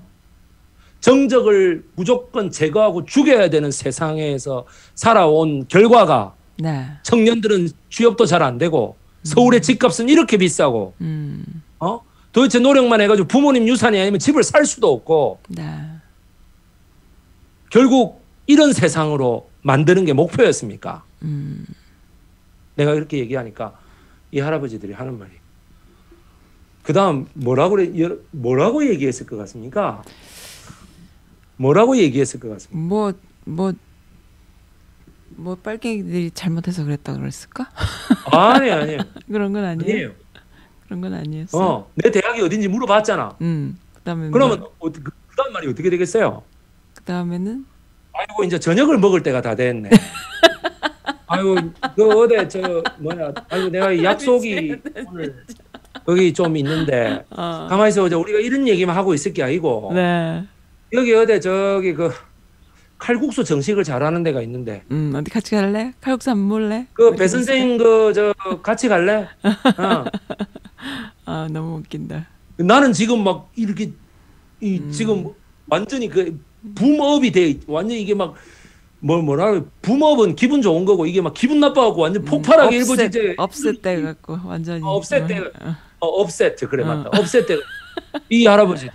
정적을 무조건 제거하고 죽여야 되는 세상에서 살아온 결과가 네. 청년들은 취업도 잘 안 되고 서울의 집값은 이렇게 비싸고 도대체 노력만 해가지고 부모님 유산이 아니면 집을 살 수도 없고 네. 결국 이런 세상으로 만드는 게 목표였습니까? 내가 이렇게 얘기하니까 이 할아버지들이 하는 말이 그 다음 뭐라고 얘기했을 것 같습니까? 뭐라고 얘기했을 것 같습니까? 뭐 빨갱이들이 잘못해서 그랬다 그랬을까? 아니에요. 그런 건 아니에요. 아니에요. 그런 건 아니었어. 내 대학이 어딘지 물어봤잖아. 그다음에 그러면 그다음 말이 어떻게 되겠어요? 그다음에는 아이고 이제 저녁을 먹을 때가 다 됐네. 아이고 아이고 내가 약속이 오늘 여기 좀 있는데 가만히 있어. 우리가 이런 얘기만 하고 있을 게 아니고 네. 여기 저기 칼국수 정식을 잘하는 데가 있는데 어디 같이 갈래? 칼국수 안 먹을래? 그 배 선생 그 저 같이 갈래? 어. 아 너무 웃긴다. 나는 지금 막 이렇게 지금 완전히 그 붐업이 돼 완전히 이게 막 뭐라 붐업은 기분 좋은 거고 이게 막 기분 나빠갖고 완전 폭발하게 일부 이제 업셋 돼 갖고 완전히 업셋 때 업셋 그래 맞다 업셋 때 이 할아버지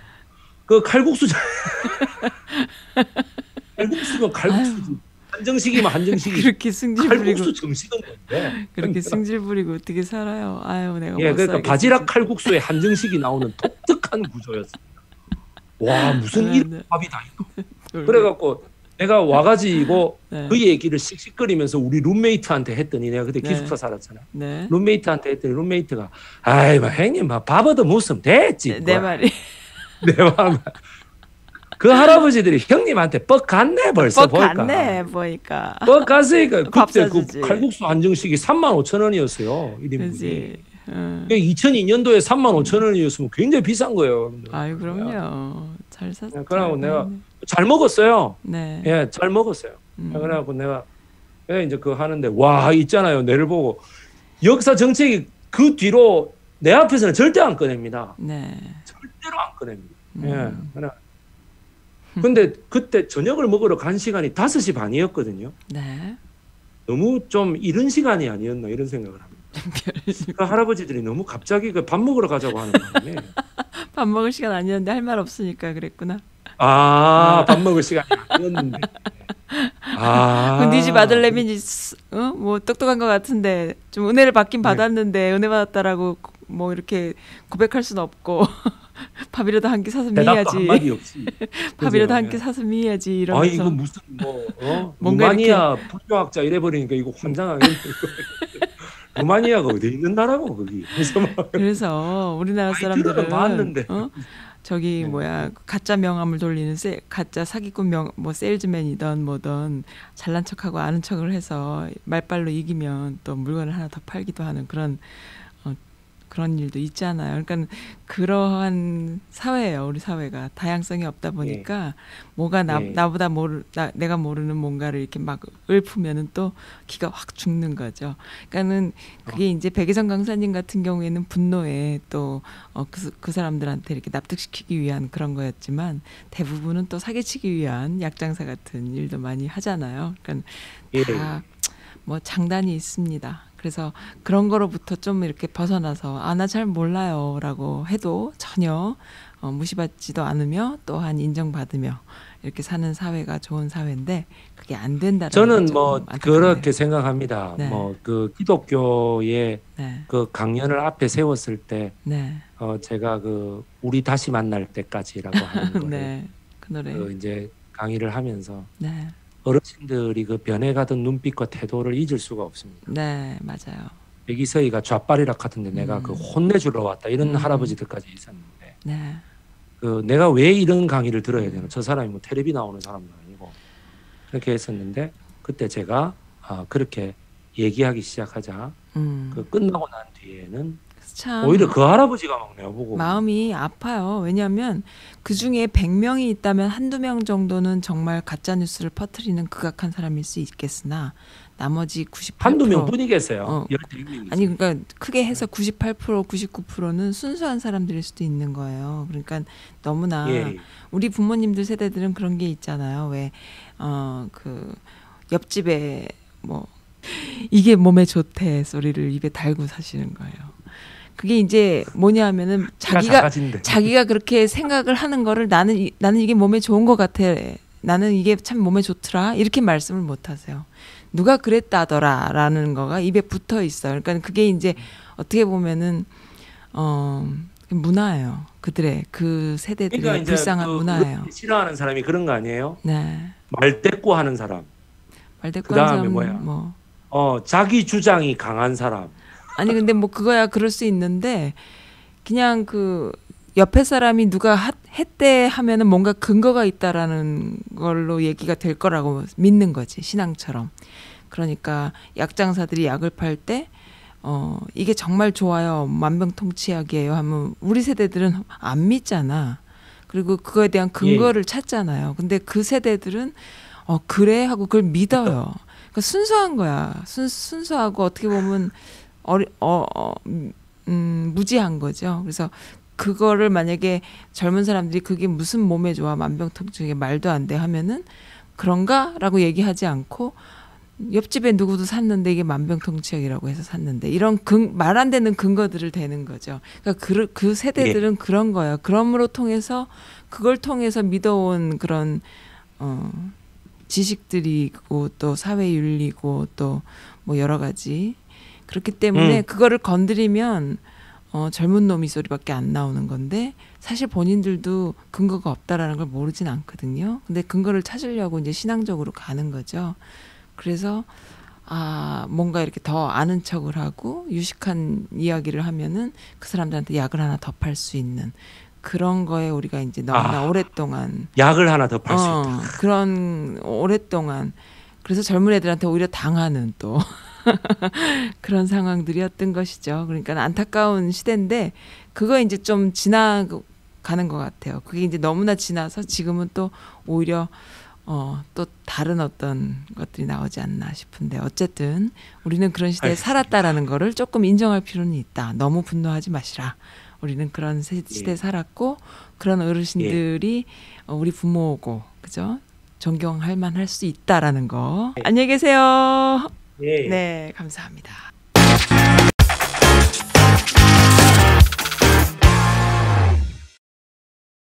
그 칼국수 칼국수면 칼국수지 한정식이면 한정식이 그렇게 승질 부리고 칼국수 정식은 뭔데 그렇게 승질 부리고 어떻게 살아요? 아유 내가 예 못 그러니까 살겠어, 바지락 진짜. 칼국수에 한정식이 나오는 독특한 구조였습니다. 와 무슨 네, 이런 네. 밥이 다 있노. 그래갖고 내가 와가지고 네. 그 얘기를 씩씩거리면서 우리 룸메이트한테 했더니 내가 그때 네. 기숙사 살았잖아. 네. 룸메이트한테 했더니 룸메이트가 아이 뭐 형님 밥 얻어 먹으면 됐지. 내 말이 내 말. 그 할아버지들이 형님한테 뻑 갔네 벌써 뻑 보니까. 갔네 보니까. 뻑 갔으니까 밥 그때 그 사주지. 칼국수 한정식이 35,000원이었어요. 1인분이. 그렇지. 2002년도에 35,000원이었으면 굉장히 비싼 거예요. 아유 그럼요. 잘 샀. 그러고 내가 잘 먹었어요. 네. 예, 잘 먹었어요. 그래갖고 내가 이제 그거 하는데 와 있잖아요. 내를 보고 역사 정책이 그 뒤로 내 앞에서는 절대 안 꺼냅니다. 네. 절대로 안 꺼냅니다. 예. 그래. 근데 그때 저녁을 먹으러 간 시간이 5시 반이었거든요. 네. 너무 좀 이른 시간이 아니었나 이런 생각을 합니다. 그 할아버지들이 너무 갑자기 그 밥 먹으러 가자고 하는 바람에 밥 먹을 시간 아니었는데 할 말 없으니까 그랬구나. 밥 먹을 시간이 아니었는데. 네 집 아들내미 뭐 똑똑한 것 같은데 좀 은혜를 받긴 네. 받았는데 은혜 받았다라고 뭐 이렇게 고백할 수는 없고 밥이라도 한 끼 사서 대답도 미야지. 한마디 없이. 밥이라도 한 끼 그죠? 사서 미야지 아 이러면서. 이거 무슨 뭔가 루마니아 불교학자 이래버리니까 이거 환장하겠네. 루마니아가 어디 있는 나라고 거기. 그래서 우리나라 사람들은 봤는데. 저기 네. 뭐야 가짜 명함을 돌리는 가짜 사기꾼 뭐 세일즈맨이던 뭐던 잘난 척하고 아는 척을 해서 말빨로 이기면 또 물건을 하나 더 팔기도 하는 그런 일도 있잖아요. 그러니까 그러한 사회예요. 우리 사회가 다양성이 없다 보니까 뭐가 나보다 내가 모르는 뭔가를 이렇게 막 읊으면은 또 기가 확 죽는 거죠. 그러니까는 그게 이제 백이성 강사님 같은 경우에는 분노에 또 그 사람들한테 이렇게 납득시키기 위한 그런 거였지만 대부분은 또 사기치기 위한 약장사 같은 일도 많이 하잖아요. 그러니까 다 뭐 장단이 있습니다. 그래서 그런 거로부터 좀 이렇게 벗어나서 나 잘 몰라요라고 해도 전혀 무시받지도 않으며 또한 인정받으며 이렇게 사는 사회가 좋은 사회인데 그게 안 된다는 저는 뭐 그렇게 생각합니다. 네. 뭐 그 기독교의 네. 그 강연을 앞에 세웠을 때 네. 제가 그 우리 다시 만날 때까지라고 하는 거를 네. 그 노래. 이제 강의를 하면서 네. 어르신들이 그 변해가던 눈빛과 태도를 잊을 수가 없습니다. 네, 맞아요. 백이서희가 좌빨이라 같은데 내가 그 혼내주러 왔다 이런 할아버지들까지 있었는데 네. 그 내가 왜 이런 강의를 들어야 되나? 저 사람이 뭐 텔레비 나오는 사람도 아니고 그렇게 했었는데 그때 제가 그렇게 얘기하기 시작하자 그 끝나고 난 뒤에는 참 오히려 그 할아버지가 막 내보고 마음이 아파요. 왜냐하면 그중에 100명이 있다면 한두 명 정도는 정말 가짜뉴스를 퍼뜨리는 극악한 사람일 수 있겠으나 나머지 98% 한두 명뿐이겠어요. 12명이지. 아니 그러니까 크게 해서 98% 99%는 순수한 사람들일 수도 있는 거예요. 그러니까 너무나 우리 부모님들 세대들은 그런 게 있잖아요. 왜 그 옆집에 뭐 이게 몸에 좋대 소리를 입에 달고 사시는 거예요. 그게 이제 뭐냐 하면은 자기가 그렇게 생각을 하는 거를 나는 이게 몸에 좋은 것 같아. 나는 이게 참 몸에 좋더라. 이렇게 말씀을 못 하세요. 누가 그랬다더라라는 거가 입에 붙어 있어요. 그러니까 그게 이제 어떻게 보면은 문화예요. 그들의 그 세대들의 그러니까 불쌍한 문화예요. 싫어하는 사람이 그런 거 아니에요? 네. 말대꾸 하는 사람. 말대꾸 하는 사람 뭐야? 뭐 자기 주장이 강한 사람. 아니 근데 뭐 그거야 그럴 수 있는데 그냥 그 옆에 사람이 누가 했대 하면은 뭔가 근거가 있다라는 걸로 얘기가 될 거라고 믿는 거지 신앙처럼. 그러니까 약장사들이 약을 팔 때 이게 정말 좋아요 만병통치약이에요 하면 우리 세대들은 안 믿잖아. 그리고 그거에 대한 근거를 찾잖아요. 근데 그 세대들은 그래 하고 그걸 믿어요. 그러니까 순수한 거야. 순수하고 어떻게 보면 무지한 거죠. 그래서 그거를 만약에 젊은 사람들이 그게 무슨 몸에 좋아 만병통치약이 말도 안 돼 하면은 그런가라고 얘기하지 않고 옆집에 누구도 샀는데 이게 만병통치약이라고 해서 샀는데 이런 말 안 되는 근거들을 대는 거죠. 그러니까 그 세대들은 예. 그런 거예요. 그럼으로 통해서 그걸 통해서 믿어온 그런 지식들이고 또 사회 윤리고 또 뭐 여러 가지 그렇기 때문에 그거를 건드리면 젊은 놈이 소리밖에 안 나오는 건데 사실 본인들도 근거가 없다라는 걸 모르진 않거든요. 근데 근거를 찾으려고 이제 신앙적으로 가는 거죠. 그래서 뭔가 이렇게 더 아는 척을 하고 유식한 이야기를 하면은 그 사람들한테 약을 하나 더 팔 수 있는 그런 거에 우리가 이제 너무나 오랫동안 약을 하나 더 팔 수 있다. 그런 오랫동안 그래서 젊은 애들한테 오히려 당하는 또 그런 상황들이었던 것이죠. 그러니까 안타까운 시대인데 그거 이제 좀 지나가는 것 같아요. 그게 이제 너무나 지나서 지금은 또 오히려 또 다른 어떤 것들이 나오지 않나 싶은데 어쨌든 우리는 그런 시대에 알겠습니다. 살았다라는 거를 조금 인정할 필요는 있다. 너무 분노하지 마시라. 우리는 그런 시대에 살았고 그런 어르신들이 우리 부모고 그죠? 존경할 만할 수 있다라는 거. 안녕히 계세요. 예. 네, 감사합니다.